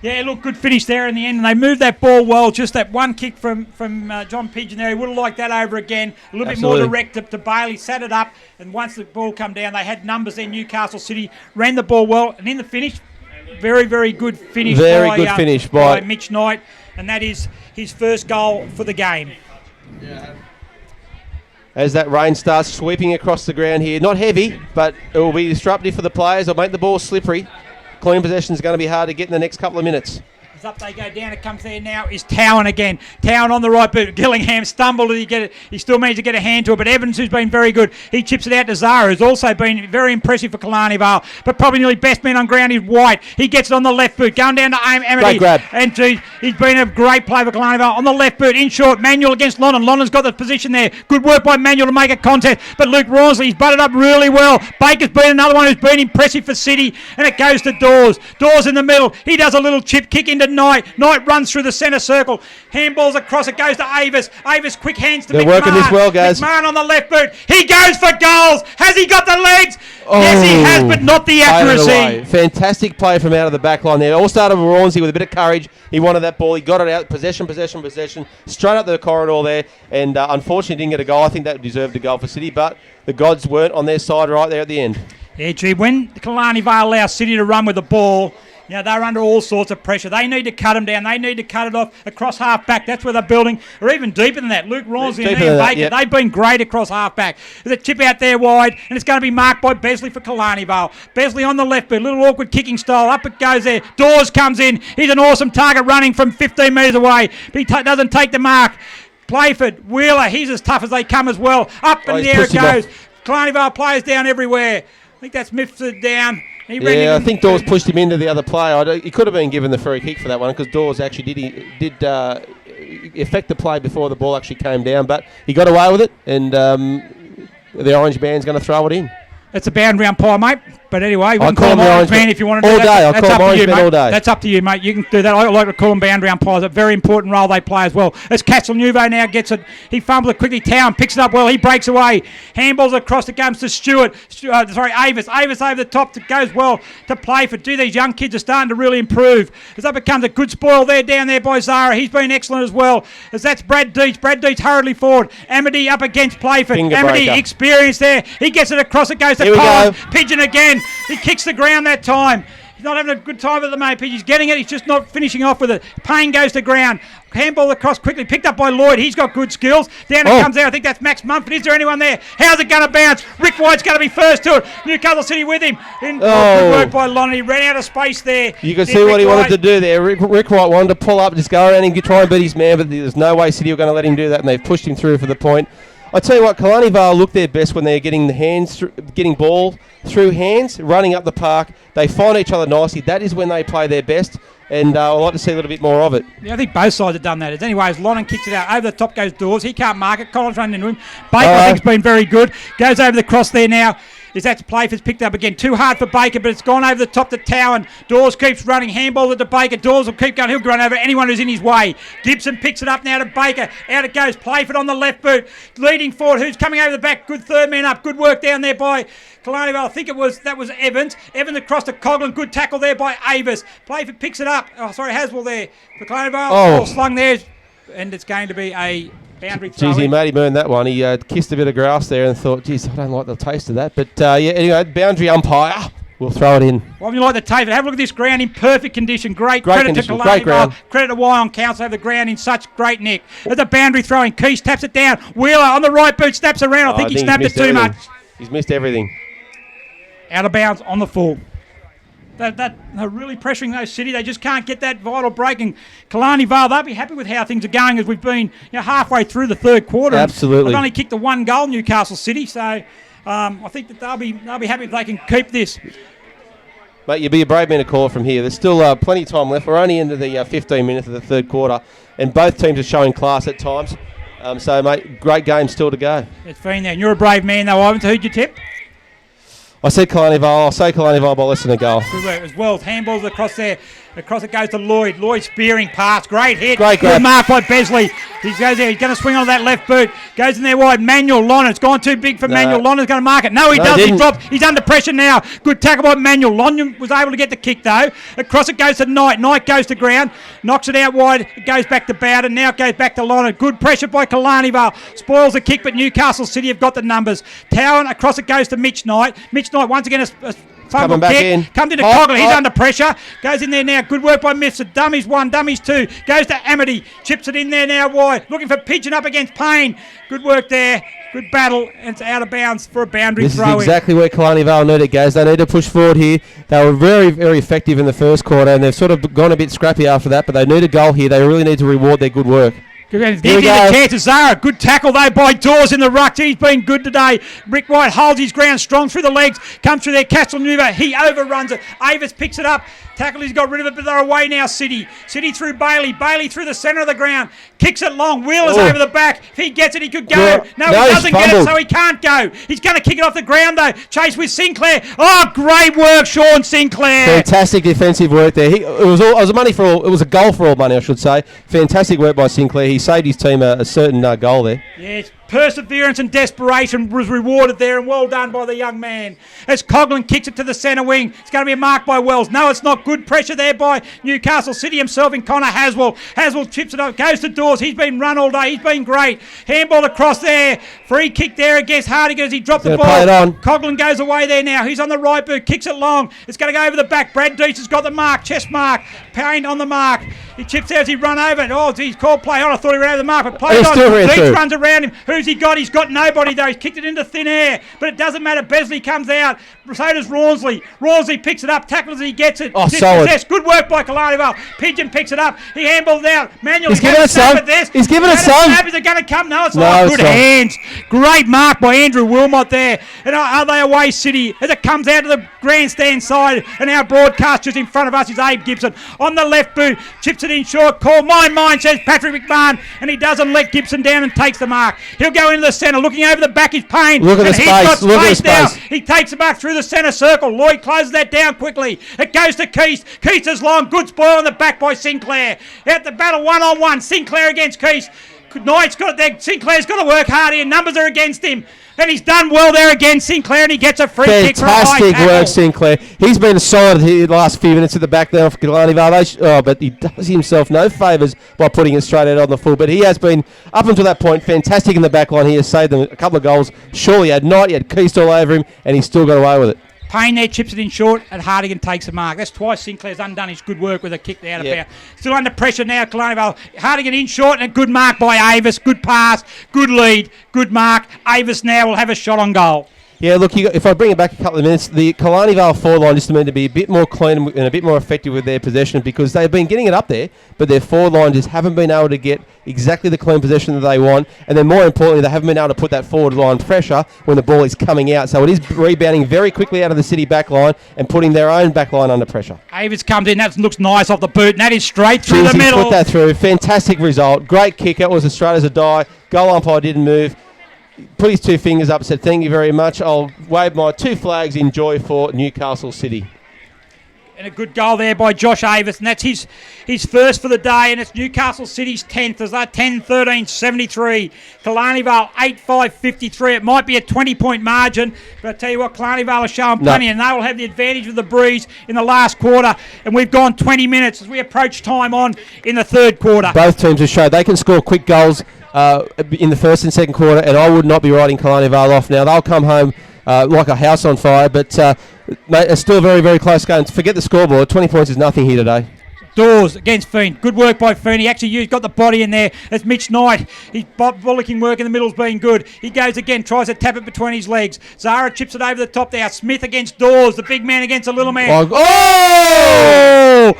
Yeah, look, good finish there in the end, and they moved that ball well. Just that one kick from John Pigeon there. He would have liked that over again. A little bit more direct to Bailey, sat it up, and once the ball come down, they had numbers there. Newcastle City ran the ball well, and in the finish, very, very good finish by Mitch Knight, and that is his first goal for the game. Yeah. As that rain starts sweeping across the ground here, not heavy, but it will be disruptive for the players. It'll make the ball slippery. Clean possession is going to be hard to get in the next couple of minutes. As up they go down, it comes there now is Towan again. Towan on the right boot. Gillingham stumbled. He still managed to get a hand to it, but Evans, who's been very good, he chips it out to Zara, who's also been very impressive for Killarney Vale. But probably nearly best man on ground is White. He gets it on the left boot, going down to Amity. Great grab. And he's been a great play for Killarney Vale on the left boot, in short. Manuel against Lonnon. Lonnon's got the position there. Good work by Manuel to make a contest. But Luke Rawsley's butted up really well. Baker's been another one who's been impressive for City, and it goes to Dawes. Dawes in the middle. He does a little chip kick into Knight. Knight runs through the centre circle. Handballs across. It goes to Avis. Avis quick hands to McMahon. They're working this well, guys. McMahon on the left boot. He goes for goals. Has he got the legs? Yes, he has, but not the accuracy. Fantastic play from out of the back line there. All started with Rawnsley with a bit of courage. He wanted that ball. He got it out. Possession. Straight up the corridor there. And unfortunately didn't get a goal. I think that deserved a goal for City, but the gods weren't on their side right there at the end. Yeah, gee, when Killarney Vale allow City to run with the ball, you know, they're under all sorts of pressure. They need to cut them down. They need to cut it off across half-back. That's where they're building. Or even deeper than that. Luke Rawsley and Ian Baker, they've been great across half-back. There's a chip out there wide, and it's going to be marked by Besley for Killarney Vale. Besley on the left boot. Little awkward kicking style. Up it goes there. Dawes comes in. He's an awesome target running from 15 metres away. But he doesn't take the mark. Playford, Wheeler, he's as tough as they come as well. Up in the air it goes. Killarney Vale players down everywhere. I think that's Mifsud down. I think Dawes pushed him into the other player. He could have been given the free kick for that one, because Dawes actually did affect the play before the ball actually came down, but he got away with it, and the orange band's going to throw it in. It's a boundary umpire, mate. But anyway, you can call him orange man if you want to do all that. Day. I'll call him orange man all day. That's up to you, mate. You can do that. I like to call them boundary umpires. A very important role they play as well. As Castelnuovo now gets it. He fumbles it quickly. Town picks it up well. He breaks away. Handballs across. It comes to Stewart. Avis. Avis over the top. It goes well to Playford. These young kids are starting to really improve. As that becomes a good spoil there down there by Zara. He's been excellent as well. As that's Brad Deitch. Brad Deitch hurriedly forward. Amity up against Playford. Amity experienced there. He gets it across. It goes to Collins. Pigeon again. He kicks the ground that time. He's not having a good time at the moment. He's getting it. He's just not finishing off with it. Payne goes to ground. Handball across quickly. Picked up by Lloyd. He's got good skills. Down it comes there. I think that's Max Mumford. Is there anyone there? How's it going to bounce? Rick White's going to be first to it. Newcastle City with him. Good work by Lonnie. He ran out of space there. You can see what he wanted to do there. Rick White wanted to pull up, just go around and try and beat his man, but there's no way City were going to let him do that, and they've pushed him through for the point. I tell you what, Killarney Vale look their best when they're getting the hands, getting ball through hands, running up the park. They find each other nicely. That is when they play their best, and I'd like to see a little bit more of it. Yeah, I think both sides have done that. As anyways, Lonnon kicks it out. Over the top goes Dawes. He can't mark it. Collins running into him. Baker, I think, has been very good. Goes over the cross there now. That's Playford's picked up again. Too hard for Baker, but it's gone over the top to Towan. Dawes keeps running. Handball to Baker. Dawes will keep going. He'll run over anyone who's in his way. Gibson picks it up now to Baker. Out it goes. Playford on the left boot. Leading forward. Who's coming over the back? Good third man up. Good work down there by Killarney Vale. I think that was Evans. Evans across to Coughlin. Good tackle there by Avis. Playford picks it up. Haswell there for Killarney Vale. Slung there. And it's going to be a boundary throw. Geez, he made him earn that one. He kissed a bit of grass there and thought, geez, I don't like the taste of that. But anyway, boundary umpire will throw it in. Well, you like the taste. Have a look at this ground in perfect condition. Great credit condition. To Killarney Vale. Credit to Wye on Council. Have the ground in such great nick. There's a boundary throwing. Keys taps it down. Wheeler on the right boot snaps around. I think he snapped it too much. He's missed everything. Out of bounds on the full. They're really pressuring those City. They just can't get that vital break. And Killarney Vale, they'll be happy with how things are going as we've been halfway through the third quarter. Absolutely. They've only kicked the one goal, Newcastle City. So I think that they'll be happy if they can keep this. Mate, you'd be a brave man to call it from here. There's still plenty of time left. We're only into the 15 minutes of the third quarter, and both teams are showing class at times. So, mate, great game still to go. It's been there. And you're a brave man, though, Ivan. So who'd you tip? I said Killarney Vale. I'll say Killarney Vale by less than a goal. Good work as well. Handballs across there. Across it goes to Lloyd. Lloyd spearing pass. Great hit. Great grab. Good mark by Besley. He goes there. He's going to swing on that left boot. Goes in there wide. Manuel Lonner. It's gone too big for Manuel. Lonner's going to mark it. No, he doesn't. He dropped. He's under pressure now. Good tackle by Manuel. Lonner was able to get the kick though. Across it goes to Knight. Knight goes to ground. Knocks it out wide. It goes back to Bowden. Now it goes back to Lonner. Good pressure by Killarney Vale. Spoils the kick, but Newcastle City have got the numbers. Towan. Across it goes to Mitch Knight. Mitch Knight once again a fumble back kick. in. Comes into Cogley. He's under pressure. Goes in there now. Good work by Mifsud. Dummies 1, dummies 2. Goes to Amity. Chips it in there now wide. Looking for Pigeon up against Payne. Good work there. Good battle. And it's out of bounds for a boundary This throw. is exactly where Killarney Vale need it, guys. They need to push forward here. They were very, very effective in the first quarter, and they've sort of gone a bit scrappy after that, but they need a goal here. They really need to reward their good work. There's the chance to Zara. Good tackle though by Dawes in the ruck. He's been good today. Rick White holds his ground strong through the legs. Comes through there. Castelnuova. He overruns it. Avis picks it up. Tackle, he's got rid of it, but they're away now, City. City through Bailey. Bailey through the centre of the ground. Kicks it long. Wheeler's over the back. If he gets it, he could go. No, he doesn't get it, so he can't go. He's going to kick it off the ground, though. Chase with Sinclair. Oh, great work, Sean Sinclair. Fantastic defensive work there. It was a goal for all money, I should say. Fantastic work by Sinclair. He saved his team a certain goal there. Yes. Perseverance and desperation was rewarded there, and well done by the young man. As Coughlin kicks it to the centre wing, it's going to be a mark by Wells. No, it's not. Good pressure there by Newcastle City himself in Connor Haswell. Haswell chips it up, goes to Dawes. He's been run all day. He's been great. Handball across there. Free kick there against Hardigan as he dropped the ball. Play it on. Coughlin goes away there now. He's on the right boot, kicks it long. It's going to go over the back. Brad Deese has got the mark, chest mark. Payne on the mark. He chips out as he run over it. Oh, he's called play on. I thought he ran over the mark, but play on. Deese runs around him. Who's he got? He's got nobody though. He's kicked it into thin air, but it doesn't matter. Besley comes out. So does Rawnsley. Rawnsley picks it up, tackles as he gets it. Oh, solid. Good work by Killarney Vale. Pigeon picks it up. He handballs out. Manuel. He's giving it some. He's giving it some. Is it going to come? No, it's not. Good hands. Great mark by Andrew Wilmot there. And are they away, City? As it comes out to the grandstand side, and our broadcast just in front of us is Abe Gibson on the left boot. Chips it in short. Call my mind, says Patrick McMahon, and he doesn't let Gibson down and takes the mark. He'll go into the centre. Looking over the back is Payne. Look at the space. Look at the space. He takes it back through the centre circle. Lloyd closes that down quickly. It goes to Keith. Keith is long. Good spoil on the back by Sinclair. Out the battle 1-on-1. Sinclair against Keith. Knight's got it there. Sinclair's got to work hard here. Numbers are against him. And he's done well there again, Sinclair, and he gets a free kick for a high tackle. Fantastic work, Sinclair. He's been solid here the last few minutes at the back there for Killarney Vale. But he does himself no favours by putting it straight out on the full. But he has been, up until that point, fantastic in the back line. He has saved them a couple of goals. Surely he had Knight, he had Keast all over him, and he's still got away with it. Payne there chips it in short, and Hardigan takes a mark. That's twice Sinclair's undone his good work with a kick out of bounds. Still under pressure now, Killarney Vale. Hardigan in short, and a good mark by Avis. Good pass, good lead, good mark. Avis now will have a shot on goal. Yeah, look, if I bring it back a couple of minutes, the Killarney Vale forward line just meant to be a bit more clean and a bit more effective with their possession, because they've been getting it up there, but their forward line just haven't been able to get exactly the clean possession that they want, and then more importantly, they haven't been able to put that forward line pressure when the ball is coming out. So it is rebounding very quickly out of the City back line and putting their own back line under pressure. Avis comes in, that looks nice off the boot, and that is straight through the middle. Put that through. Fantastic result. Great kick. It was as straight as a die. Goal umpire didn't move. Put his two fingers up, said thank you very much. I'll wave my two flags in joy for Newcastle City. And a good goal there by Josh Avis, and that's his first for the day, and it's Newcastle City's 10th. As that 10-13-73. Killarney Vale 8-5-53. It might be a 20-point margin, but I tell you what, Killarney Vale are showing plenty, and they will have the advantage of the breeze in the last quarter. And we've gone 20 minutes as we approach time on in the third quarter. Both teams have showed they can score quick goals in the first and second quarter, and I would not be writing Killarney Vale off now. They'll come home like a house on fire, but mate, it's still a very, very close game. Forget the scoreboard. 20 points is nothing here today. Dawes against Fiend. Good work by Fiend. He actually got the body in there. It's Mitch Knight. His bollocking work in the middle's been good. He goes again, tries to tap it between his legs. Zara chips it over the top there. Smith against Dawes. The big man against the little man. Oh!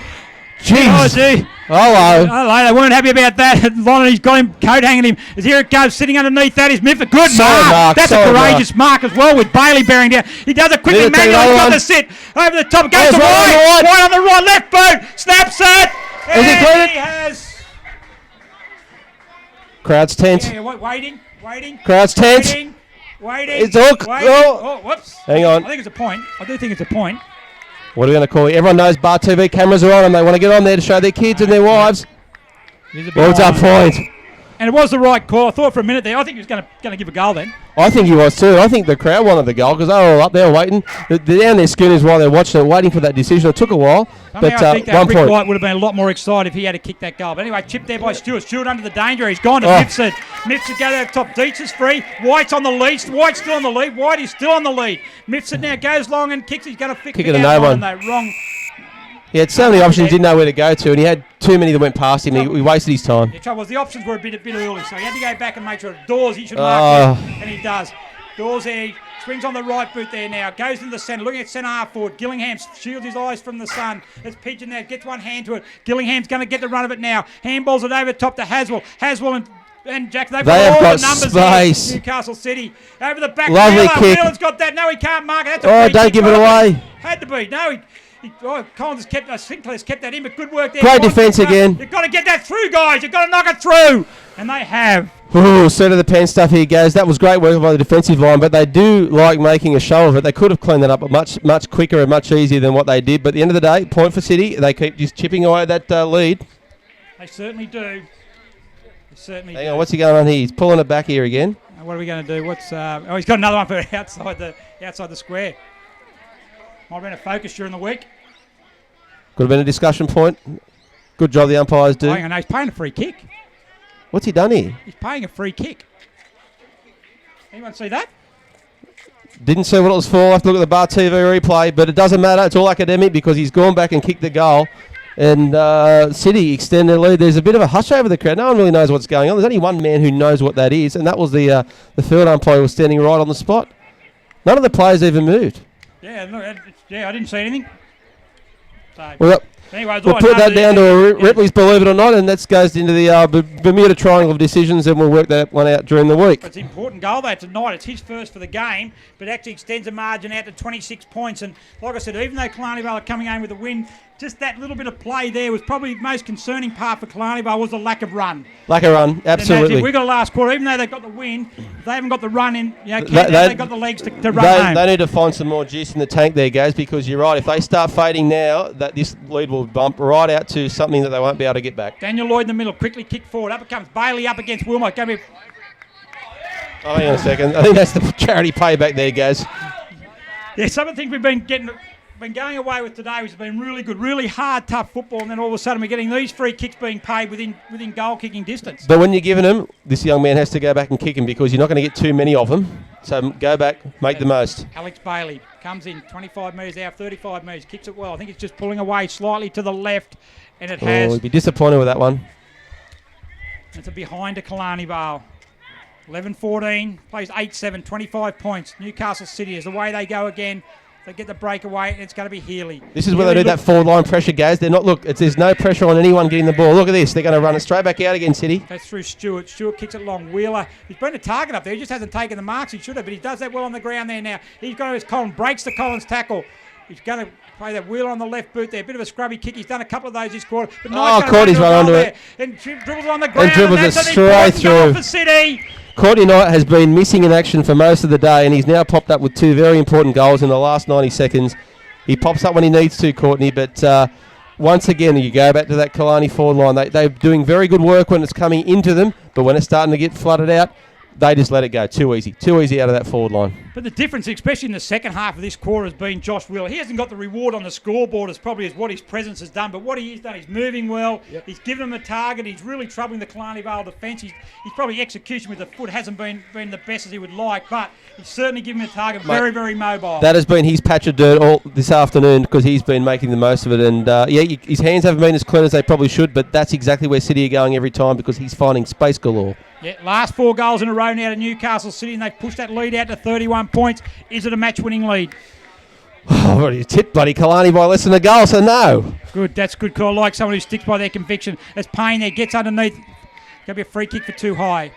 Jeez. Hello. They weren't happy about that. Lonnie's got him, coat hanging him. As here it goes, sitting underneath that is Mifford. Good mark. That's a courageous mark as well with Bailey bearing down. He does it quickly. Manuel got to sit over the top. Goes to White. White on the right, left boot. Snaps it. Is he cleared? He has. Crowd's tense. Yeah, waiting. Crowd's tense. Waiting. It's all. Oh, whoops. Hang on. I think it's a point. I do think it's a point. What are we going to call it? Everyone knows Bar TV cameras are on and they want to get on there to show their kids and their wives. Well, it's our point. And it was the right call. I thought for a minute there, I think he was going to give a goal then. I think he was too. I think the crowd wanted the goal because they were all up there waiting. They're down their schooners while they're watching it, waiting for that decision. It took a while. Somehow but I think that 1 Rick point. White would have been a lot more excited if he had to kick that goal. But anyway, chipped there by Stewart. Stewart under the danger. He's gone to Mifsud. Mifsud go to the top. Deitz is free. White's on the lead. White's still on the lead. White is still on the lead. Mifsud now goes long and kicks. He's going to kick it a no one. Wrong. He had so many options, didn't know where to go to, and he had too many that went past him. He wasted his time. The trouble was the options were a bit early, so he had to go back and make sure Dawes he should mark it, and he does. Dawes there, swings on the right boot there now, goes into the centre, looking at centre half forward. Gillingham shields his eyes from the sun. There's Pigeon there, gets one hand to it. Gillingham's going to get the run of it now. Handballs it over top to Haswell. Haswell and Jack, they've got all the numbers space. Here. Newcastle City over the back. Lovely kick. Wheeler's got that. No, he can't mark it. That's a free don't kick. give it away. Had to be. No, Collins has kept, Sinclair's kept that in, but good work there. Great defence again. You've got to get that through, guys. You've got to knock it through. And they have. Ooh, seat of the pen stuff here, guys. That was great work by the defensive line, but they do like making a show of it. They could have cleaned that up much quicker and much easier than what they did. But at the end of the day, point for City. They keep just chipping away at that lead. They certainly do. Hang on, what's he going on here? He's pulling it back here again. What are we going to do? He's got another one for outside the square. Might have been a focus during the week. Could have been a discussion point. Good job the umpires do. Hang on, he's paying a free kick. What's he done here? He's paying a free kick. Anyone see that? Didn't see what it was for. I'll have to look at the Bar TV replay, but it doesn't matter. It's all academic because he's gone back and kicked the goal. And City extend their lead. There's a bit of a hush over the crowd. No one really knows what's going on. There's only one man who knows what that is, and that was the field umpire who was standing right on the spot. None of the players even moved. Yeah, look, I didn't see anything. So, well, anyways, we'll put that down to a Ripley's Believe It or Not, and that goes into the Bermuda Triangle of decisions, and we'll work that one out during the week. It's an important goal there tonight. It's his first for the game, but actually extends the margin out to 26 points. And like I said, even though Killarney Vale are coming home with a win, just that little bit of play there was probably the most concerning part for Killarney Vale was the lack of run. Lack of run, absolutely. We've got a last quarter. Even though they've got the win, they haven't got the run in. They've got the legs to run home. They need to find some more juice in the tank there, guys, because you're right. If they start fading now, this lead will bump right out to something that they won't be able to get back. Daniel Lloyd in the middle, quickly kick forward. Up it comes Bailey up against Wilmot. Going to be... Oh, hang on a second. I think that's the charity payback there, guys. Yeah, some of the things we've been going away with today has been really good, really hard, tough football, and then all of a sudden we're getting these free kicks being paid within goal kicking distance. But when you're giving them, this young man has to go back and kick him because you're not going to get too many of them. So go back, make the most. Alex Bailey comes in 25 metres out, 35 metres, kicks it well. I think it's just pulling away slightly to the left, and it has. Oh, he'd be disappointed with that one. It's a behind to Killarney Vale. 11-14, plays 8-7, 25 points. Newcastle City is the way they go again. They get the breakaway, and it's going to be Healy. This is where they do that forward line pressure, guys. They're not, there's no pressure on anyone getting the ball. Look at this. They're going to run it straight back out again, City. That's through Stewart. Stewart kicks it long. Wheeler, he's been a target up there. He just hasn't taken the marks he should have, but he does that well on the ground there now. He's got his Collins, breaks the Collins tackle. He's going to play that Wheeler on the left boot there. Bit of a scrubby kick. He's done a couple of those this quarter. But Courtney's run onto it. And dribbles on the ground. And dribbles it straight through. For City. Courtney Knight has been missing in action for most of the day, and he's now popped up with two very important goals in the last 90 seconds. He pops up when he needs to, Courtney, but once again, you go back to that Killarney forward line. They're doing very good work when it's coming into them, but when it's starting to get flooded out, they just let it go. Too easy out of that forward line. But the difference, especially in the second half of this quarter, has been Josh Wheeler. He hasn't got the reward on the scoreboard as probably as what his presence has done, but what he has done, he's moving well. Yep. He's given them a target. He's really troubling the Killarney Vale defence. He's probably execution with the foot hasn't been the best as he would like, but he's certainly given him a target. Mate, very, very mobile. That has been his patch of dirt all this afternoon because he's been making the most of it. And his hands haven't been as clean as they probably should, but that's exactly where City are going every time because he's finding space galore. Yeah, last 4 goals in a row now to Newcastle City, and they've pushed that lead out to 31 points. Is it a match-winning lead? Oh, you tipped bloody Killarney by less than a goal, so no. Good, that's good call. I like someone who sticks by their conviction. As Payne there gets underneath. Going to be a free kick for too high.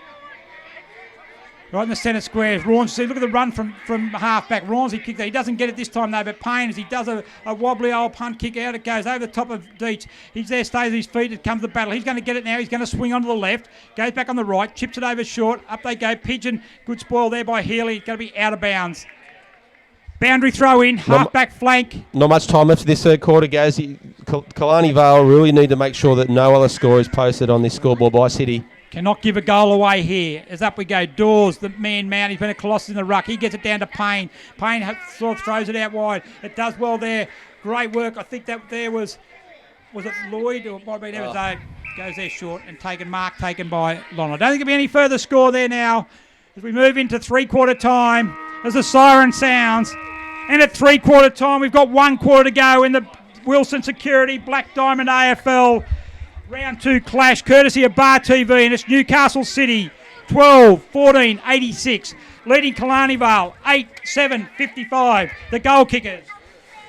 Right in the centre square. Rawnsley, see, look at the run from half-back. Rawnsley kicked there. He doesn't get it this time, though, but Payne, as he does a wobbly old punt kick out, it goes over the top of Deitz. He's there, stays at his feet. It comes the battle. He's going to get it now. He's going to swing onto the left. Goes back on the right. Chips it over short. Up they go. Pigeon. Good spoil there by Healy. Going to be out of bounds. Boundary throw in, half-back flank. Not much time left for this third quarter, guys. Killarney Vale really need to make sure that no other score is posted on this scoreboard by City. Cannot give a goal away here. As up we go. Dawes, the man mount. He's been a colossus in the ruck. He gets it down to Payne. Payne sort of throws it out wide. It does well there. Great work. I think that there was it Lloyd or it might have been Evans? Goes there short and taken by Lon. I don't think there'll be any further score there now as we move into three-quarter time as the siren sounds. And at three-quarter time, we've got 1 quarter to go in the Wilson Security Black Diamond AFL Round 2 clash, courtesy of Bar TV, and it's Newcastle City 12-14, 86, leading Killarney Vale 8-7, 55. The goal kickers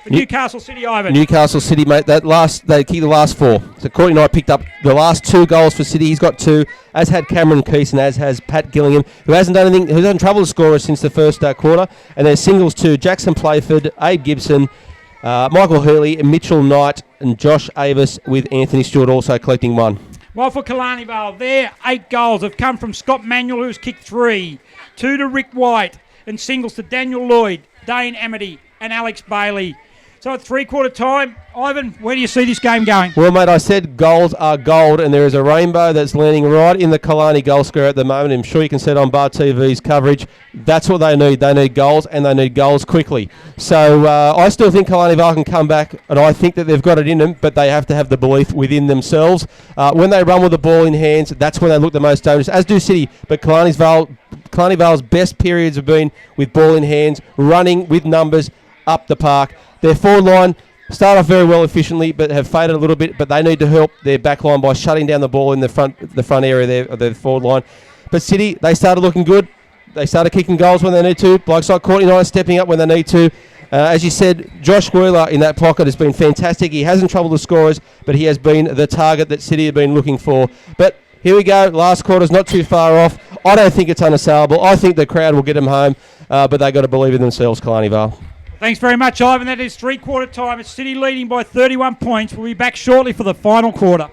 for Newcastle City, Ivan. Newcastle City, mate, they kicked the last 4. So Courtney Knight picked up the last 2 goals for City. He's got 2, as had Cameron Keeson, as has Pat Gillingham, who hasn't done anything, who hasn't troubled the scorer since the first quarter. And there's singles to Jackson Playford, Abe Gibson, Michael Hurley, Mitchell Knight, and Josh Avis, with Anthony Stewart also collecting 1. Well, for Killarney Vale, their 8 goals have come from Scott Manuel, who's kicked 3, 2 to Rick White, and singles to Daniel Lloyd, Dane Amity, and Alex Bailey. So at three-quarter time, Ivan, where do you see this game going? Well, mate, I said goals are gold, and there is a rainbow that's landing right in the Killarney goal square at the moment. I'm sure you can see it on Bar TV's coverage. That's what they need. They need goals, and they need goals quickly. So I still think Killarney Vale can come back, and I think that they've got it in them, but they have to have the belief within themselves. When they run with the ball in hands, that's when they look the most dangerous, as do City. But Killarney Vale's best periods have been with ball in hands, running with numbers up the park. Their forward line start off very well efficiently, but have faded a little bit. But they need to help their back line by shutting down the ball in the front area of their forward line. But City, they started looking good. They started kicking goals when they need to. Blokes like Courtney Knight stepping up when they need to. As you said, Josh Wheeler in that pocket has been fantastic. He hasn't troubled the scorers, but he has been the target that City have been looking for. But here we go. Last quarter's not too far off. I don't think it's unassailable. I think the crowd will get them home, but they've got to believe in themselves, Killarney Vale. Thanks very much, Ivan. That is three-quarter time. It's City leading by 31 points. We'll be back shortly for the final quarter.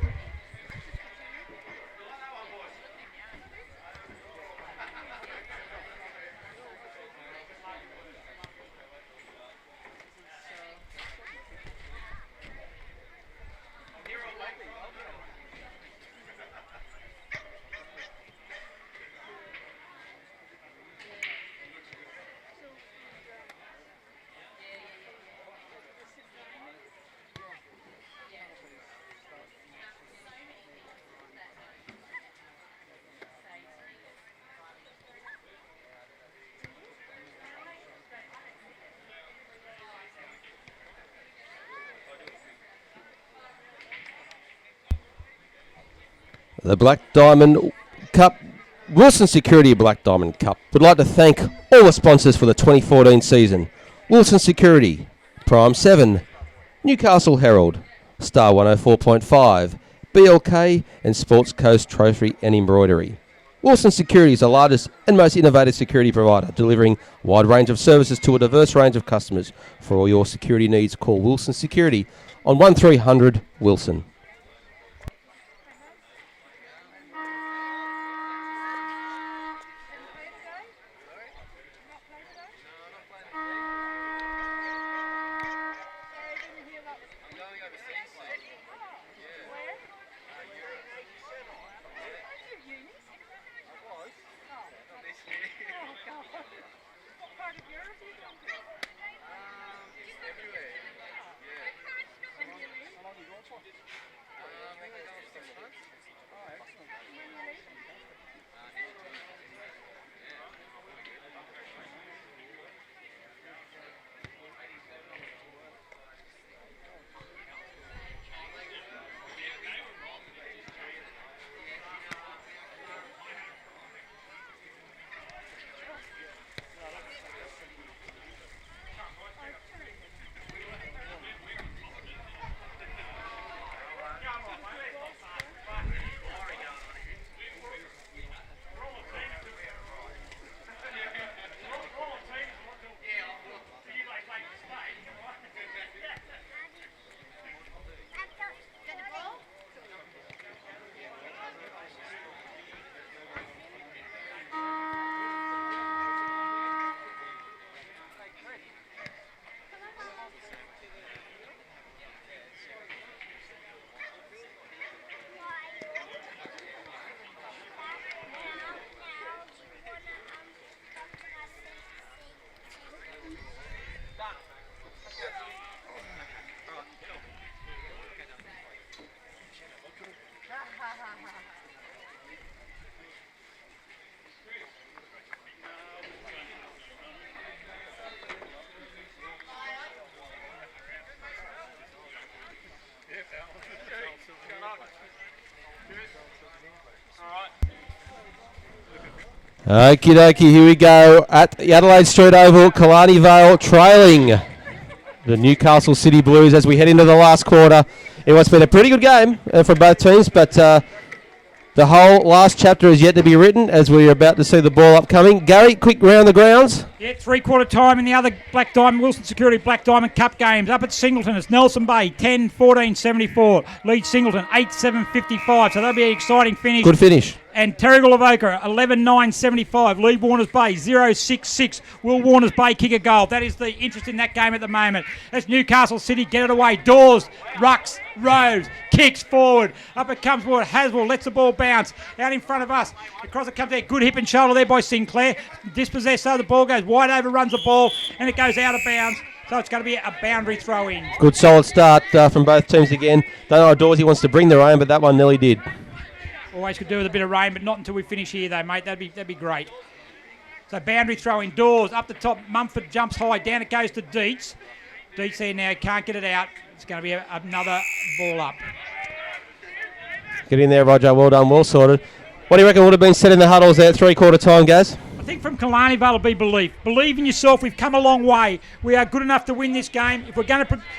The Black Diamond Cup, Wilson Security Black Diamond Cup, would like to thank all the sponsors for the 2014 season. Wilson Security, Prime 7, Newcastle Herald, Star 104.5, BLK, and Sports Coast Trophy and Embroidery. Wilson Security is the largest and most innovative security provider, delivering a wide range of services to a diverse range of customers. For all your security needs, call Wilson Security on 1300 Wilson. Okie dokie, here we go at the Adelaide Street Oval. Killarney Vale trailing the Newcastle City Blues as we head into the last quarter. It's been a pretty good game for both teams, but the whole last chapter is yet to be written as we're about to see the ball upcoming. Gary, quick round the grounds. Yeah, three-quarter time in the other Black Diamond, Wilson Security Black Diamond Cup games. Up at Singleton, it's Nelson Bay, 10-14-74. Lead Singleton, 8-7-55. So that'll be an exciting finish. Good finish. And Terrigal Avoca, 11-9-75. Lead Warners Bay, 0-6-6. Will Warners Bay kick a goal? That is the interest in that game at the moment. That's Newcastle City, get it away. Dawes, Rucks, Rose, kicks forward. Up it comes forward. Haswell lets the ball bounce. Out in front of us. Across it comes there. Good hip and shoulder there by Sinclair. Dispossessed, so the ball goes wide over, runs the ball, and it goes out of bounds. So it's going to be a boundary throw in. Good solid start from both teams again. Don't know if Dawsey wants to bring their own, but that one nearly did. Always could do with a bit of rain, but not until we finish here, though, mate. That'd be great. So boundary throw indoors, up the top. Mumford jumps high, down it goes to Dietz. Dietz there now, can't get it out. It's going to be another ball up. Get in there, Roger. Well done, well sorted. What do you reckon would have been said in the huddles there at three-quarter time, Gaz? I think from Killarney Vale will be belief. Believe in yourself. We've come a long way. We are good enough to win this game. If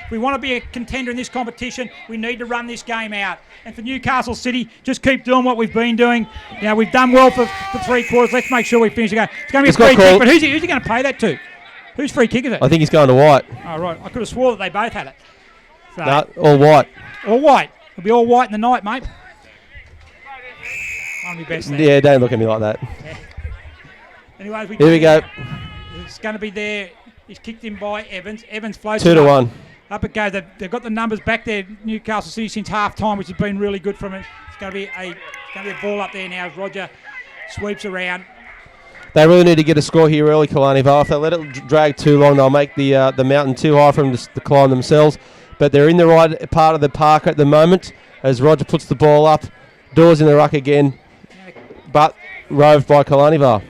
we want to be a contender in this competition, we need to run this game out. And for Newcastle City, just keep doing what we've been doing. You know, we've done well for three quarters. Let's make sure we finish the game. It's going to be a free kick, but who's he going to play that to? Whose free kick is it? I think he's going to White. Oh, right. I could have swore that they both had it. So, No, all White. All White. It'll be all White in the night, mate. I'm your best there. Yeah, don't look at me like that. Yeah. Anyways, Here we go. It's going to be there. He's kicked in by Evans. Evans floats 2-1. Up it goes. They've got the numbers back there, Newcastle City, since half time, which has been really good from it. It's going to be a ball up there now as Roger sweeps around. They really need to get a score here early, Killarney Vale. If they let it drag too long, they'll make the mountain too high for them to climb themselves. But they're in the right part of the park at the moment as Roger puts the ball up. Doors in the ruck again, but roved by Killarney Vale.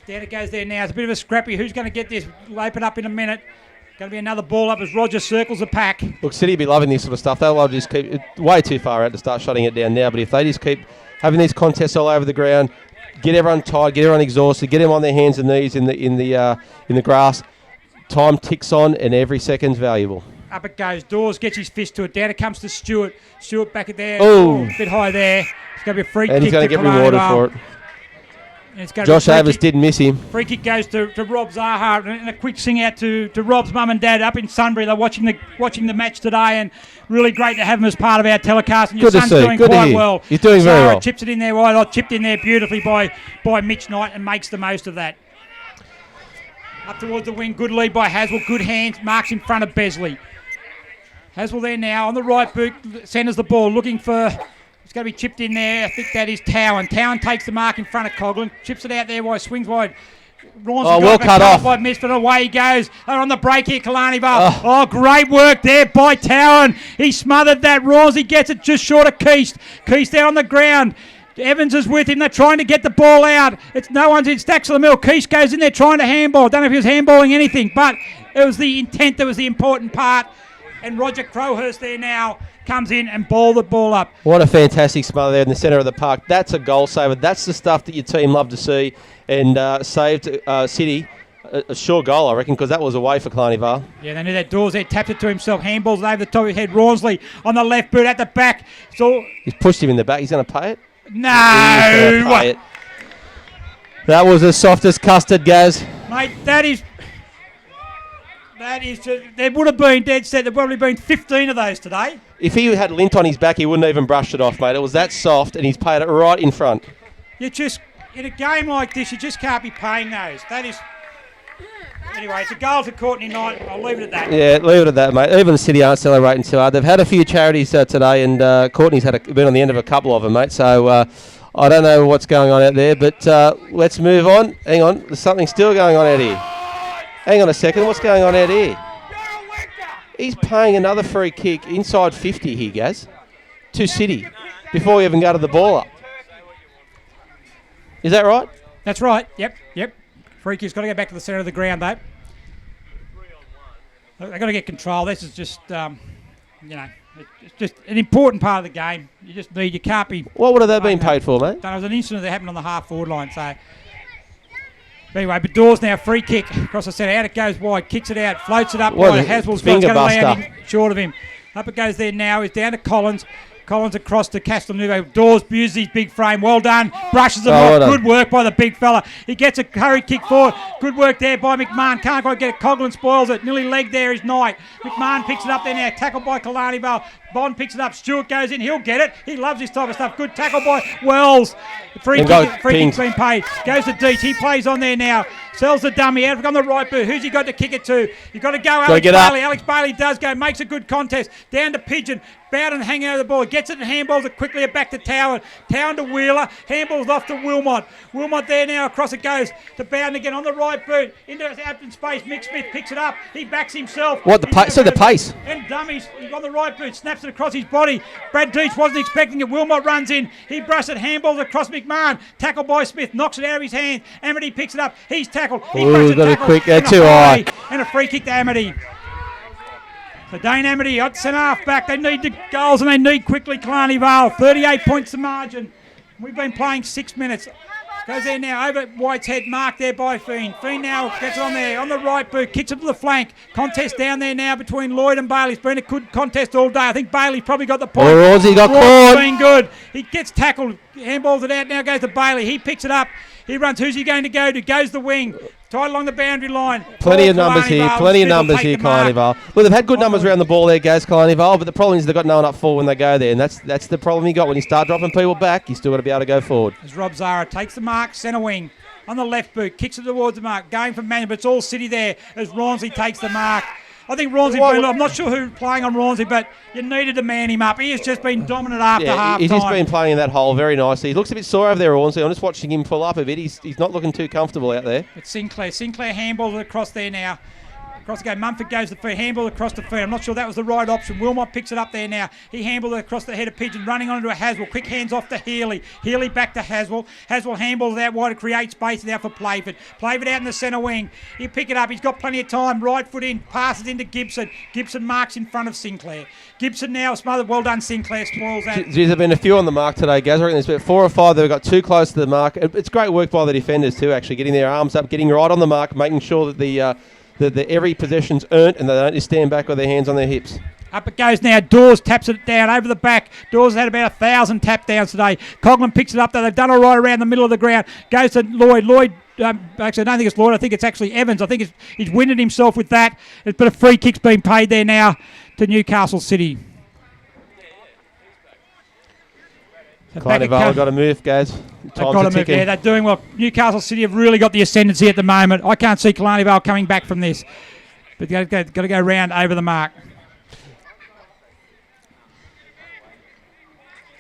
Down it goes there now. It's a bit of a scrappy. Who's going to get this? We'll open up in a minute. Going to be another ball up as Roger circles the pack. Look, City be loving this sort of stuff. They'll love to just keep it way too far out to start shutting it down now. But if they just keep having these contests all over the ground, get everyone tired, get everyone exhausted, get them on their hands and knees in the grass, time ticks on and every second's valuable. Up it goes. Dawes gets his fist to it. Down it comes to Stewart. Stewart back it there. Oh, a bit high there. It's going to be a free kick. And he's going to get rewarded for it. Josh Avis did miss him. Free kick goes to Rob Zaha, and a quick sing out to Rob's mum and dad up in Sunbury. They're watching the match today, and really great to have him as part of our telecast. And your son's doing quite well. He's doing very well. Chips it in there wide, chipped in there beautifully by Mitch Knight, and makes the most of that. Up towards the wing, good lead by Haswell, good hands, marks in front of Besley. Haswell there now on the right boot, centres the ball, looking for. It's going to be chipped in there. I think that is Towan. Towan takes the mark in front of Coughlin. Chips it out there wide. Swings wide. Well cut off. By Misfit. Away he goes. They're on the break here, Killarney Vale. Oh, great work there by Towan. He smothered that. Rawsey gets it just short of Keast. Keast there on the ground. Evans is with him. They're trying to get the ball out. It's no one's in stacks of the middle. Keast goes in there trying to handball. Don't know if he was handballing anything, but it was the intent that was the important part. And Roger Crowhurst there now comes in and ball the ball up. What a fantastic smother there in the centre of the park. That's a goal saver. That's the stuff that your team love to see. And saved City a sure goal, I reckon, because that was away for Killarney Vale. Yeah, they knew that. Dawes there, tapped it to himself. Handballs over the top of his head. Rawnsley on the left boot at the back. So he's pushed him in the back. He's going to pay it? No! Pay it. That was as soft as custard, Gaz. Mate, that is there would have been dead set. There probably been 15 of those today. If he had lint on his back, he wouldn't even brushed it off, mate. It was that soft, and he's paid it right in front. You just, in a game like this, you just can't be paying those. That is. Anyway, it's a goal to Courtney Knight. I'll leave it at that. Yeah, leave it at that, mate. Even the City aren't celebrating too hard. They've had a few charities today, and Courtney's been on the end of a couple of them, mate. So I don't know what's going on out there, but let's move on. Hang on, there's something still going on out here. Hang on a second, what's going on out here? He's paying another free kick inside 50 here, Gaz, to City, before we even go to the ball up. Is that right? That's right, yep. Free kick's got to go back to the centre of the ground, though. They've got to get control. This is just, it's just an important part of the game. You can't be... What would have that been paid for, mate? There was an incident that happened on the half-forward line, so... Anyway, but Dawes now free kick across the centre. Out it goes wide, kicks it out, floats it up What wide. a Haswell's finger going to land buster. him short of him. Up it goes there now. He's down to Collins. Collins across to Castelnuovo. Dawes uses his big frame. Well done. Brushes him well off. done. Good work by the big fella. He gets a hurry kick forward. Good work there by McMahon. Can't quite get it. Coughlin spoils it. Nearly legged there is Knight. McMahon picks it up there now. Tackled by Killarney Vale. Bond picks it up. Stewart goes in. He'll get it. He loves this type of stuff. Good tackle by Wells. Free kick's been paid. Goes to Deach. He plays on there now. Sells the dummy out on the right boot. Who's he got to kick it to? You've got to go Alex Bailey. Alex Bailey does go. Makes a good contest. Down to Pigeon. Bowden hanging over the ball. Gets it and handballs it quickly back to Town. Town to Wheeler. Handballs off to Wilmot. Wilmot there now. Across it goes to Bowden again on the right boot. Into open space. Mick Smith picks it up. He backs himself. What, the pace? So the pace. And dummies. He's on the right boot. Snaps it across his body. Brad Deach wasn't expecting it. Wilmot runs in. He brushes it. Handballs across McMahon. Tackled by Smith. Knocks it out of his hands. Amity picks it up. He's tackled. He brushes it. Quick, too high. And a free kick to Amity. So Dane Amity, hot centre half back. They need the goals and they need quickly Killarney Vale. 38 points the margin. We've been playing 6 minutes. Goes there now over White's head, marked there by Fiend. Fiend now gets it on there, on the right boot, kicks it to the flank. Contest down there now between Lloyd and Bailey. It's been a good contest all day. I think Bailey's probably got the point. He got caught. Been good. He gets tackled, handballs it out, now goes to Bailey. He picks it up. He runs. Who's he going to go to? Goes the wing. Tight along the boundary line. Plenty of numbers here, Killarney Vale. Well, they've had good numbers around the ball there, guys, Killarney Vale, but the problem is they've got no one up forward when they go there, and that's the problem you got. When you start dropping people back, you still got to be able to go forward. As Rob Zara takes the mark, centre wing, on the left boot, kicks it towards the mark, going for Manuel, but it's all City there as Rawnsley takes the mark. I think Rawnsley, I'm not sure who's playing on Rawnsley, but you needed to man him up. He has just been dominant after half time. He's just been playing in that hole very nicely. He looks a bit sore over there, Rawnsley. I'm just watching him pull up a bit. He's not looking too comfortable out there. It's Sinclair. Sinclair handballs it across there now. Across the game, Mumford goes to the feet, handball across the feet. I'm not sure that was the right option. Wilmot picks it up there now. He handballed it across the head of Pigeon, running onto a Haswell. Quick hands off to Healy. Healy back to Haswell. Haswell handballs it out wide to create space now for Playford. Playford out in the centre wing. He pick it up. He's got plenty of time. Right foot in, passes into Gibson. Gibson marks in front of Sinclair. Gibson now smothered. Well done, Sinclair. Spoils that. There's been a few on the mark today, guys. I reckon there's been 4 or 5 that have got too close to the mark. It's great work by the defenders too, actually, getting their arms up, getting right on the mark, making sure that the every possession's earned and they don't just stand back with their hands on their hips. Up it goes now. Dawes taps it down over the back. Dawes had about 1,000 tap downs today. Coughlin picks it up though. They've done all right around the middle of the ground. Goes to Lloyd. Lloyd, actually, I don't think it's Lloyd. I think it's actually Evans. I think he's winded himself with that. But a free kick's been paid there now to Newcastle City. Killarney Vale got to move, guys. They've got to move. Yeah, they're doing well. Newcastle City have really got the ascendancy at the moment. I can't see Killarney Vale coming back from this. But got to go round over the mark.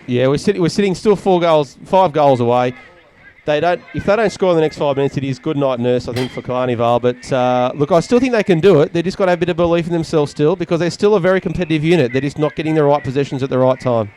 Yeah, we're sitting still 5 goals away. If they don't score in the next 5 minutes, it is good night nurse, I think, for Killarney Vale. But look, I still think they can do it. They just got to have a bit of belief in themselves still, because they're still a very competitive unit. They're just not getting the right positions at the right time.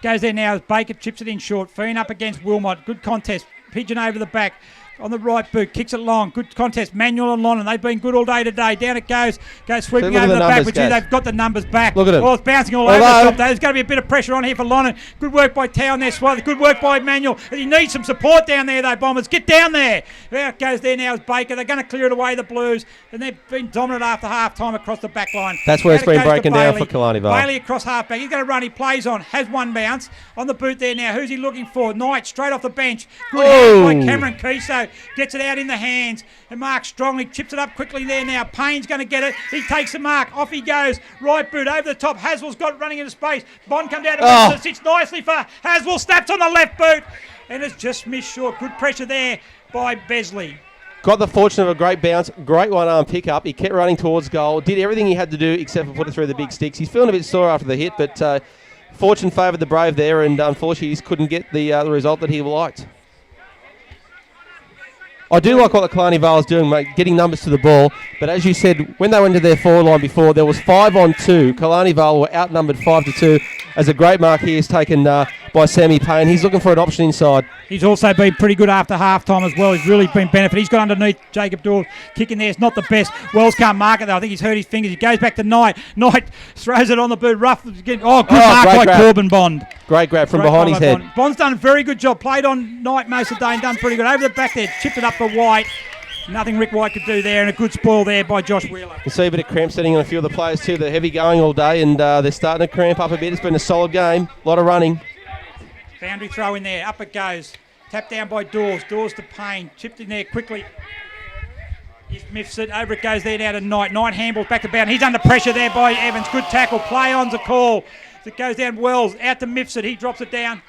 Goes there now as Baker chips it in short. Fiend up against Wilmot. Good contest. Pigeon over the back. On the right boot, kicks it long. Good contest. Manuel and Lonnon, they've been good all day today. Down it goes sweeping over the back, which they've got the numbers back. Look at him. Oh, it's bouncing all over the top. There's going to be a bit of pressure on here for Lonnon. Good work by Town there, Swather. Good work by Manuel. He needs some support down there, though, Bombers. Get down there. There it goes there now is Baker. They're going to clear it away, the Blues. And they've been dominant after half time across the back line. That's where it's been breaking down for Killarney Vale. Bailey across half back. He's going to run. He plays on. Has one bounce. On the boot there now. Who's he looking for? Knight straight off the bench. Good hands by Cameron Keeso. Gets it out in the hands, and Mark strongly chips it up quickly there now. Payne's going to get it. He takes the mark. Off he goes. Right boot over the top. Haswell's got it running into space. Bond comes down to sits nicely for Haswell. Snaps on the left boot, and it's just missed short. Good pressure there by Besley. Got the fortune of a great bounce, great one-arm pick-up. He kept running towards goal, did everything he had to do except for put it through the big sticks. He's feeling a bit sore after the hit, but fortune favoured the Brave there, and unfortunately he just couldn't get the result that he liked. I do like what the Killarney Vale is doing, mate, getting numbers to the ball. But as you said, when they went to their forward line before, there was 5-on-2. Killarney Vale were outnumbered 5-2. As a great mark here is taken by Sammy Payne. He's looking for an option inside. He's also been pretty good after half-time as well. He's really been benefited. He's got underneath Jacob Dawes. Kicking there. It's not the best. Wells can't mark it, though. I think he's hurt his fingers. He goes back to Knight. Knight throws it on the boot. Rough. Good mark by Corbin Bond. Great grab from behind his head. Bond's done a very good job. Played on Knight most of the day and done pretty good. Over the back there. Chipped it up for White. Nothing Rick White could do there, and a good spoil there by Josh Wheeler. You see a bit of cramp setting on a few of the players too. They're heavy going all day, and they're starting to cramp up a bit. It's been a solid game. A lot of running. Boundary throw in there. Up it goes. Tapped down by Dawes. Dawes to Payne. Chipped in there quickly. He miffs it. Over it goes there now to Knight. Knight handballs back to bound. He's under pressure there by Evans. Good tackle. Play on's a call. As it goes down Wells. Out to Mifsud. He drops it down.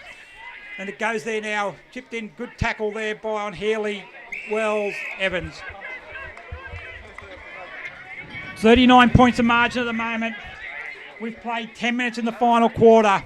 And it goes there now. Chipped in. Good tackle there by on Healy. Wells. Evans. 39 points of margin at the moment. We've played 10 minutes in the final quarter.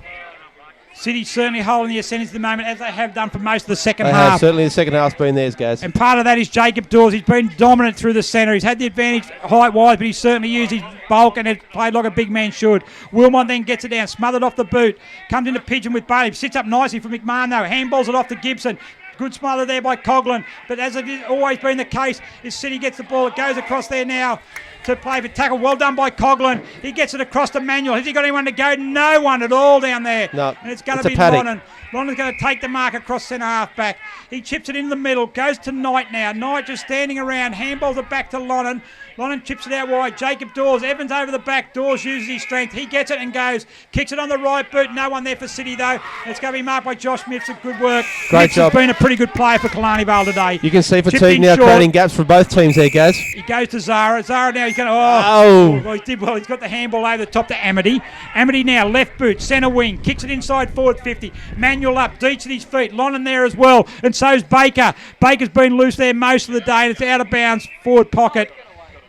City certainly holding the ascendance at the moment, as they have done for most of the second half. Certainly the second half's been theirs, Gaz. And part of that is Jacob Dawes. He's been dominant through the centre. He's had the advantage height-wise, but he's certainly used his bulk and has played like a big man should. Wilmot then gets it down, smothered off the boot. Comes into Pigeon with Bailey. Sits up nicely for McMahon, though. Handballs it off to Gibson. Good smother there by Coughlin. But as it has always been the case, is City gets the ball. It goes across there now to play for tackle. Well done by Coughlin. He gets it across to Manuel. Has he got anyone to go? No one at all down there. No, and it's going to be Lonnan. Lonnan's going to take the mark across centre half back. He chips it in the middle. Goes to Knight now. Knight just standing around. Handballs it back to Lonnan. Lonnan chips it out wide. Jacob Dawes. Evans over the back. Dawes uses his strength. He gets it and goes. Kicks it on the right boot. No one there for City though. And it's going to be marked by Josh Mifsud. Good work. Great job. Has been a pretty good player for Killarney Vale today. You can see fatigue now creating gaps for both teams there, Gaz. He goes to Zara. Zara now he's going to... Oh, well, he did well. He's got the handball over the top to Amity. Amity now left boot. Centre wing. Kicks it inside forward 50. Manuel up. Deets at his feet. Lonnan there as well. And so's Baker. Baker's been loose there most of the day. And it's out of bounds. Forward pocket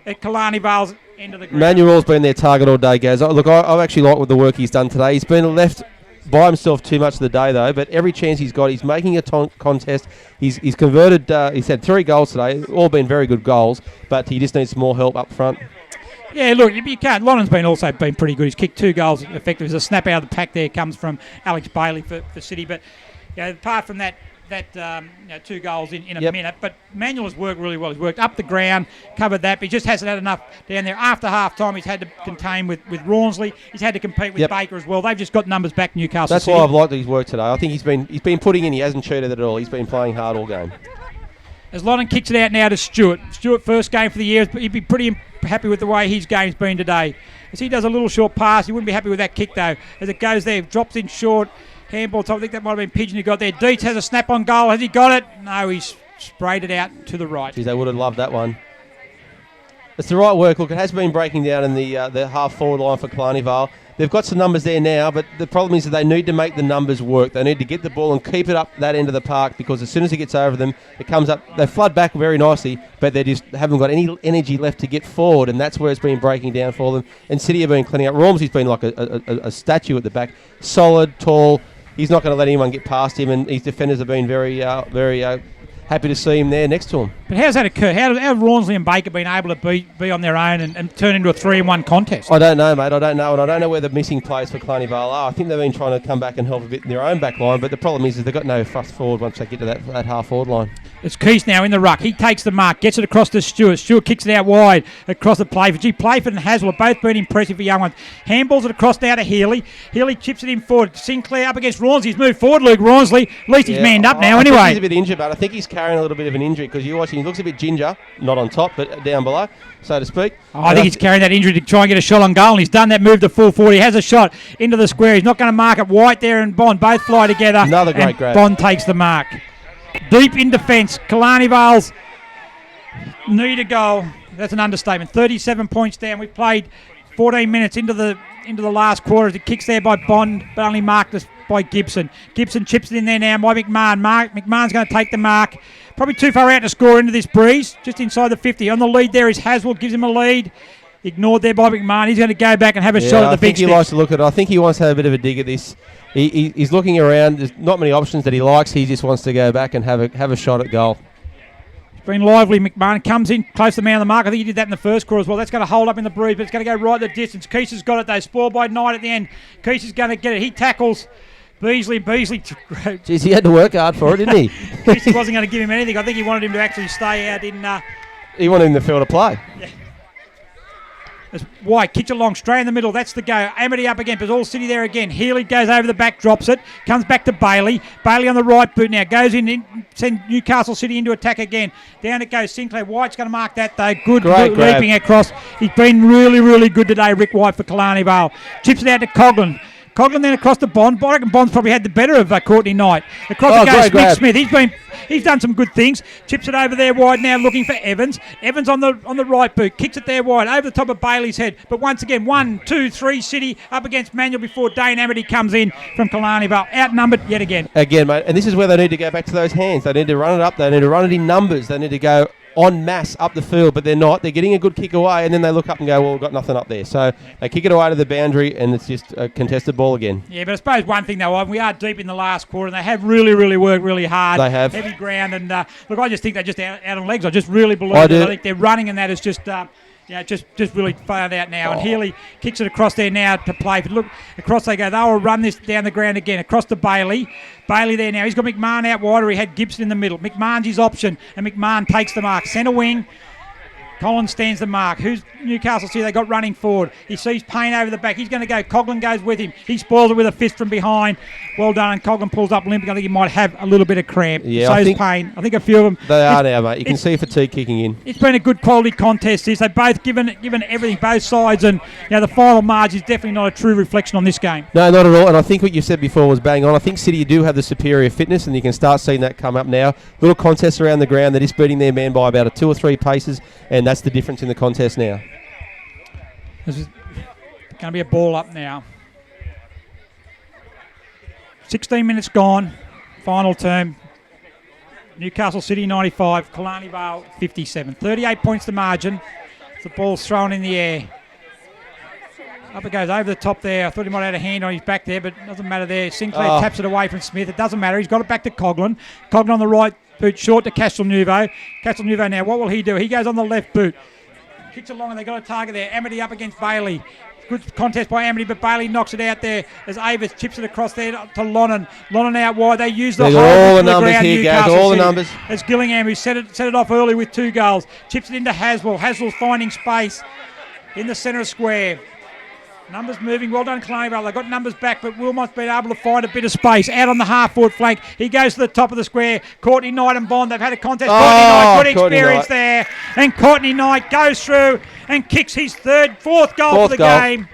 at Killarney Vale's end of the ground. Manuel's been their target all day, Gaz. Look, I actually like what the work he's done today. He's been left by himself too much of the day, though, but every chance he's got, he's making a contest. He's converted, he's had 3 goals today, all been very good goals, but he just needs some more help up front. Yeah, look, you can't. Lonnan's also been pretty good. He's kicked 2 goals effective. There's a snap out of the pack there comes from Alex Bailey for City, but apart from that 2 goals in a minute. But Manuel has worked really well. He's worked up the ground, covered that, but he just hasn't had enough down there. After half-time, he's had to contain with Rawnsley. He's had to compete with Baker as well. They've just got numbers back Newcastle That's City. why I've liked his work today. I think he's been putting in. He hasn't cheated at all. He's been playing hard all game. As Lonnan kicks it out now to Stewart. Stewart, first game for the year, but he'd be pretty happy with the way his game's been today. As he does a little short pass, he wouldn't be happy with that kick, though. As it goes there, drops in short. Handball top. I think that might have been Pigeon who got there. Dietz has a snap on goal. Has he got it? No, he's sprayed it out to the right. Geez, they would have loved that one. It's the right work. Look, it has been breaking down in the half-forward line for Killarney Vale. They've got some numbers there now, but the problem is that they need to make the numbers work. They need to get the ball and keep it up that end of the park, because as soon as it gets over them, it comes up. They flood back very nicely, but they just haven't got any energy left to get forward, and that's where it's been breaking down for them. And City have been cleaning up. Rawnsley's been like a statue at the back. Solid, tall. He's not going to let anyone get past him, and his defenders have been very happy to see him there next to him. But how's that occur? How have Rawnsley and Baker been able to be on their own and turn into a 3-1 contest? I don't know, mate. I don't know, and I don't know where the missing players for Killarney Vale are. I think they've been trying to come back and help a bit in their own back line, but the problem is they've got no thrust forward once they get to that half-forward line. It's Keith now in the ruck. He takes the mark, gets it across to Stewart. Stewart kicks it out wide across the Playford. Playford and Haswell have both been impressive for young ones. Handballs it across now to Healy. Healy chips it in forward. Sinclair up against Rawnsley. He's moved forward, Luke Rawnsley. At least he's manned up now anyway. I think he's a bit injured, but I think he's carrying a little bit of an injury, because you're watching, he looks a bit ginger, not on top, but down below, so to speak. I think he's carrying that injury to try and get a shot on goal, and he's done that move to full forward. He has a shot into the square. He's not going to mark it. White there and Bond both fly together. Another great grab. Bond takes the mark. Deep in defence. Killarney Vale's need a goal. That's an understatement. 37 points down. We've played 14 minutes into the last quarter. It kicks there by Bond, but only marked us by Gibson. Gibson chips it in there now by McMahon. McMahon's going to take the mark. Probably too far out to score into this breeze. Just inside the 50. On the lead there is Haswell. Gives him a lead. Ignored there by McMahon. He's going to go back and have a shot at the big stick. I think he likes to look at it. I think he wants to have a bit of a dig at this. He's looking around. There's not many options that he likes. He just wants to go back and have a shot at goal. It's been lively. McMahon comes in close to the man on the mark. I think he did that in the first quarter as well. That's going to hold up in the breeze, but it's going to go right the distance. Keese has got it though. Spoiled by Knight at the end. Keese is going to get it. He tackles Beasley. Jeez, he had to work hard for it, didn't he? Keese wasn't going to give him anything. I think he wanted him to actually stay out in... He wanted him to field a play. Yeah. As White kicks it long, straight in the middle. That's the go. Amity up again, but all City there again. Healy goes over the back, drops it. Comes back to Bailey. Bailey on the right boot now. Goes in, send Newcastle City into attack again. Down it goes Sinclair. White's going to mark that though. Good leaping across. He's been really, really good today, Rick White for Killarney Vale. Chips it out to Coghlan. Coghlan then across to Bond. I reckon Bond's probably had the better of Courtney Knight. Across it goes Smith. He's done some good things. Chips it over there wide now, looking for Evans. Evans on the right boot. Kicks it there wide over the top of Bailey's head. But once again, 1, 2, 3 City up against Manuel before Dane Amity comes in from Killarney Vale. Outnumbered yet again. Again, mate. And this is where they need to go back to those hands. They need to run it up. They need to run it in numbers. They need to go en masse up the field, but they're not. They're getting a good kick away, and then they look up and go, well, we've got nothing up there. So they kick it away to the boundary, and it's just a contested ball again. Yeah, but I suppose one thing, though, we are deep in the last quarter, and they have really, really worked really hard. They have. Heavy ground, and look, I just think they're just out on legs. I just really believe I think they're running, and that is just... just really found out now. And Healy kicks it across there now to play. Look, across they go. They will run this down the ground again. Across to Bailey. Bailey there now. He's got McMahon out wider. He had Gibson in the middle. McMahon's his option, and McMahon takes the mark. Centre wing. Collins stands the mark. Who's Newcastle City? They got running forward. He sees Payne over the back. He's going to go. Coghlan goes with him. He spoils it with a fist from behind. Well done. And Coghlan pulls up limping. I think he might have a little bit of cramp. Yeah, so is Payne. I think a few of them. They are now, mate. You can see fatigue kicking in. It's been a good quality contest. This. They've both given everything, both sides, and the final margin is definitely not a true reflection on this game. No, not at all. And I think what you said before was bang on. I think City do have the superior fitness, and you can start seeing that come up now. Little contests around the ground. They're just beating their man by about 2 or 3 paces, and that's the difference in the contest now. This is going to be a ball up now. 16 minutes gone. Final term. Newcastle City 95, Killarney Vale 57. 38 points to margin. The ball's thrown in the air. Up it goes over the top there. I thought he might have had a hand on his back there, but it doesn't matter there. Sinclair taps it away from Smith. It doesn't matter. He's got it back to Coghlan. Coghlan on the right boot, short to Castelnuovo. Castelnuovo now, what will he do? He goes on the left boot. Kicks along and they got a target there. Amity up against Bailey. Good contest by Amity, but Bailey knocks it out there as Avis chips it across there to Lonnon. Lonnon out wide. They use the whole all the numbers ground, here, guys. All the numbers. As Gillingham, who set it off early with 2 goals, chips it into Haswell. Haswell's finding space in the centre square. Numbers moving. Well done, Killarney Vale. They've got numbers back, but Wilmot's been able to find a bit of space. Out on the half-forward flank. He goes to the top of the square. Courtney Knight and Bond. They've had a contest. Courtney Knight, good experience there. And Courtney Knight goes through and kicks his fourth goal for the game.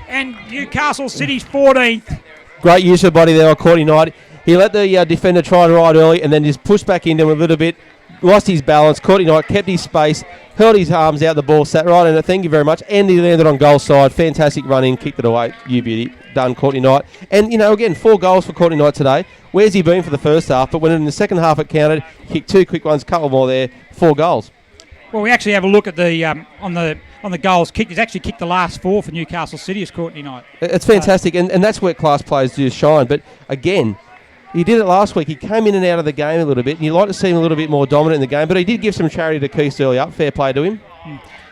And Newcastle City's 14th. Great use of body there on Courtney Knight. He let the defender try and ride early and then just pushed back into him a little bit. Lost his balance. Courtney Knight kept his space, held his arms out, the ball sat right in it. Thank you very much. And he landed on goal side. Fantastic run in, kicked it away. You beauty. Done, Courtney Knight. And, again, 4 goals for Courtney Knight today. Where's he been for the first half? But when in the second half it counted, kicked 2 quick ones, couple more there, 4 goals. Well, we actually have a look at the on the goals kicked. He's actually kicked the last 4 for Newcastle City as Courtney Knight. It's fantastic, and that's where class players do shine. But, again... He did it last week. He came in and out of the game a little bit, and you'd like to see him a little bit more dominant in the game, but he did give some charity to Keith early up. Fair play to him.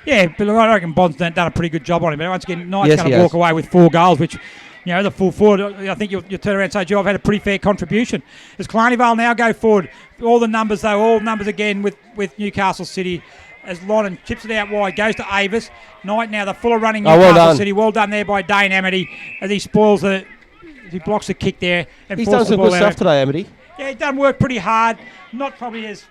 Yeah, but I reckon Bond's done a pretty good job on him. But once again, Knight's going to walk away with 4 goals, which, the full forward, I think you'll turn around and say, Joe, I've had a pretty fair contribution. As Killarney Vale now go forward, all numbers again with Newcastle City. As Lonnon chips it out wide, goes to Avis. Knight now, the fuller running Newcastle City. Well done there by Dane Amity as he spoils he blocks the kick there. And he's done some good stuff today, Amity. Yeah, he's done work pretty hard. Not probably as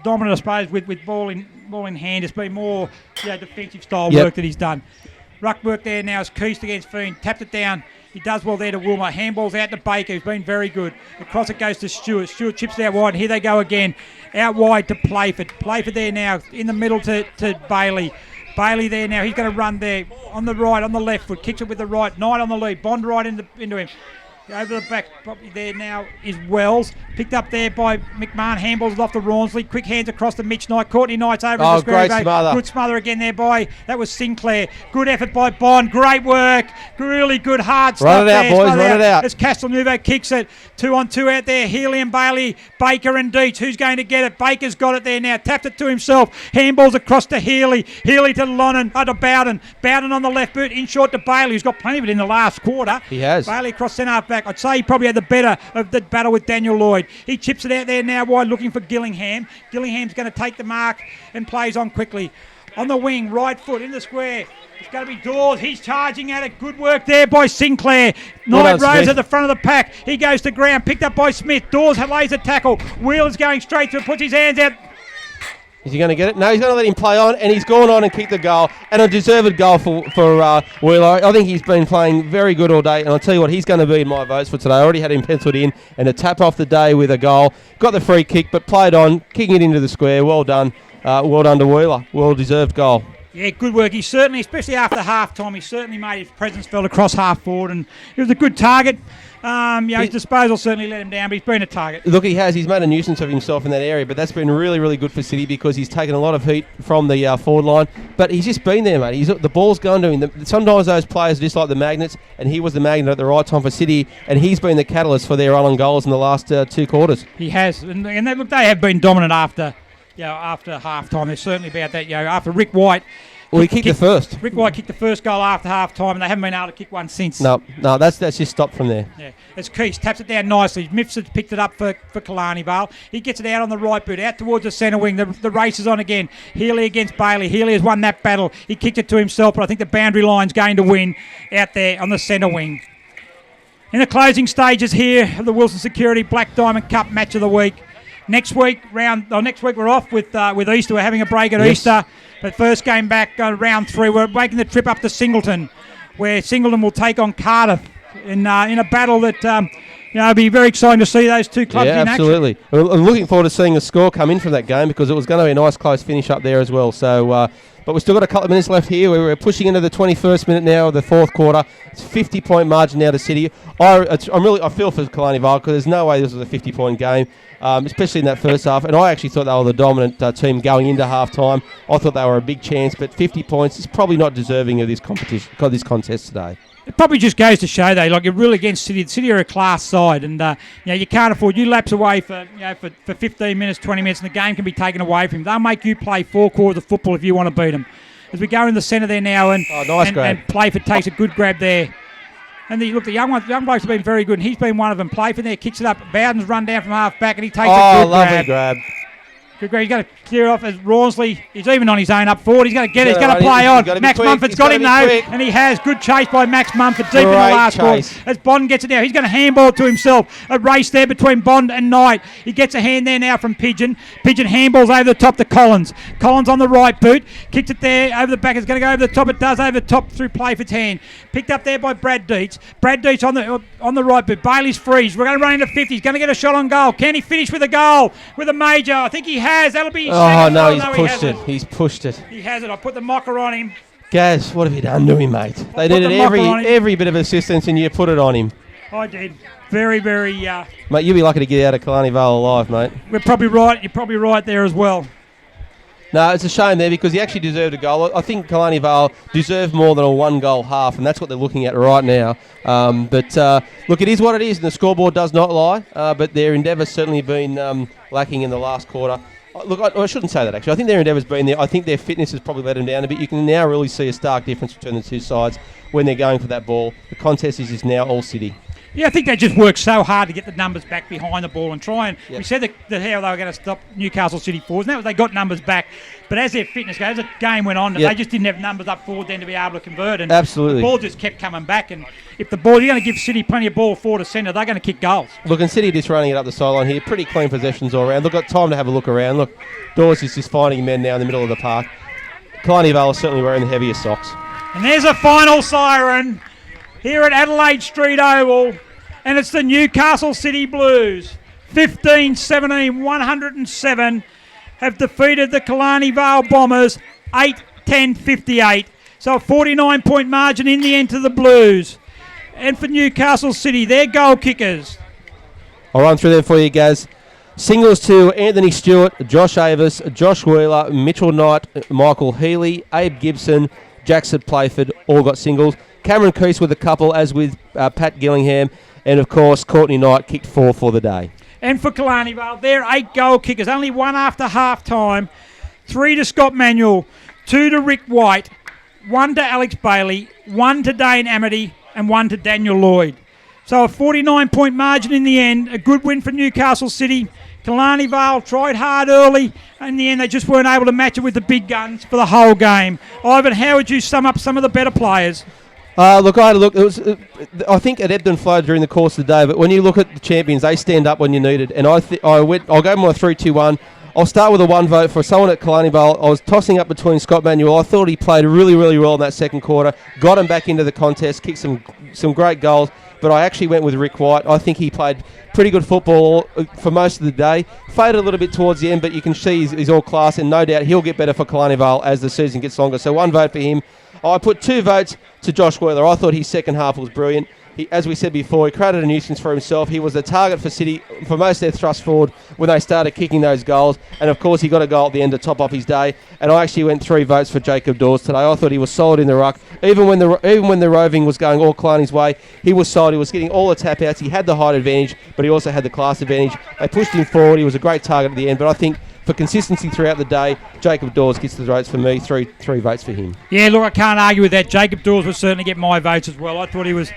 dominant, I suppose, with ball in hand. It's been more defensive style work that he's done. Ruck work there now as Keist against Fiend. Tapped it down. He does well there to Wilmot. Handballs out to Baker, who's been very good. Across it goes to Stewart. Stewart chips it out wide. Here they go again. Out wide to Playford. Playford there now. In the middle to Bailey. Bailey there now. He's going to run there. On the right, on the left foot. Kicks it with the right. Knight on the lead. Bond right into him. Over the back, probably there now is Wells. Picked up there by McMahon. Handballs it off to Rawnsley. Quick hands across to Mitch Knight. Courtney Knight's over the square. Great smother. Good smother again there that was Sinclair. Good effort by Bond. Great work. Really good hard stuff there. Run it out, boys. Run it out. As Castelnuovo kicks it. 2-on-2 out there. Healy and Bailey. Baker and Deitch. Who's going to get it? Baker's got it there now. Tapped it to himself. Handballs across to Healy. Healy to Lonnon. To Bowden. Bowden on the left boot. In short to Bailey, who's got plenty of it in the last quarter. He has. Bailey across centre half back. I'd say he probably had the better of the battle with Daniel Lloyd. He chips it out there now wide looking for Gillingham. Gillingham's going to take the mark and plays on quickly. on the wing, right foot in the square. It's going to be Dawes. He's charging at it. Good work there by Sinclair. Knight Rose at the front of the pack. He goes to ground. Picked up by Smith. Dawes lays a tackle. Wheeler's going straight to it. Puts his hands out. Is he going to get it? No, he's going to let him play on, and he's gone on and kicked the goal. And a deserved goal for Wheeler. I think he's been playing very good all day, and I'll tell you what, he's going to be in my votes for today. I already had him penciled in, and a tap off the day with a goal. Got the free kick, but played on, kicking it into the square. Well done. Well done to Wheeler. Well-deserved goal. Yeah, good work. He certainly, especially after half-time, he certainly made his presence felt across half-forward, and it was a good target. His disposal certainly let him down, but he's been a target. Look, he has. He's made a nuisance of himself in that area, but that's been really, really good for City because he's taken a lot of heat from the forward line. But he's just been there, mate. The ball's gone to him. Sometimes those players are just like the magnets, and he was the magnet at the right time for City, and he's been the catalyst for their run goals in the last 2 quarters. He has, and they have been dominant after half-time. They're certainly about that. After Rick White. Well, he kicked the first. Rick White kicked the first goal after half-time, and they haven't been able to kick one since. No, that's just stopped from there. Yeah, as Keith taps it down nicely. Miffs has picked it up for Killarney Vale. He gets it out on the right boot, out towards the centre wing. The race is on again. Healy against Bailey. Healy has won that battle. He kicked it to himself, but I think the boundary line's going to win out there on the centre wing. In the closing stages here of the Wilson Security Black Diamond Cup Match of the Week. Next week we're off with Easter. We're having a break at Easter. But first game back, round 3, we're making the trip up to Singleton, where Singleton will take on Cardiff in a battle that it'll be very exciting to see those two clubs in action. Absolutely. I'm looking forward to seeing the score come in from that game because it was going to be a nice close finish up there as well. So, but we've still got a couple of minutes left here. We're pushing into the 21st minute now of the 4th quarter. It's a 50-point margin now to City. I feel for Killarney Vale because there's no way this was a 50-point game. Especially in that first half, and I actually thought they were the dominant team going into half-time. I thought they were a big chance, but 50 points is probably not deserving of this competition, this contest today. It probably just goes to show, though, you're really against City. City are a class side, and you can't afford. You lapse away for 15 minutes, 20 minutes, and the game can be taken away from them. They'll make you play 4 quarters of football if you want to beat them. As we go in the centre there now, and Playford takes a good grab there. And the young blokes have been very good, and he's been one of them. Playford there, kicks it up. Bowden's run down from half back, and he takes a good lovely grab. Good grab. He's going to clear off as Rawnsley. He's even on his own up forward. He's going to get it. He's going to play on. Max Mumford's got him, though, and he has. Good chase by Max Mumford deep in the last quarter. As Bond gets it now, he's going to handball it to himself. A race there between Bond and Knight. He gets a hand there now from Pigeon. Pigeon handballs over the top to Collins. Collins on the right boot. Kicks it there over the back. It's going to go over the top. It does over the top through Playford's hand. Picked up there by Brad Dietz. Brad Dietz on the right boot. Bailey's freeze. We're going to run into 50. He's going to get a shot on goal. Can he finish with a goal? With a major? I think he has. That'll be his second goal. He's pushed it. He's pushed it. He has it. I put the mocker on him. Gaz, what have you done to him, mate? They needed every bit of assistance, and you put it on him. I did. Very, very... Mate, you'll be lucky to get out of Killarney Vale alive, mate. We're probably right. You're probably right there as well. No, it's a shame there because he actually deserved a goal. I think Killarney Vale deserved more than a 1-goal half, and that's what they're looking at right now. Look, it is what it is, and the scoreboard does not lie, but their endeavour's certainly been lacking in the last quarter. Look, I shouldn't say that, actually. I think their endeavour's been there. I think their fitness has probably let them down a bit. You can now really see a stark difference between the two sides when they're going for that ball. The contest is now all City. Yeah, I think they just worked so hard to get the numbers back behind the ball and try and... Yep. We said that how they were going to stop Newcastle City forwards, and that was they got numbers back. But as their fitness goes, as the game went on, they just didn't have numbers up forward then to be able to convert. And absolutely. The ball just kept coming back. And if you're going to give City plenty of ball forward to centre, they're going to kick goals. Look, and City just running it up the sideline here. Pretty clean possessions all around. Look, got time to have a look around. Look, Dawes is just finding men now in the middle of the park. Killarney Vale is certainly wearing the heaviest socks. And there's a final siren here at Adelaide Street Oval. And it's the Newcastle City Blues. 15-17, 107 have defeated the Killarney Vale Bombers 8-10-58. So a 49-point margin in the end to the Blues. And for Newcastle City, their goal kickers. I'll run through them for you, Gaz. Singles to Anthony Stewart, Josh Avis, Josh Wheeler, Mitchell Knight, Michael Healy, Abe Gibson, Jackson Playford, all got singles. Cameron Keese with a couple, as with Pat Gillingham. And, of course, Courtney Knight kicked 4 for the day. And for Killarney Vale, they're 8 goal kickers. Only 1 after half-time. 3 to Scott Manuel, 2 to Rick White, 1 to Alex Bailey, 1 to Dane Amity, and 1 to Daniel Lloyd. So a 49-point margin in the end. A good win for Newcastle City. Killarney Vale tried hard early. In the end, they just weren't able to match it with the big guns for the whole game. Ivan, how would you sum up some of the better players? Look, I had a look. It was, I think it ebbed and flowed during the course of the day. But when you look at the champions, they stand up when you need it. And I'll go my 3-2-1. I'll start with a one vote for someone at Killarney Vale. I was tossing up between Scott Manuel. I thought he played really, really well in that second quarter. Got him back into the contest, kicked some great goals. But I actually went with Rick White. I think he played pretty good football for most of the day. Faded a little bit towards the end, but you can see he's all class, and no doubt he'll get better for Killarney Vale as the season gets longer. So one vote for him. I put 2 votes to Josh Wheeler. I thought his second half was brilliant. As we said before, he created a nuisance for himself. He was the target for City for most of their thrust forward when they started kicking those goals. And, of course, he got a goal at the end to top off his day. And I actually went 3 votes for Jacob Dawes today. I thought he was solid in the ruck. Even when the Roving was going all Killarney's way, he was solid. He was getting all the tap-outs. He had the height advantage, but he also had the class advantage. They pushed him forward. He was a great target at the end. But I think for consistency throughout the day, Jacob Dawes gets the votes for me. Three votes for him. Yeah, look, I can't argue with that. Jacob Dawes would certainly get my votes as well. I thought he was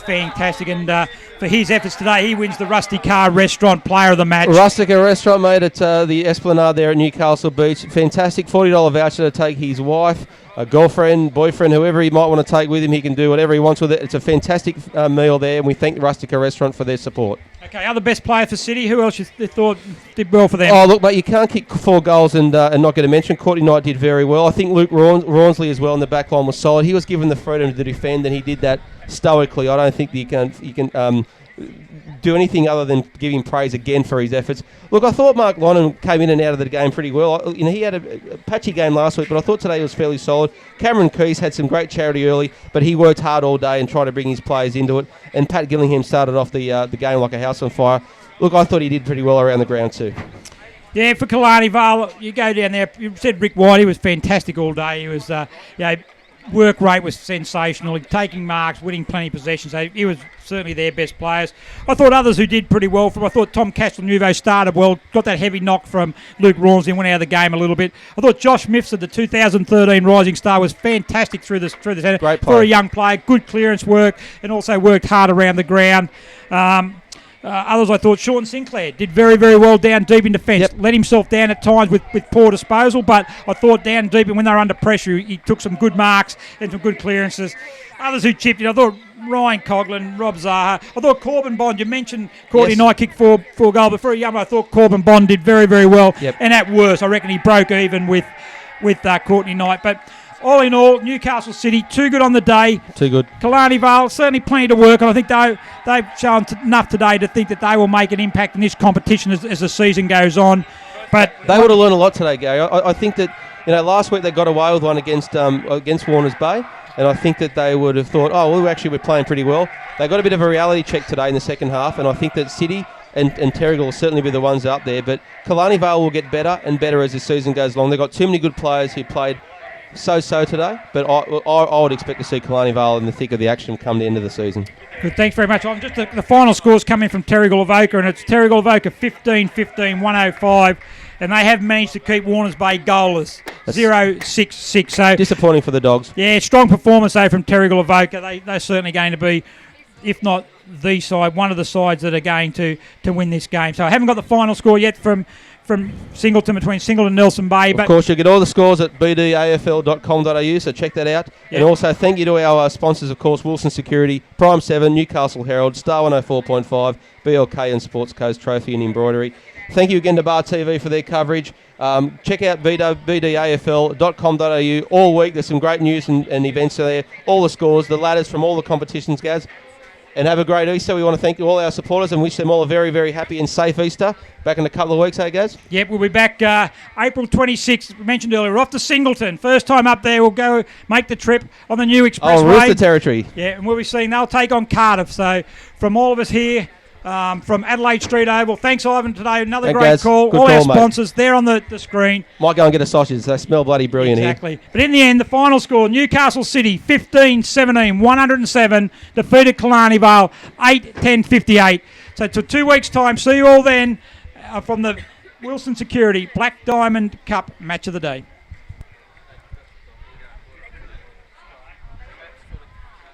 fantastic, and for his efforts today, he wins the Rusty Car Restaurant Player of the Match. Rustica Restaurant, mate, at the Esplanade there at Newcastle Beach. Fantastic $40 voucher to take his wife, a girlfriend, boyfriend, whoever he might want to take with him. He can do whatever he wants with it. It's a fantastic meal there, and we thank the Rustica Restaurant for their support. Okay, other best player for City, who else you thought did well for them? Oh, look, mate, you can't kick 4 goals and not get a mention. Courtney Knight did very well. I think Luke Rawnsley as well in the back line was solid. He was given the freedom to defend, and he did that stoically. I don't think you can do anything other than give him praise again for his efforts. Look, I thought Mark Lonnan came in and out of the game pretty well. He had a patchy game last week, but I thought today he was fairly solid. Cameron Keys had some great charity early, but he worked hard all day and tried to bring his players into it. And Pat Gillingham started off the game like a house on fire. Look, I thought he did pretty well around the ground too. Yeah, for Killarney Vale, you go down there. You said Rick White, he was fantastic all day. He was, work rate was sensational. Taking marks, winning plenty of possessions. He was certainly their best players. I thought others who did pretty well. I thought Tom Castelnuovo started well, got that heavy knock from Luke Rawnsley and went out of the game a little bit. I thought Josh Mifsud, the 2013 Rising Star, was fantastic through the centre. Great for a young player. Good clearance work and also worked hard around the ground. Others, I thought Sean Sinclair did very, very well down deep in defence. Yep. Let himself down at times with poor disposal, but I thought down deep and when they were under pressure, he took some good marks and some good clearances. Others who chipped in, I thought Ryan Coughlin, Rob Zaha. I thought Corbin Bond, you mentioned Courtney Knight kicked four goals, but for a young, I thought Corbin Bond did very, very well. Yep. And at worst, I reckon he broke even with Courtney Knight. But all in all, Newcastle City, too good on the day. Too good. Killarney Vale, certainly plenty to work on. I think they've shown enough today to think that they will make an impact in this competition as the season goes on. But they would have learned a lot today, Gary. I think that last week they got away with one against Warners Bay, and I think that they would have thought, we're playing pretty well. They got a bit of a reality check today in the second half, and I think that City and Terrigal will certainly be the ones up there. But Killarney Vale will get better and better as the season goes along. They've got too many good players who played so today, but I would expect to see Killarney Vale in the thick of the action come the end of the season. Good, thanks very much. I'm just the final scores coming from Terrigal Avoca, and it's Terrigal Avoca 15-15, 105, and they have managed to keep Warners Bay goalless, 0-6-6. So disappointing for the Dogs. Yeah, strong performance though from Terrigal Avoca. They're certainly going to be, if not the side, one of the sides that are going to win this game. So I haven't got the final score yet from Singleton, between Singleton and Nelson Bay. Of course, you'll get all the scores at bdafl.com.au, so check that out. Yep. And also thank you to our sponsors, of course, Wilson Security, Prime 7, Newcastle Herald, Star 104.5, BLK and Sports Coast Trophy and Embroidery. Thank you again to Bar TV for their coverage. Check out bdafl.com.au all week. There's some great news and events there. All the scores, the ladders from all the competitions, Gaz. And have a great Easter. We want to thank all our supporters and wish them all a very, very happy and safe Easter. Back in a couple of weeks, Gaz? Yep, we'll be back April 26th. We mentioned earlier, we're off to Singleton. First time up there, we'll go make the trip on the new expressway. Oh, Rooster territory. Yeah, and we'll be seeing, they'll take on Cardiff. So from all of us here, from Adelaide Street Oval, thanks Ivan today. Another great Gaz, call. All our sponsors, they're on the screen. Might go and get a sausage. They smell bloody brilliant here. Exactly. But in the end, the final score, Newcastle City 15-17, 107, defeated Killarney Vale 8-10-58. So to 2 weeks' time, see you all then from the Wilson Security Black Diamond Cup Match of the Day.